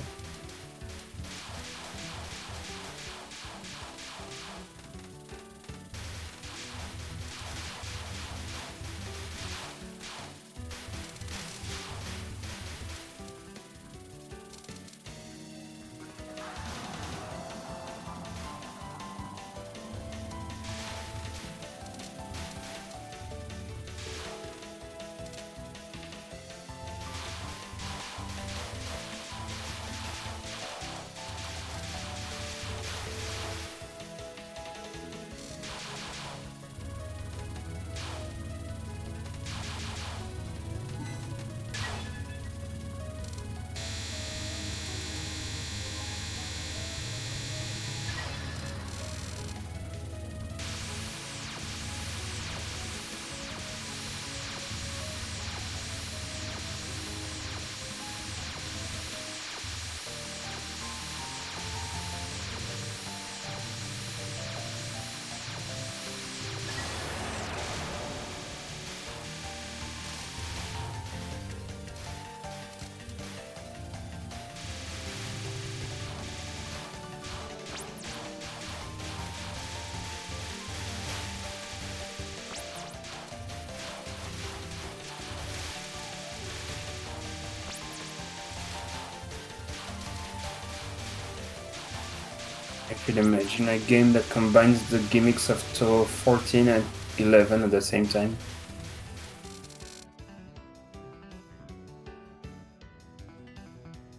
I could imagine a game that combines the gimmicks of Toho 14 and 11 at the same time.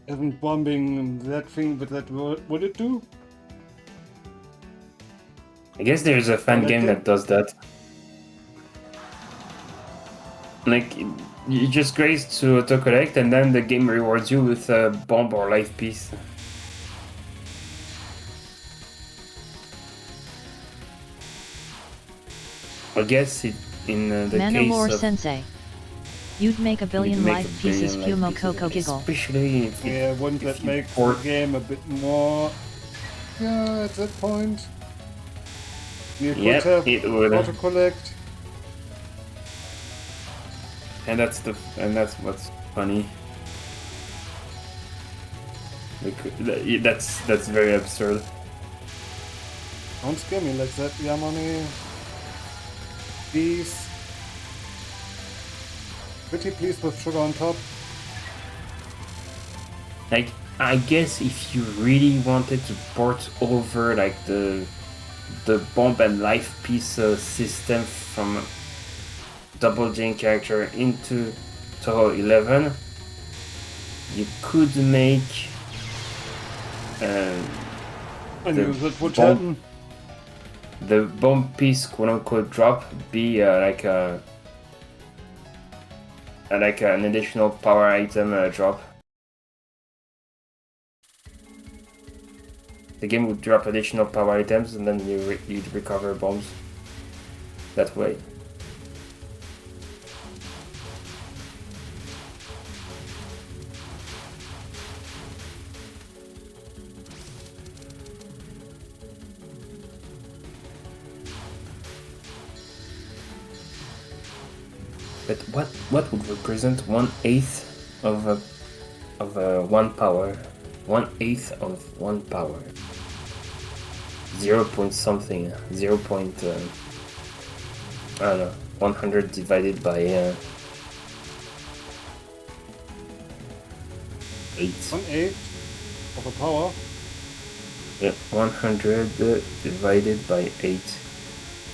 Isn't bombing that thing, but that would it do? I guess there's a fan game that does that. Like, you just graze to auto-collect and then the game rewards you with a bomb or life piece. I guess in the Manowar case of... Sensei. You'd make a billion make life a pieces, billion life Fumo pieces, Coco giggle. Especially if Yeah, wouldn't that make the game a bit more... Yeah, at that point? You could Yep, have it would. auto-collect. And that's what's funny. That's very absurd. Don't scare me like that, Yamame. Please. Pretty please with sugar on top. Like, I guess if you really wanted to port over like the bomb and life piece system from Double Jane character into Toho 11, you could make I knew that would happen. The bomb piece quote-unquote drop be like an additional power item drop. The game would drop additional power items and then you'd recover bombs that way. But what would represent 1/8 of 1 power? 1/8 of 1 power. 0 point something. 0 point. I don't know. 100 divided by 8. 1/8 of a power. Yeah, 100 divided by 8.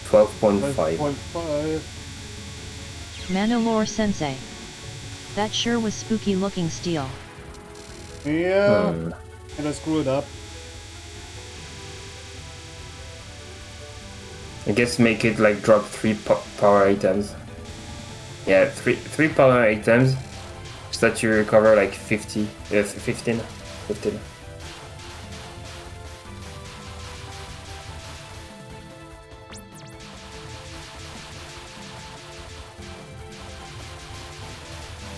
12.5. 12.5. Manowar Sensei. That sure was spooky looking steel. Yeah. And I screw it up. I guess make it like drop 3 power items. Yeah, three power items so that you recover like 15.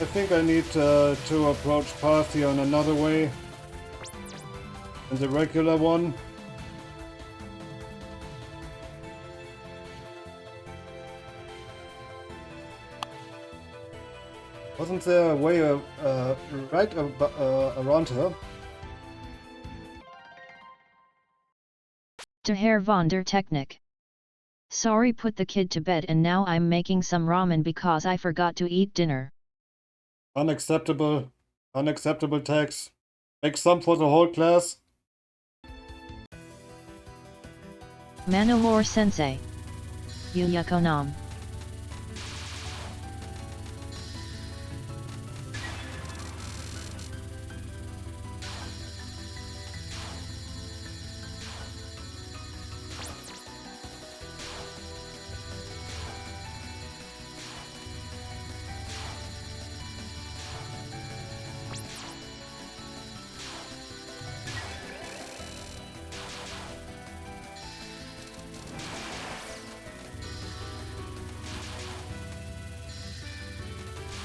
I think I need to approach Parthion another way than the regular one. Wasn't there a way right around her? To Herr von der Technik. Sorry, put the kid to bed and now I'm making some ramen because I forgot to eat dinner. Unacceptable. Unacceptable tax. Make some for the whole class. Manowar Sensei. Yuyakonam.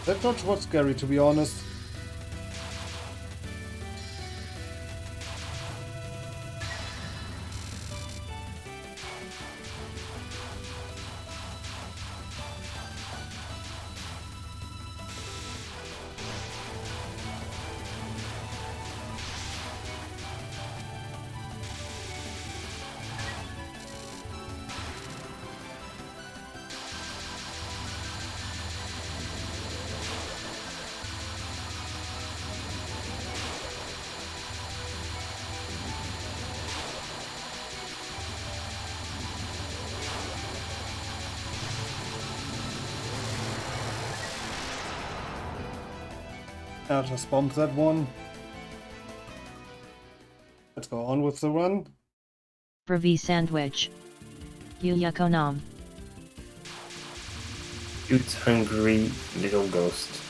That dodge was scary, to be honest. I just bombed that one. Let's go on with the run. Bravi Sandwich. Yuyakonam. Cute, hungry little ghost.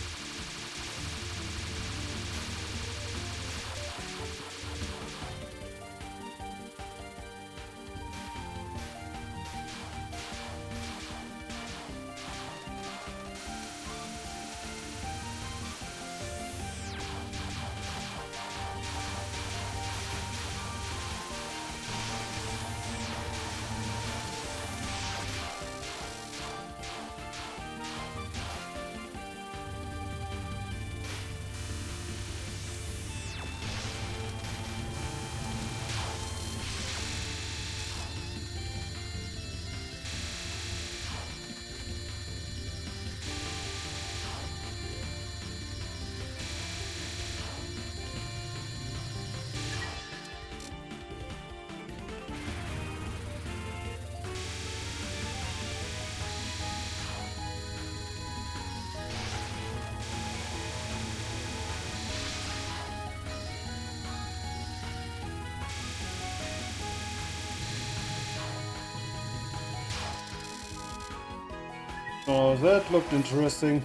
Oh, that looked interesting.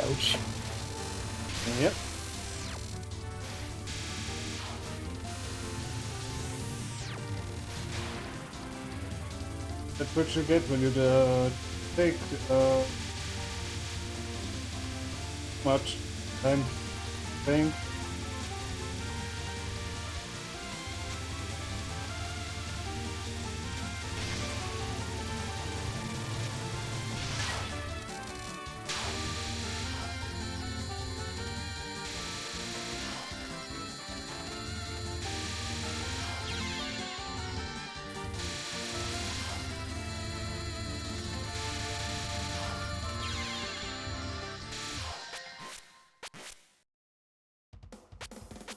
Ouch. Yep. That's what you get when you take much time playing.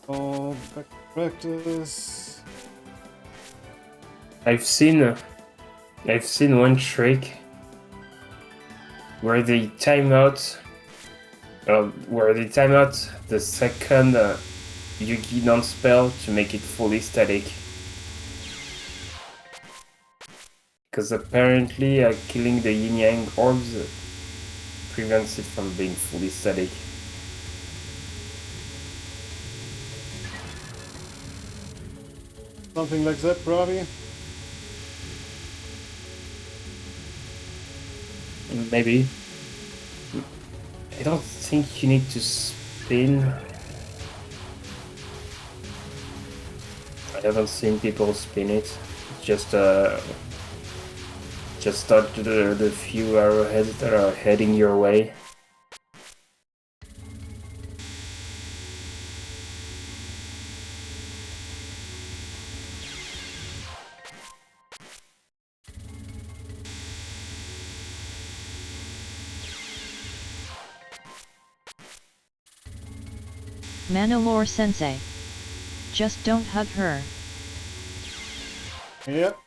Oh, back to practice. I've seen one trick where they time out the second Yugi non-spell to make it fully static. Because apparently killing the yin yang orbs prevents it from being fully static. Something like that, probably. Maybe. I don't think you need to spin. I haven't seen people spin it. Just dodge the few arrowheads that are heading your way. Manalore Sensei. Just don't hug her. Yep.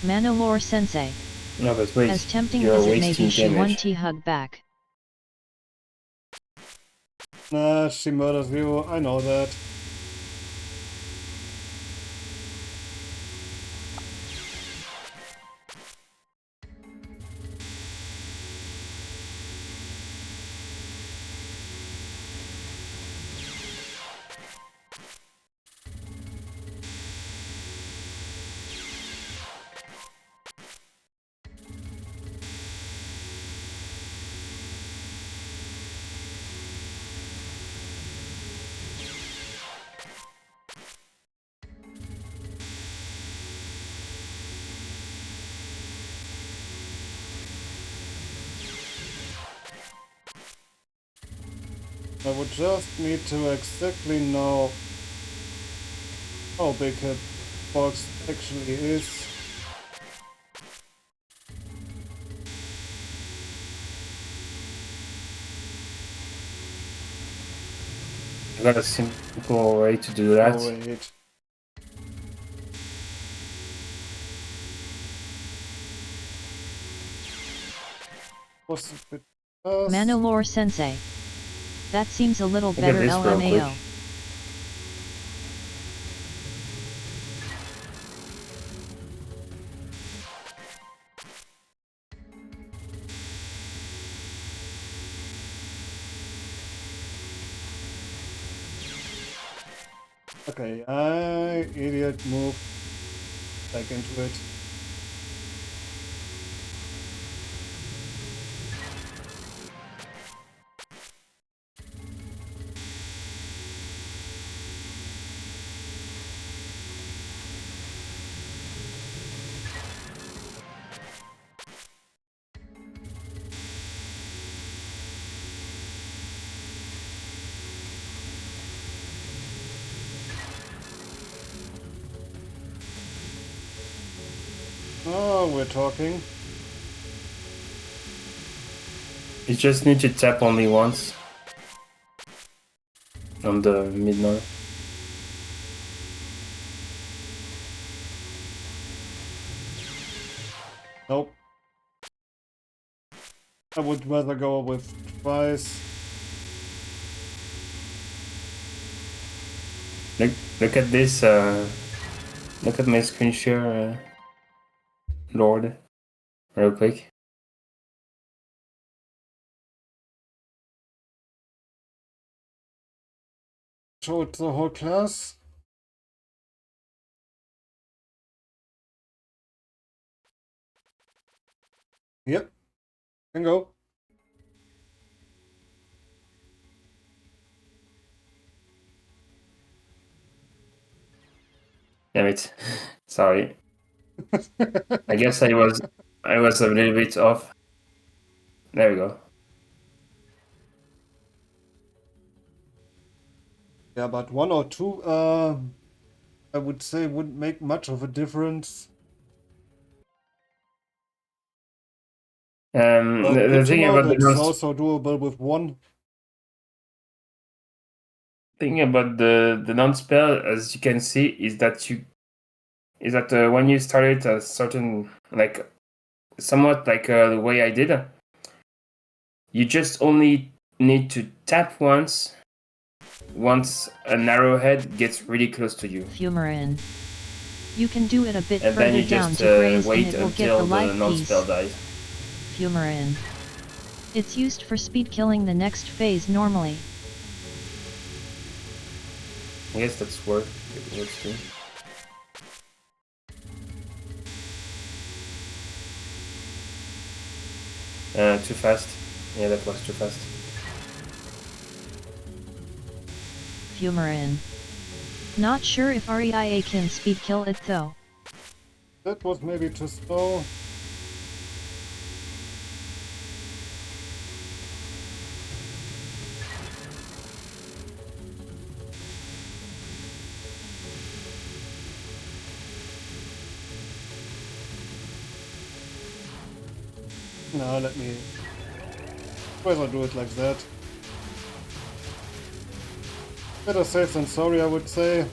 Manalore Sensei. No, but wait. As tempting You're as it may wasting be, she damage. one T hug back. Nah, she murders you. I know that. I would just need to exactly know how big a box actually is. I got a simple way to do that. Oh, wait. Was a bit fast. Manalore Sensei. That seems a little Look at better this real LMAO. quick. Okay, I idiot move back into it. Oh, we're talking. You just need to tap only once on the midnight. Nope. I would rather go with twice. Look at this. Look at my screen share, Lord, real quick. Show it to the whole class. Yep. Can go. Damn it. Sorry. I guess I was a little bit off. There we go. Yeah, but 1 or 2, I would say wouldn't make much of a difference. But The good to thing know about the that it's also doable with 1. thing about the non-spell, as you can see, is that when you start it a certain, like, somewhat like the way I did, you just only need to tap once an arrowhead gets really close to you. Fumarin. You can do it a bit And then further you down just to graze and wait it will get until the the life piece. non-spell dies. Fumarin. It's used for speed killing the next phase normally. I guess that's works too. Too fast. Yeah, that was too fast. Fumarin. Not sure if REIA can speed kill it though. That was maybe too slow. No, let me rather do it like that. Better safe than sorry, I would say.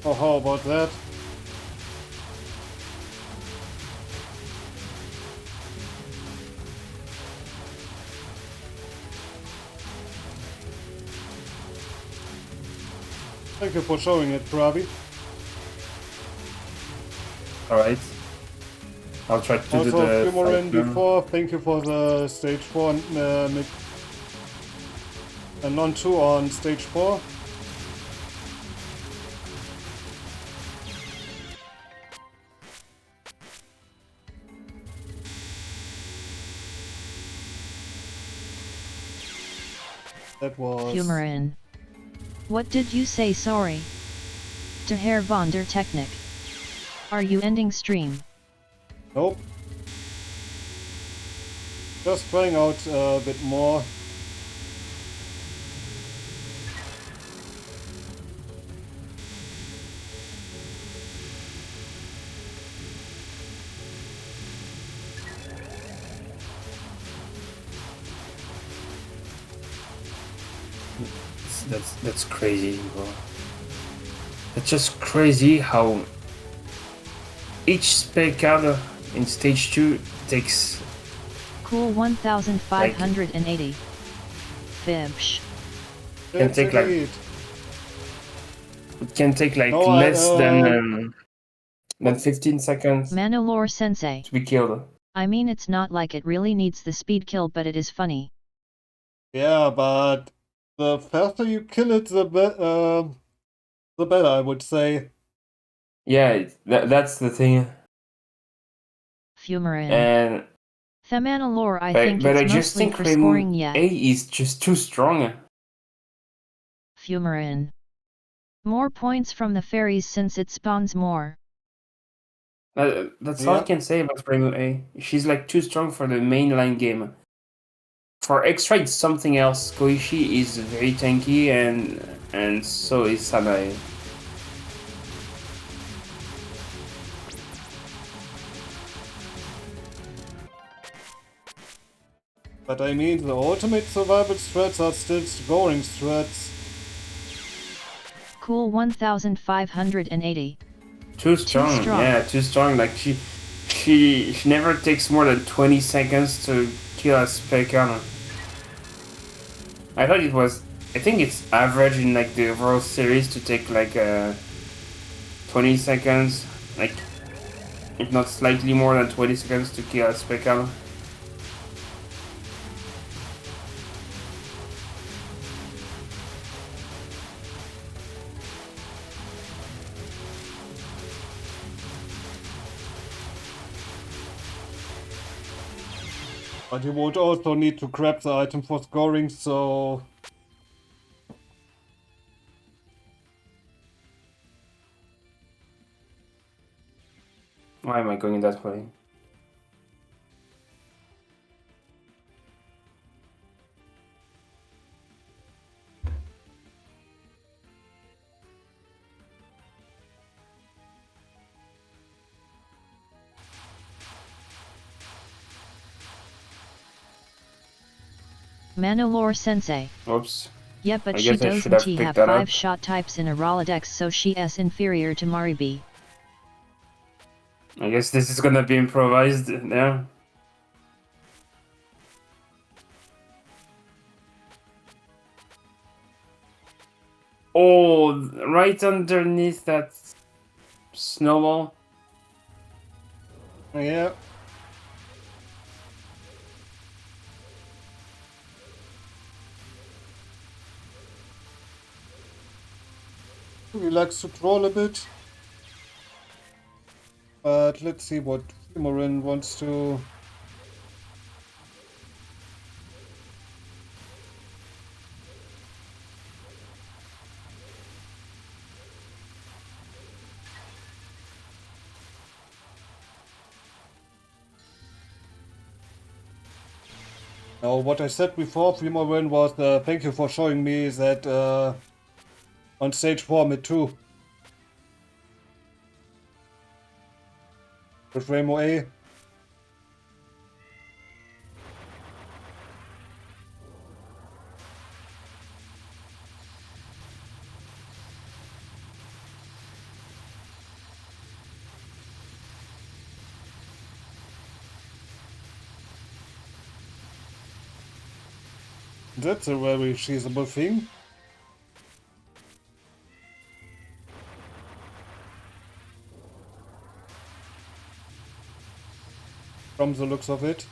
Oh, how about that? Thank you for showing it, Krabi. Alright. I'll try to do Also, the Fumarin fight now. before, thank you for the stage 4 and non-2 on stage 4. That was... Fumarin. What did you say sorry? To Herr von der Technik. Are you ending stream? Nope. Just trying out a bit more. That's crazy, bro. It's just crazy how each spell card in stage 2 takes Cool 1580. Fibsh. can That's take like indeed. it can take like No, less than 15 seconds Manolore Sensei. to be killed. I mean it's not like it really needs the speed kill but it is funny. Yeah, but the faster you kill it, the better, I would say. Yeah, that's the thing. Fumarin. And The Manolore I but think I it's just mostly think for scoring yet. A is just too strong. Fumarin. More points from the fairies since it spawns more. That's all I can say about Primo A. She's like too strong for the mainline game. For extra, it's something else. Koishi is very tanky, and so is Sanae. But I mean, the ultimate survival strats are still scoring strats. Cool 1580. Too strong. strong. Yeah, too strong. Like she never takes more than 20 seconds to kill a Spellcaller. I think it's average in like the overall series to take like 20 seconds, like if not slightly more than 20 seconds to kill a Spellcaller. But you would also need to grab the item for scoring, so... Why am I going that way? Manolore Sensei. Oops. Yep, but I she guess I should doesn't have have picked that 5 up. shot types in a Rolodex, so she is inferior to Maribi. I guess this is gonna be improvised there. Oh, right underneath that snowball. Yeah. He likes to troll a bit. But let's see what Fimorin wants to... Now, what I said before, Fimorin, was thank you for showing me that on stage 4 mid 2. With Remo A. That's a very feasible thing. From the looks of it.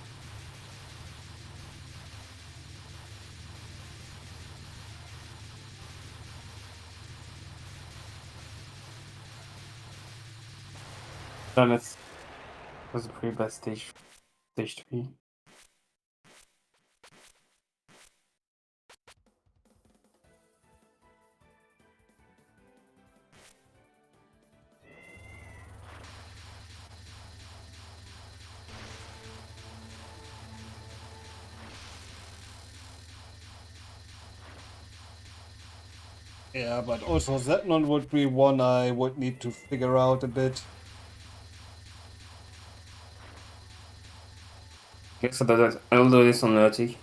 That was a pretty bad stage 3. Yeah, but also Zetnon would be one I would need to figure out a bit. Okay, so I'll do this on Nerty.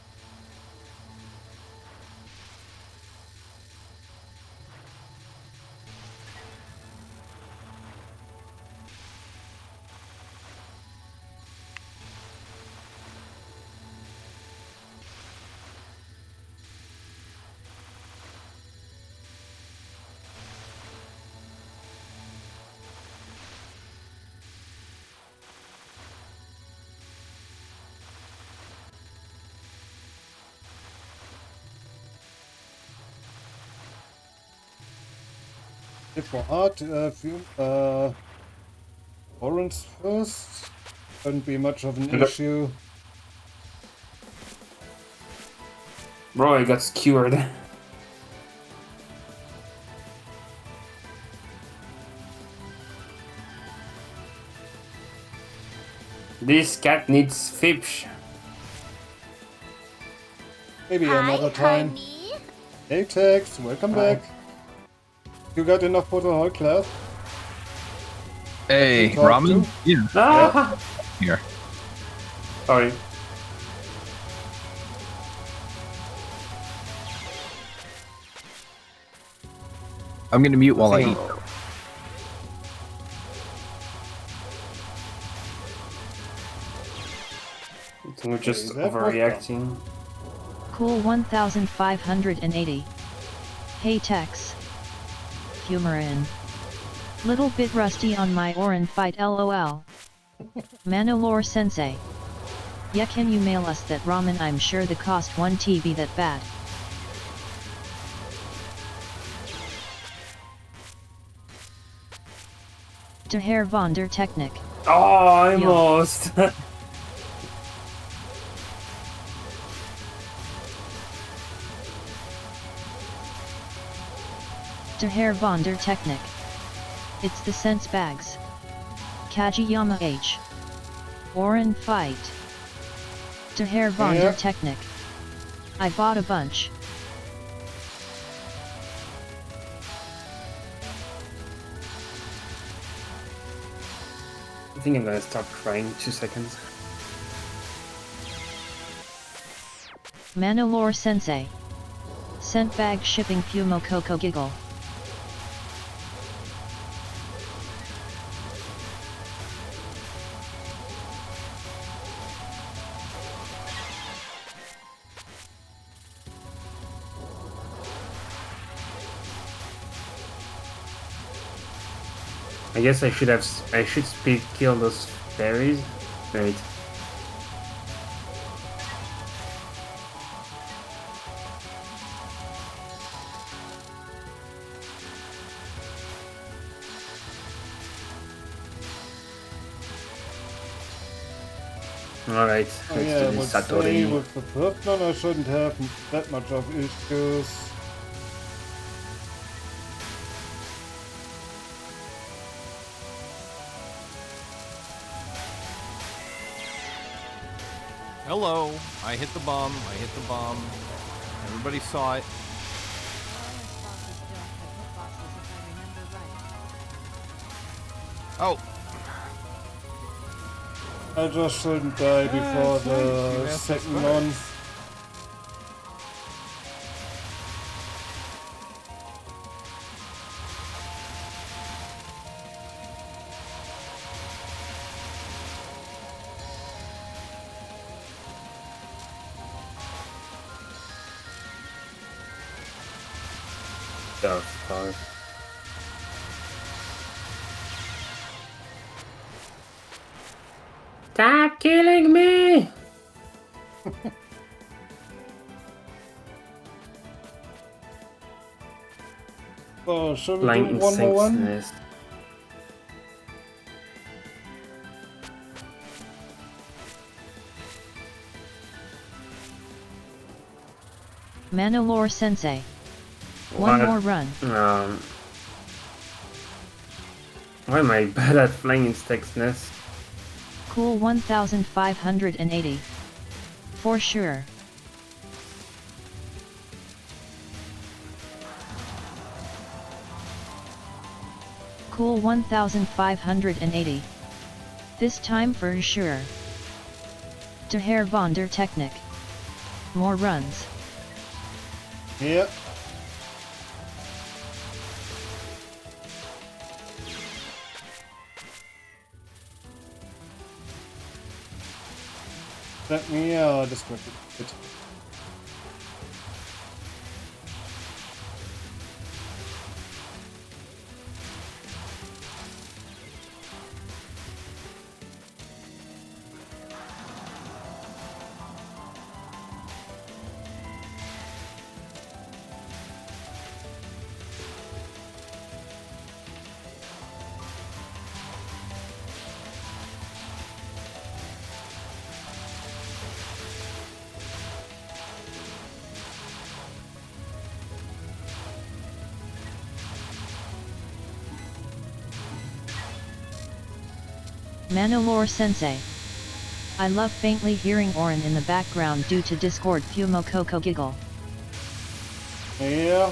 If for hard, orange first. Shouldn't be much of an issue. Bro, I got skewered. This cat needs fish. Maybe another time. Hey Tex, welcome back. You got enough for the whole class? Hey, Talk ramen? to? Yeah. Ah! Here. Sorry. I'm gonna mute while I eat. I think we're just Is that overreacting. Cool 1580. Hey Tex. Fumarin. Little bit rusty on my Orin fight lol. Manolore Sensei. Yeah, can you mail us that ramen? I'm sure the cost 1 TB that bad. To Herr von der Technik. Oh, almost. To Herr von der Technik. It's the sense bags. Kageyama H. Orin fight. To Herr von der Technik. I bought a bunch. I think I'm gonna stop crying 2 seconds. Manilore Sensei. Scent bag shipping Fumo Coco Giggle. I guess I should speed kill those fairies. Right. Alright, let's Oh, yeah, I do would this say Satori. with the first one I shouldn't have that much of issues. Hello. I hit the bomb. Everybody saw it. Oh. I just shouldn't die before the second one. Oh, fuck. Stop killing me! So, should we Flying do one more insect's one? nest. Manilore Sensei. One What? more run. Why am I bad at flying insect's nest? Cool 1580. For sure. Cool 1580. This time for sure. To Herr von der Technik. More runs. Yep. Let me disconnect it. Manilore Sensei. I love faintly hearing Orin in the background due to Discord Fumo Coco Giggle. Yeah.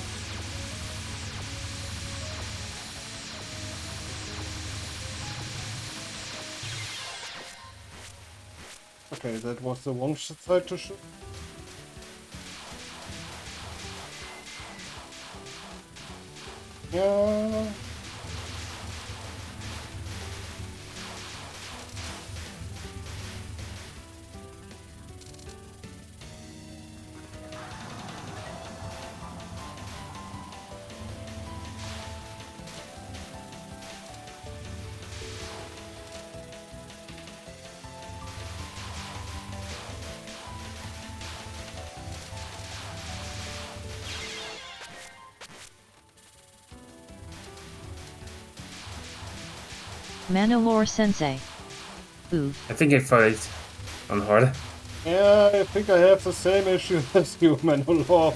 Okay, that was the wrong side to shoot. Yeah. Manilore Sensei. Oof. I think I fought it on hard. Yeah, I think I have the same issue as you, Manilore.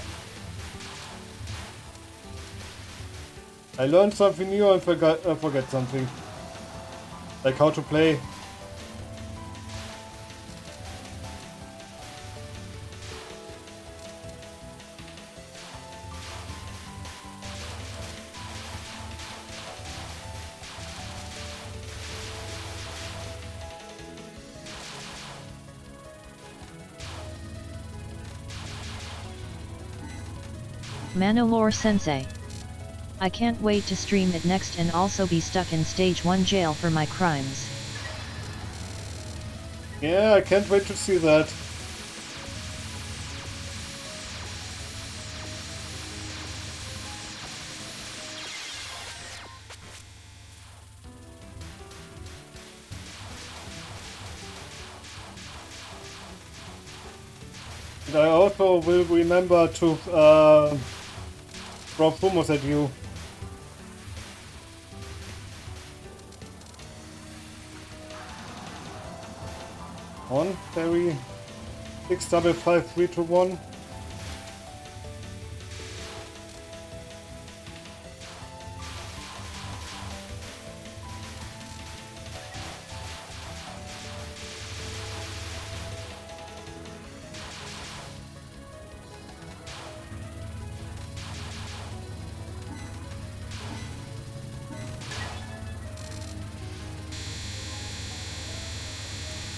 I learned something new and forget something. Like how to play. Manolore Sensei. I can't wait to stream it next and also be stuck in stage 1 jail for my crimes. Yeah, I can't wait to see that. And I also will remember to throw Fumos at you. On, Barry. 655-321.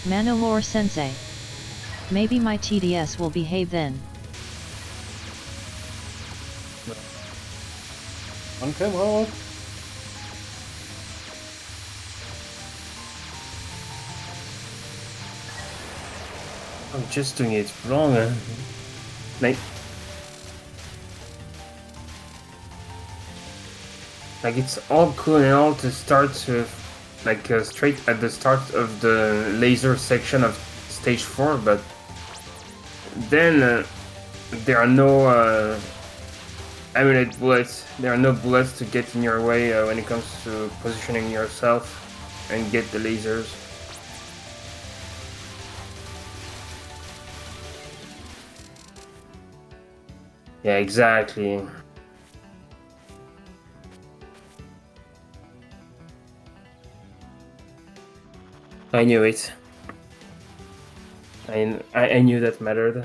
Manolore Sensei. Maybe my TDS will behave then. On cam, Howard. I'm just doing it wrong. Like it's all cool and all to start with, like straight at the start of the laser section of stage 4, but then there are no amulet bullets. There are no bullets to get in your way when it comes to positioning yourself and get the lasers. Yeah, exactly. I knew it. I knew that mattered.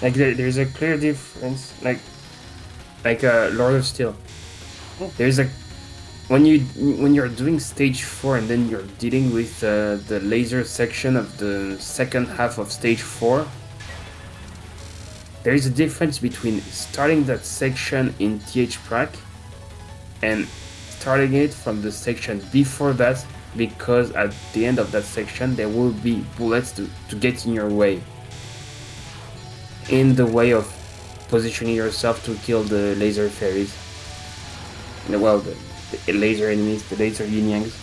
Like there's a clear difference. Like Lord of Steel. There's a when you're doing stage 4 and then you're dealing with the laser section of the second half of stage 4. There is a difference between starting that section in TH Prac and starting it from the section before that, because at the end of that section there will be bullets to get in your way, in the way of positioning yourself to kill the laser fairies. Well, the laser enemies, the laser yin yangs.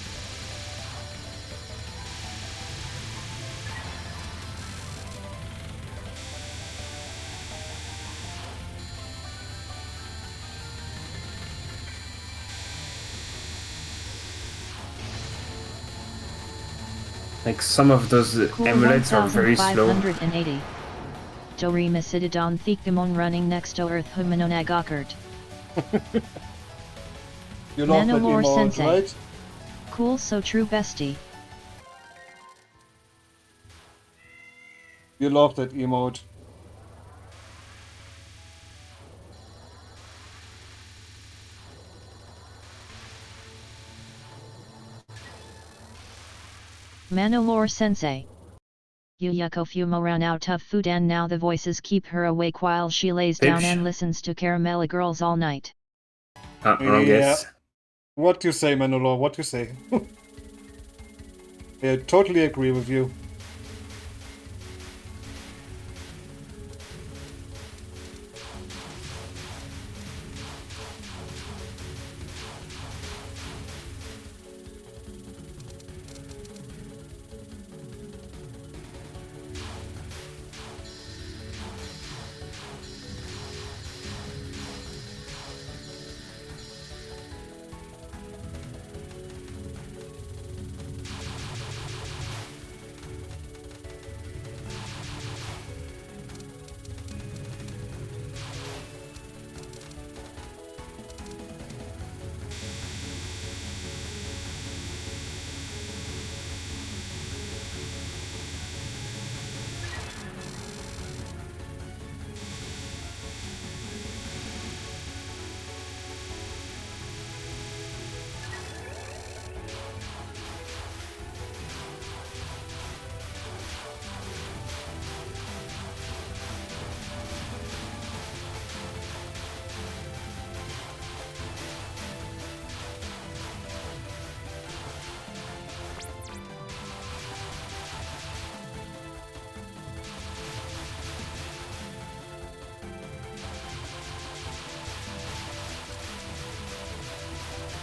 Like some of those amulets are very slow. 1580. Dori Masididon Thikdamon running next to Earth Humanonagakert. You love that Manolore emote, Sensei. right? Cool, so true, bestie. You love that emote. Manolore Sensei. Yuyuko Fumo ran out of food and now the voices keep her awake while she lays down and listens to Caramella Girls all night. Yes. What do you say, Manolo? What do you say? I totally agree with you.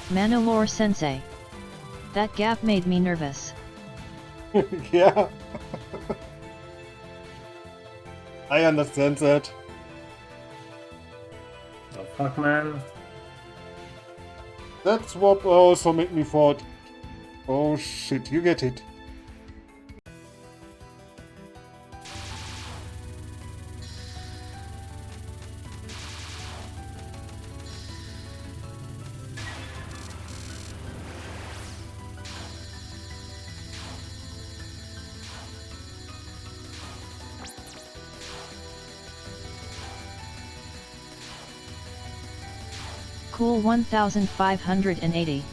Manowar Sensei. That gap made me nervous. Yeah. I understand that. The fuck, man? That swap also made me thought, oh shit, you get it. Cool 1580.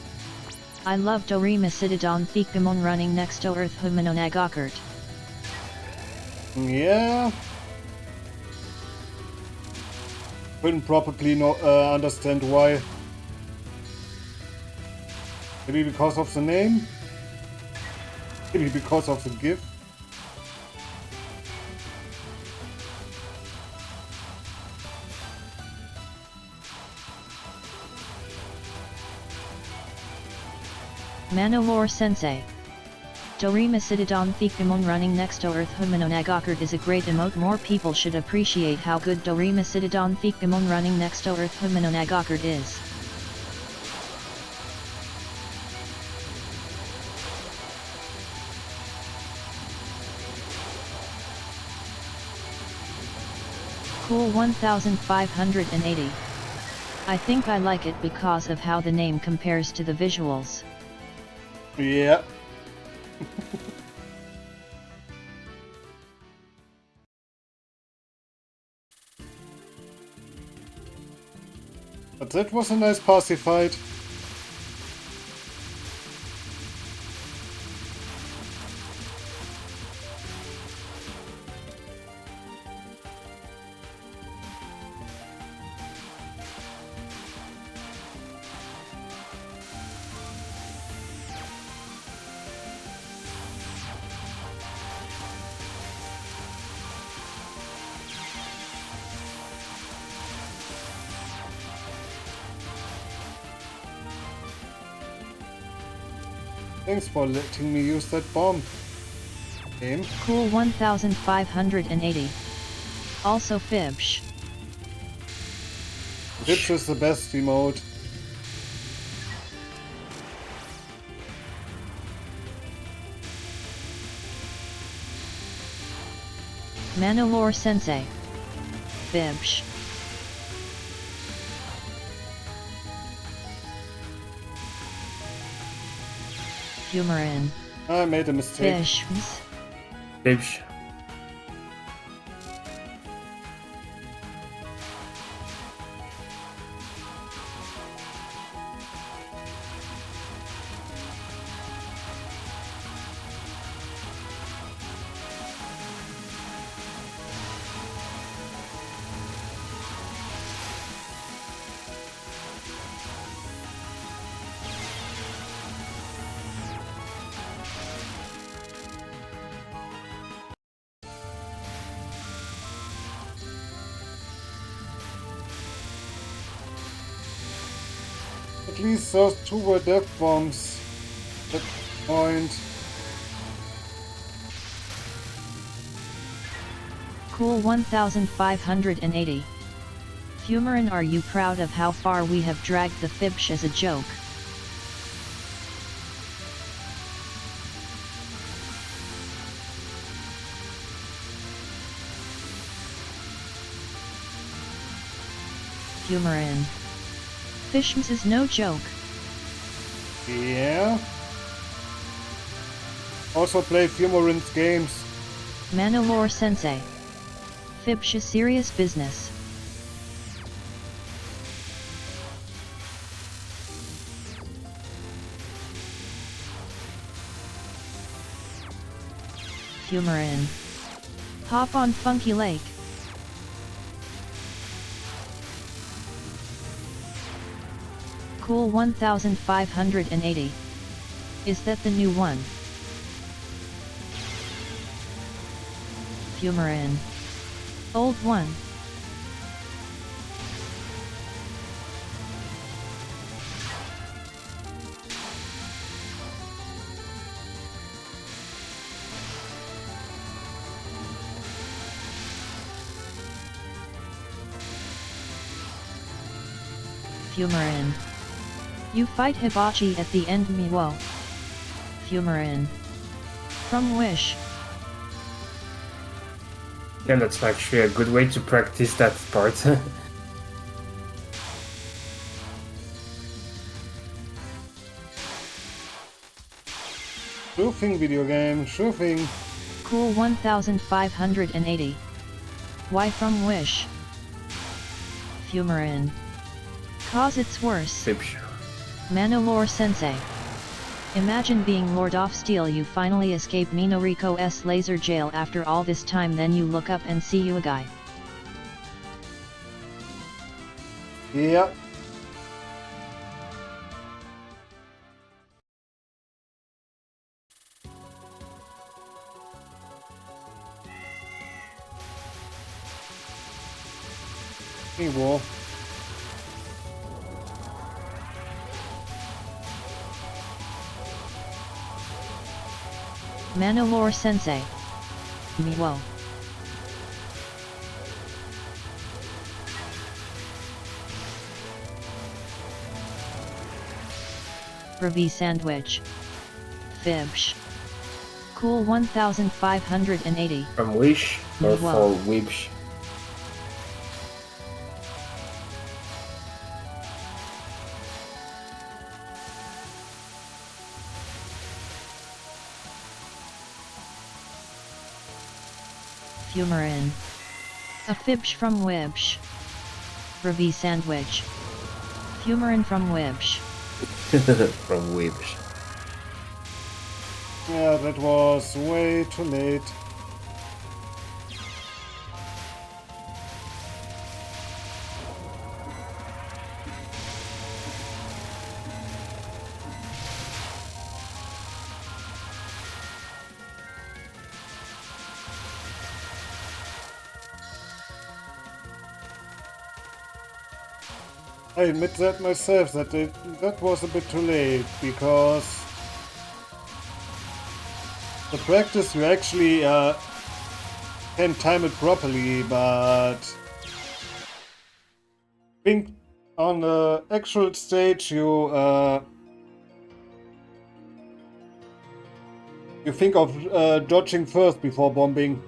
I love Dorima Citadon Thikgamon running next to Earth Humanonagakert. Yeah. Couldn't probably understand why. Maybe because of the name? Maybe because of the gift? Manowar Sensei. Dorima Citadon Thikgamon running next to Earth Humanonagakert is a great emote. More people should appreciate how good Dorima Citadon Thikgamon running next to Earth Humanonagakert is. Cool 1580. I think I like it because of how the name compares to the visuals. Yeah. But that was a nice party fight. Thanks for letting me use that bomb. Game. Cool 1580. Also Fibsh. Which is the best emote? Manowar Sensei. Fibsh. Humorin. I made a mistake. Fishms. Bitch. At least those two were death bombs. That point. Cool 1580. Humorin, are you proud of how far we have dragged the Fibsh as a joke? Humorin. Fishms is no joke. Yeah. Also play Fumorin's games. Manowar Sensei. Fibsh is serious business. Humorin. Hop on Funky Lake. Cool 1580. Is that the new one? Humorin. Old one. Fumarin. You fight Hibachi at the end Miwo. Fumarin. From Wish. Yeah, that's actually a good way to practice that part. Sure thing, video game, sure thing. Cool 1580. Why from Wish? Fumarin. Cause it's worse. Fibsh. Manowar Sensei. Imagine being Lord of Steel. You finally escape Minoriko's laser jail after all this time, then you look up and see you a guy. Yeah. Hey, War. Manowar Sensei. Miwo. Ruby Sandwich. Fibsh. Cool 1580. From Wish or Wow. for Wibsh? Fumarin. A Fibsh from Wibsh. Ruby Sandwich. Fumarin from Wibsh. From Wibsh. Yeah, that was way too late. I admit that myself, that was a bit too late, because the practice you actually can time it properly, but think on the actual stage you think of dodging first before bombing.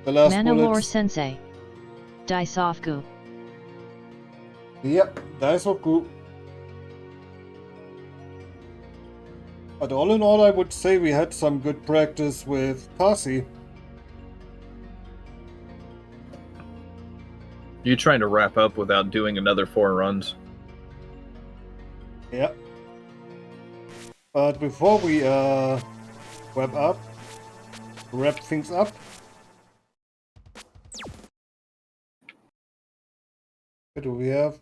The last Manowar bullets. Sensei. Daisofku. Yep, Daisoku. But all in all, I would say we had some good practice with Parsi. You trying to wrap up without doing another 4 runs? Yep. But before we wrap things up, what do we have?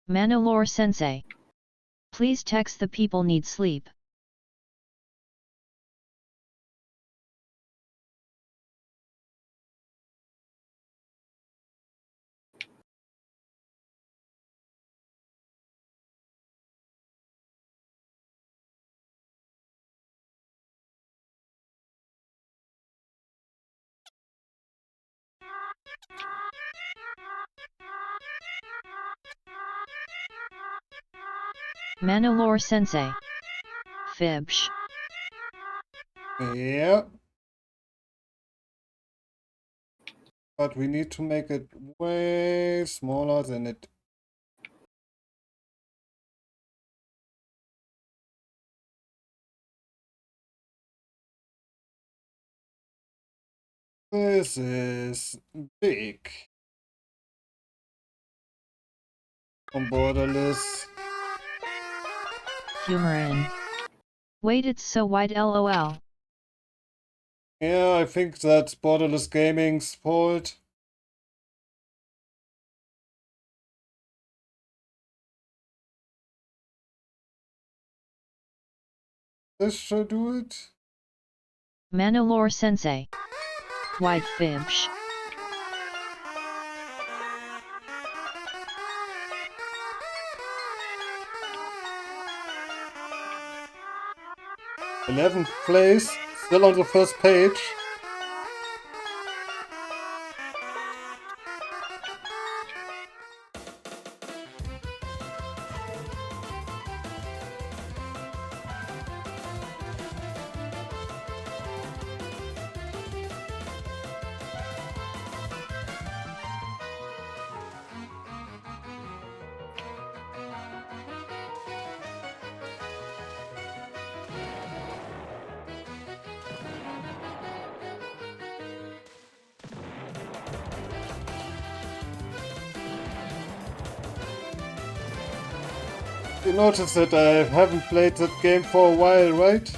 Manowar Sensei. Please text the people need sleep. Manowar Sensei. Fibsh. Yeah. But we need to make it way smaller than it. This is big. On Borderless. Fumarin. Wait, it's so wide, lol. Yeah, I think that's Borderless Gaming's fault. This should do it. Manowar Sensei. Wide Fibsh. th place, still on the first page. You notice that I haven't played that game for a while, right?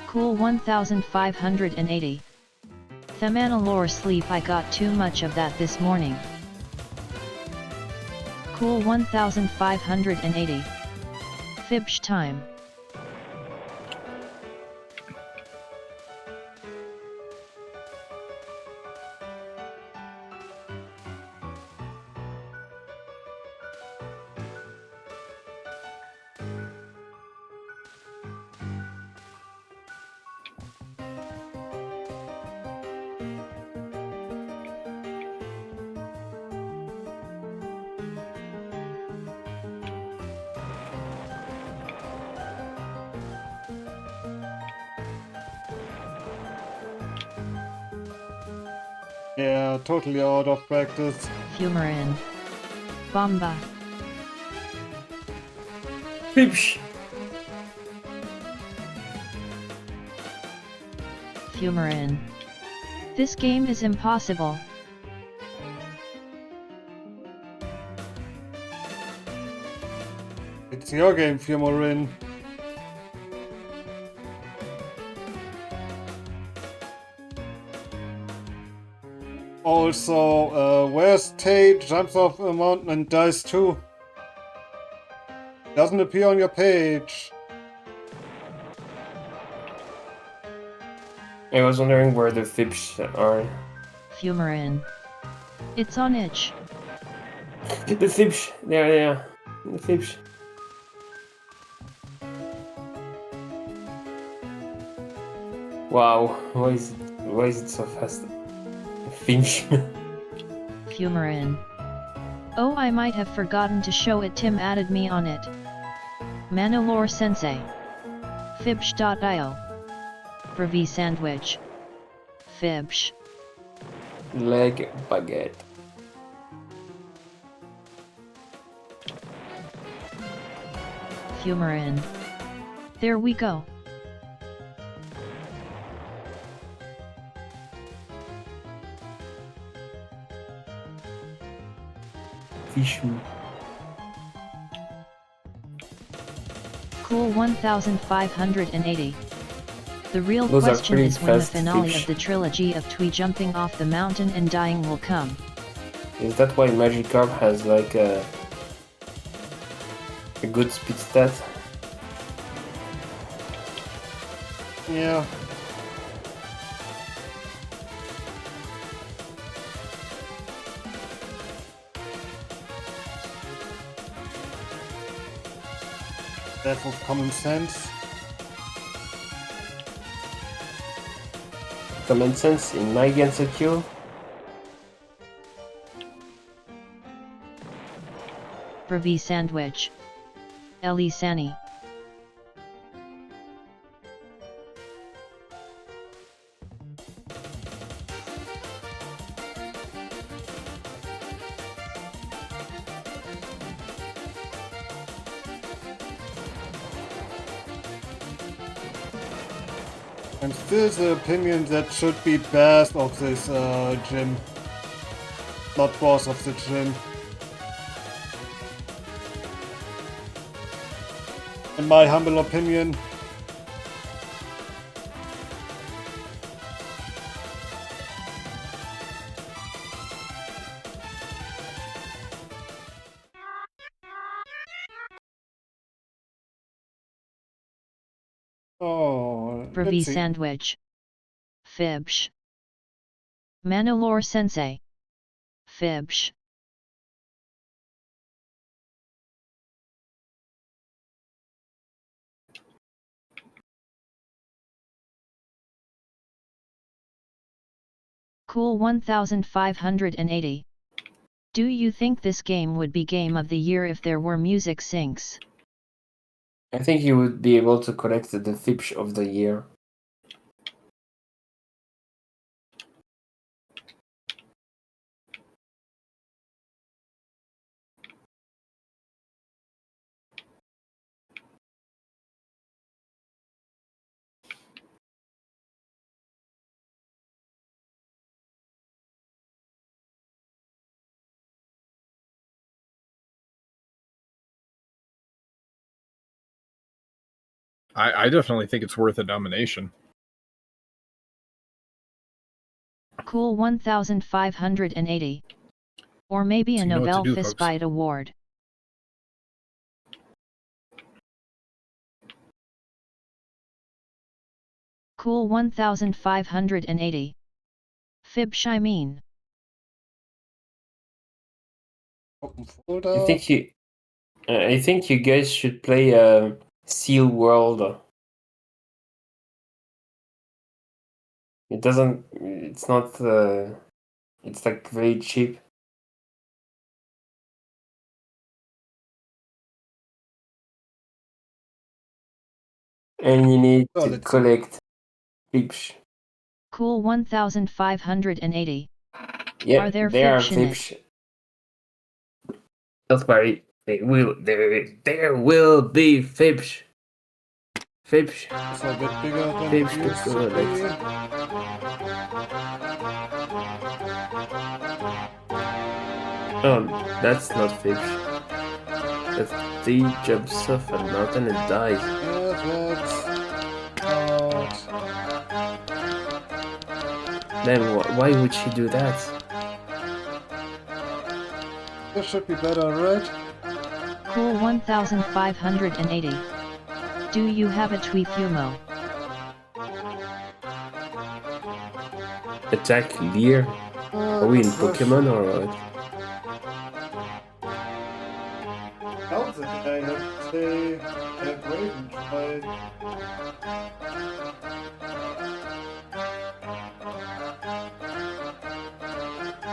Cool 1580. Themanalore sleep, I got too much of that this morning. Cool 1580. Fibsh time. Yeah, totally out of practice. Fumarin. Bomba. Fibsh. Fumarin. This game is impossible. It's your game, Fumarin. Also, where's Tate? Jumps off a mountain and dies too. Doesn't appear on your page. I was wondering where the Fibsh are. Fumarin. It's on itch. The Fibsh. There. The Fibsh. Wow. Why is it so fast? Finch. Fumarin. Oh, I might have forgotten to show it. Tim added me on it. Manalore Sensei. Fibsh.io. Bravi Sandwich. Fibsh. Leg baguette. Fumarin. There we go. Fishu. Cool 1580. The real Those are question pretty is when the fast finale fish. of the trilogy of Twee jumping off the mountain and dying will come. Is that why Magikarp has like a good speed stat? Yeah. Death of common sense. Common sense in my Gensokyo. Bravi Sandwich. Ellie Sani. I'm still the opinion that should be best of this gym. Not boss of the gym. In my humble opinion. Pravi see. Sandwich. Fibsh. Manolore Sensei. Fibsh. Cool 1580. Do you think this game would be Game of the Year if there were music syncs? I think you would be able to collect the Fipsh of the year. I definitely think it's worth a nomination. Cool 1580. Or maybe So a you know what to Nobel do, folks. Fistbite Award. Cool 1580. Fibsh I mean. Open folder. I think you guys should play Seal World. It's not, it's like very cheap. And you need Oh, to let's see. collect Fipsh. Cool 1580. Yeah, Are there are Fipsh in it? Fipsh. Don't worry, there will be Fipsh. Fipsh. It's a bit bigger than Fipsh it to used to collect. That's not Fipsh. If he jumps off a mountain and dies. Yeah, that's Then why would she do that? This should be better, right? Cool 1580. Do you have a Tweefumo? Attack Leer? Are we in Pokemon or what? Sounds like I have to say that Raven tried.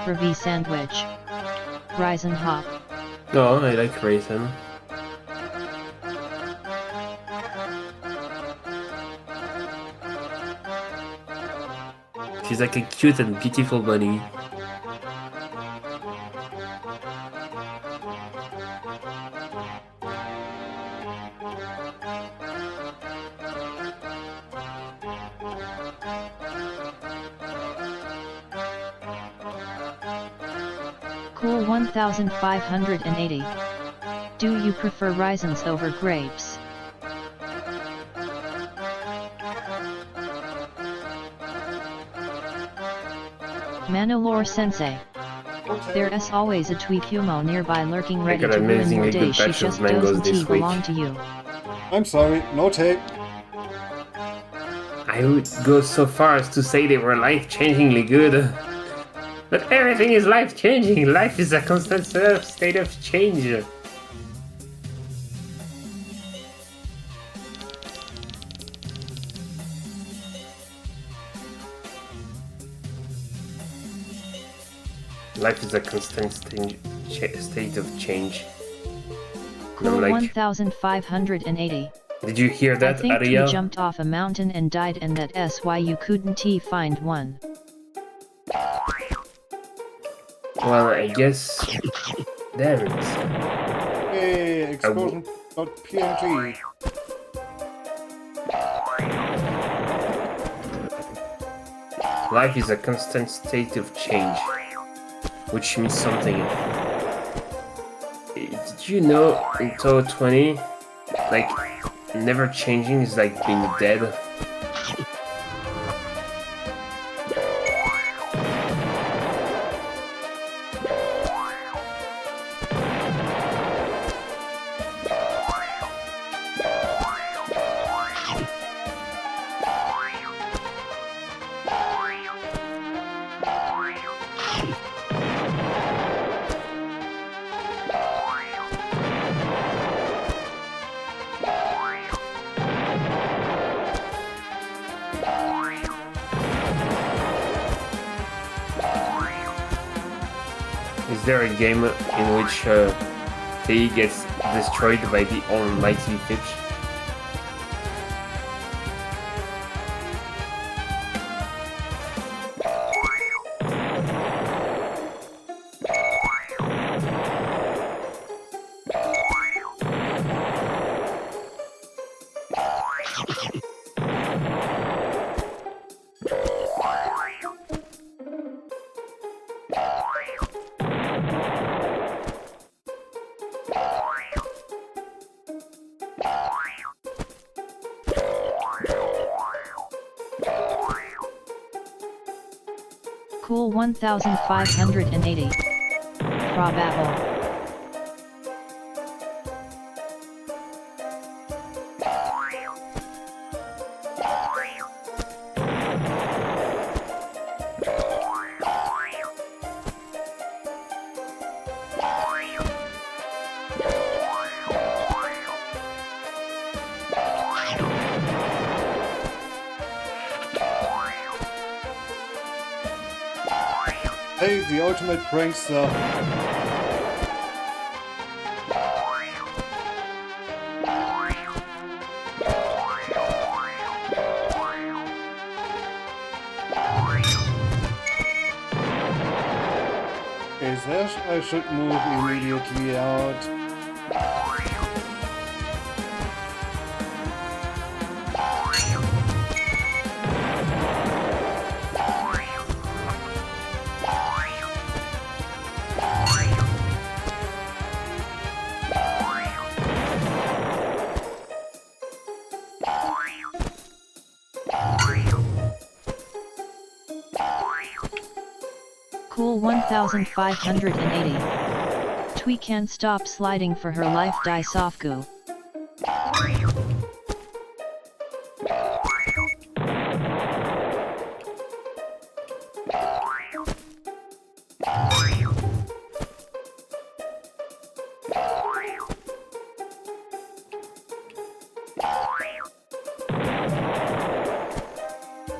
Pravi Sandwich. Rise and Hop. No, I like Raisin. She's like a cute and beautiful bunny. Cool 1580. Do you prefer raisins over grapes? Manolore Sensei. There's always a Tweefumo nearby lurking ready got to ruin amazingly your day. good She batch of just mangoes doesn't this week. belong to you. I'm sorry, no take. I would go so far as to say they were life-changingly good. But everything is life-changing. Life is a constant state of change. Life is a constant state of change. And Cool I'm like, 1580. did you hear I that, think Ariel? you jumped off a mountain and died, and that's why you couldn't find one. Well, I guess... Damn it. Hey, explosion.png. Life is a constant state of change, which means something. Did you know in Total 20, like, never changing is like being dead? there a game in which Tei gets destroyed by the almighty Fitch? Cool 1580. Probable. Hey, the ultimate prankster. Okay, there I should move immediately out. Cool 1580. Twee can't stop sliding for her life. Die Sofku.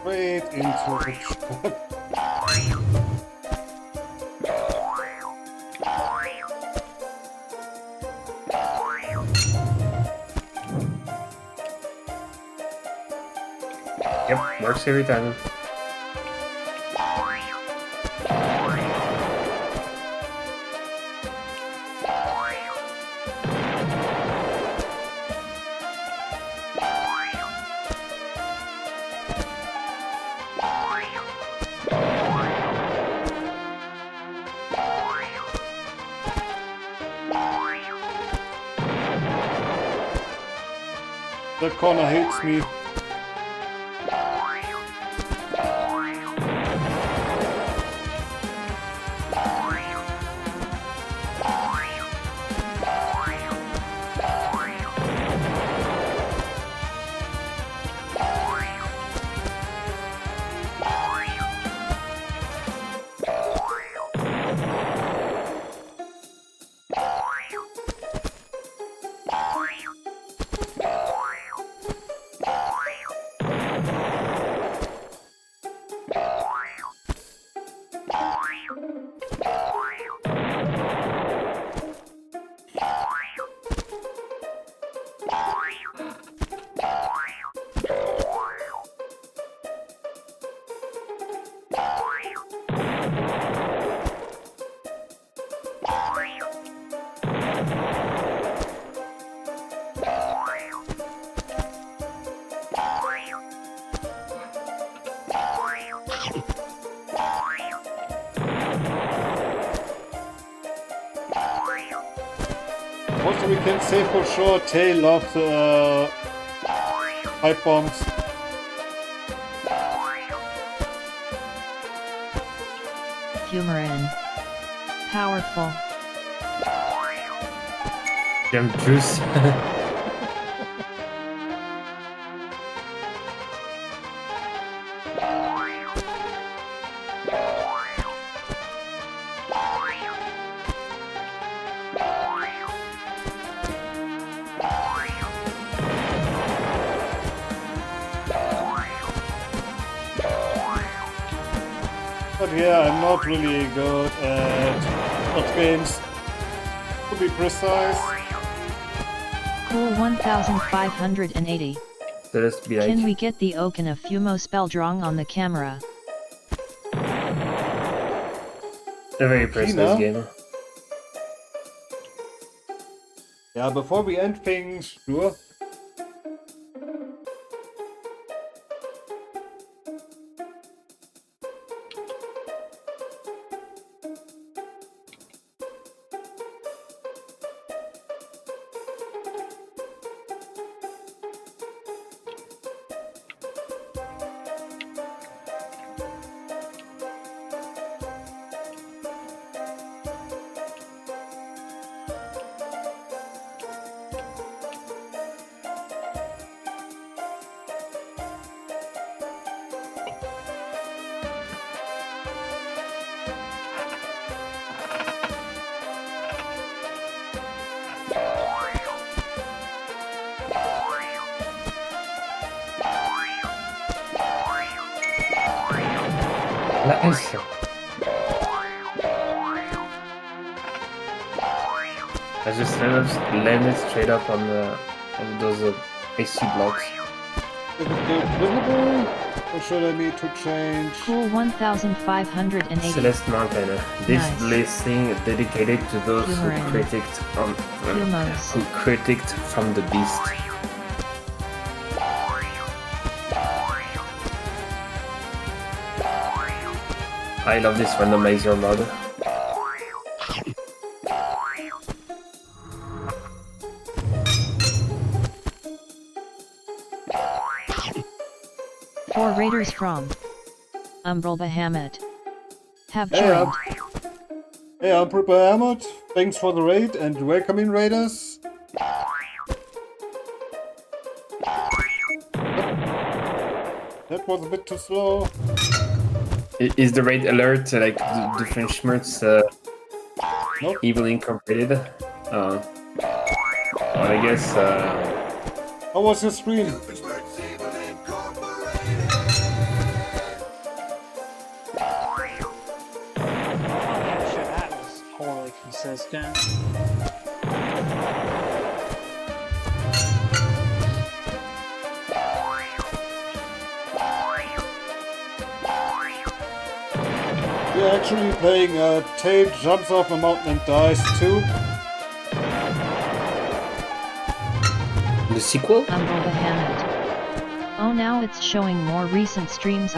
Straight into the trap. Yep, works every time. That corner hates me. Also, we can say for sure Tay loves pipe bombs. Humorin. Powerful. Jump juice. But yeah, I'm not really good at Not games. To be precise. Cool 1580. So let's be like. Can we get the Oak and a Fumo spell drawing on the camera? A very precise Tina? game. Yeah, before we end things, sure. Nice. I just landed straight up on those AC blocks. Is it visible? Or should I need to change? Cool 1580. Celeste Mountain. This Nice. listing is dedicated to those who Humor and who critiqued from the beast. I love this randomizer mod. Four raiders from Umbral Bahamut have Hey, joined. Hey, I'm Purple Hamlet. Thanks for the raid and welcome in, raiders. That was a bit too slow. Is the raid alert like the French Schmerz Nope. Evil Incorporated? Well, I guess How was your stream? That was totally consistent. We're actually playing Tail Jumps Off a Mountain and Dies 2. the sequel. Umbral Bahamut. Oh, now it's showing more recent streams.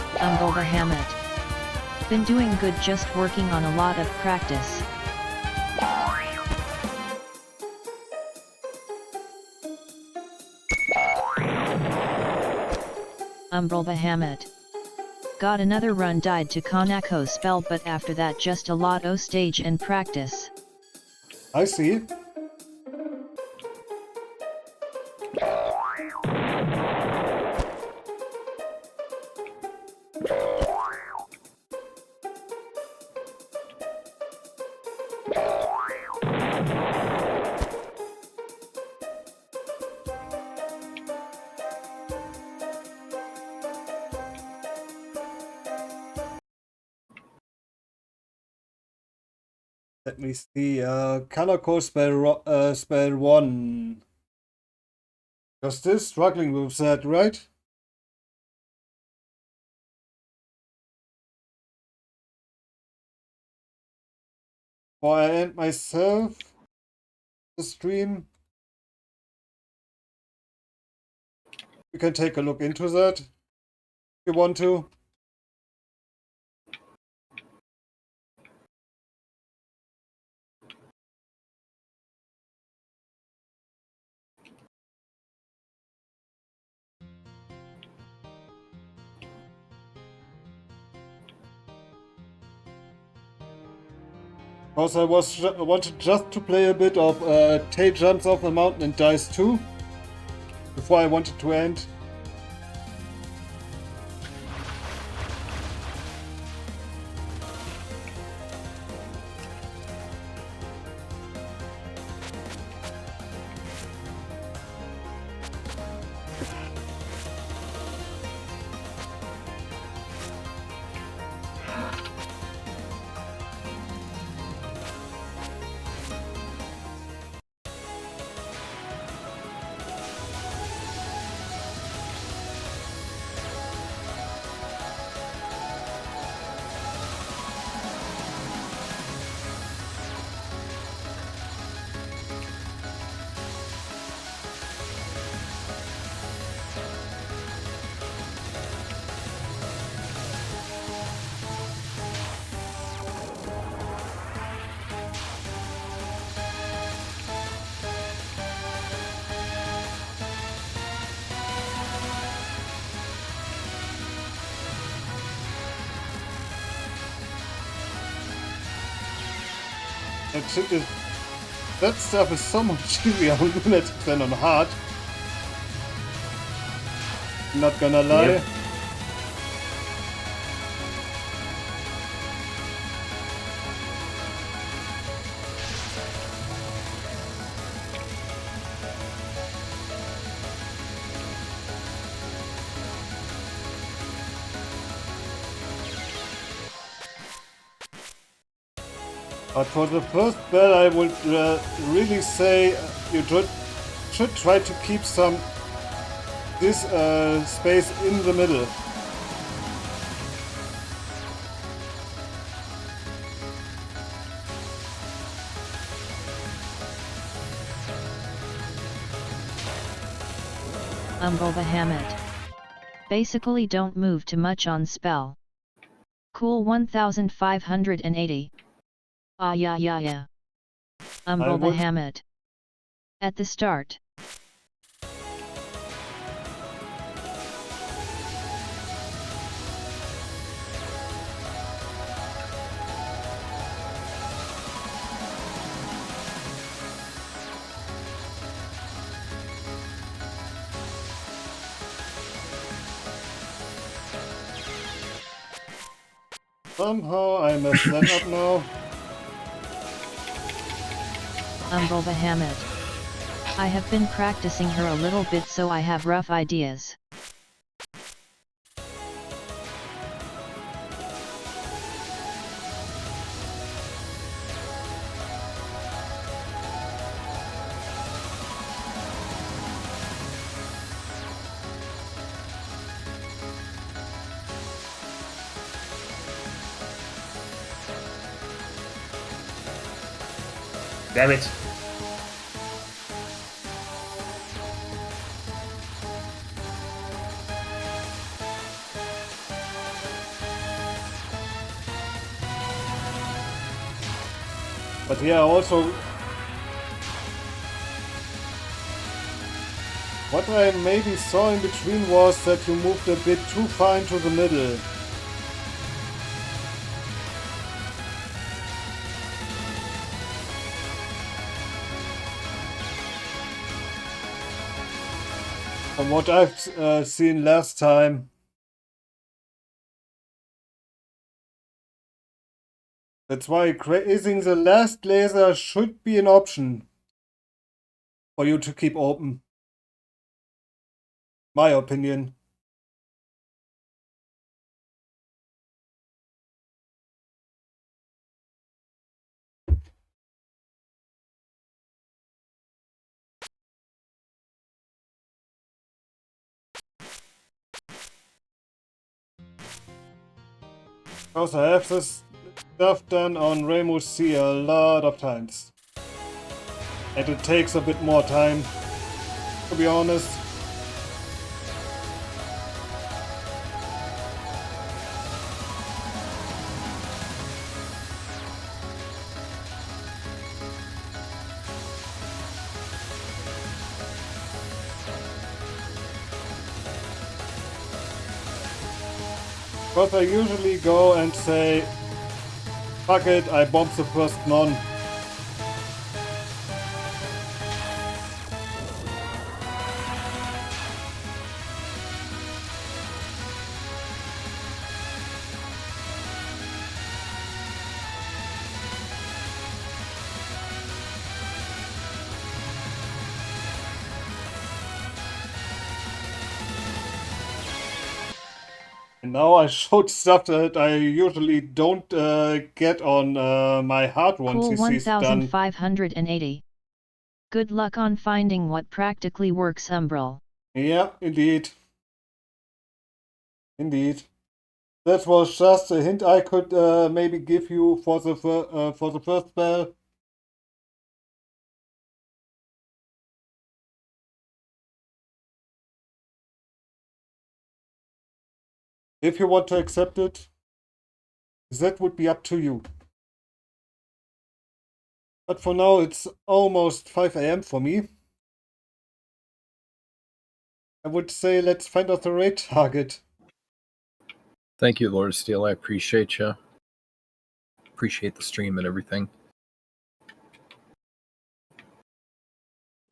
Umbral Bahamut. Been doing good, just working on a lot of practice. Umbral Bahamut. Got another run, died to Konako spell, but after that just a lot o stage and practice. I see. Let me see, Kanako spell 1. Justice struggling with that, right? Before I end myself the stream, you can take a look into that if you want to. Because I wanted just to play a bit of Tail Jumps Off the Mountain and Dies 2 before I wanted to end. That stuff is so much easier on lunatic than on hard. Not gonna lie. Yep. But for the first spell, I would really say you should try to keep this space in the middle. Bahamut. Basically don't move too much on spell. Cool 1580. Ah yeah yeah yeah. Bahamut. At the start. Somehow I messed that up now. Bahamut. I have been practicing her a little bit, so I have rough ideas. Damn it. But yeah, also what I maybe saw in between was that you moved a bit too far into the middle. From what I've seen last time. That's why creating the last laser should be an option for you to keep open. My opinion. Because I have this stuff done on Rainbow Sea a lot of times. And it takes a bit more time, to be honest. Because I usually go and say, fuck it, I bomb the first non. And now I showed stuff that I usually don't get on my hard one Cool CCs done. 1580. Good luck on finding what practically works, Umbral. Yeah, indeed. Indeed. That was just a hint I could maybe give you for the first spell. If you want to accept it, that would be up to you. But for now, it's almost 5 AM for me. I would say let's find out the raid target. Thank you, Lord of Steel. I appreciate you. Appreciate the stream and everything.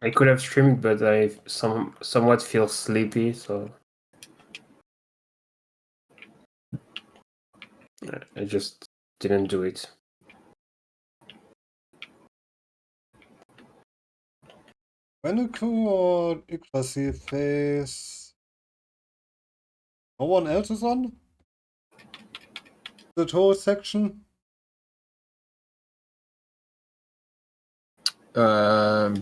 I could have streamed, but I somewhat feel sleepy, so I just didn't do it. Venuku or Yggdrasil face? No one else is on? The whole section? Let's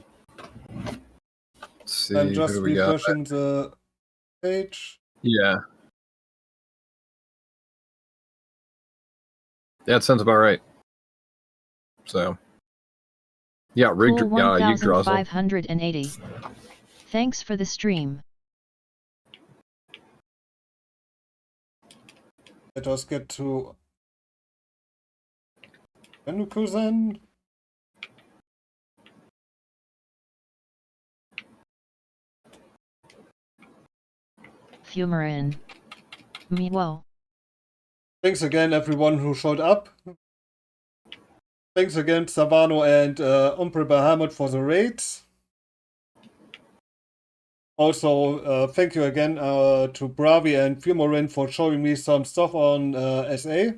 see. I'm just who do we got? refreshing the page. Yeah. That sounds about right. So, yeah, Cool Yggdrasil. 1580. Thanks for the stream. Let us get to Venuku then. Fumarin. Mewo. Thanks again, everyone who showed up. Thanks again, Savano and Umpre Bahamut for the raids. Also, thank you again to Bravi and Fumorin for showing me some stuff on SA.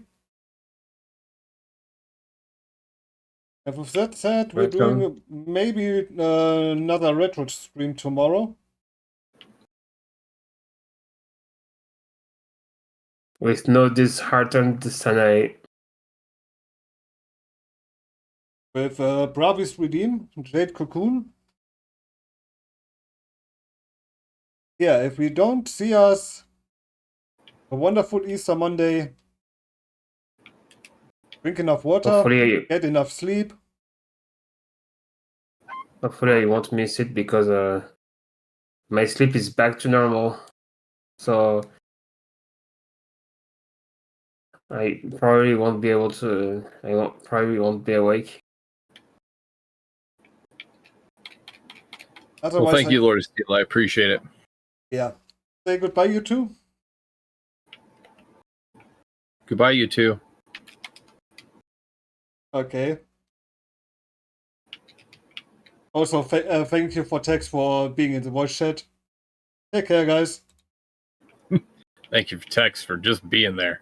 And with that said, we're doing maybe another retro stream tomorrow. With no disheartened Sanae. With Bravi's Redeem, Jade Cocoon. Yeah, if we don't see us, a wonderful Easter Monday. Drink enough water, get enough sleep. Hopefully I won't miss it because my sleep is back to normal. So I probably won't be able to. Probably won't be awake. Well, thank you, Lord of Steel. I appreciate it. Yeah. Say goodbye, you two. Goodbye, you two. Okay. Also, thank you for Tex for being in the voice chat. Take care, guys. Thank you, Tex, for just being there.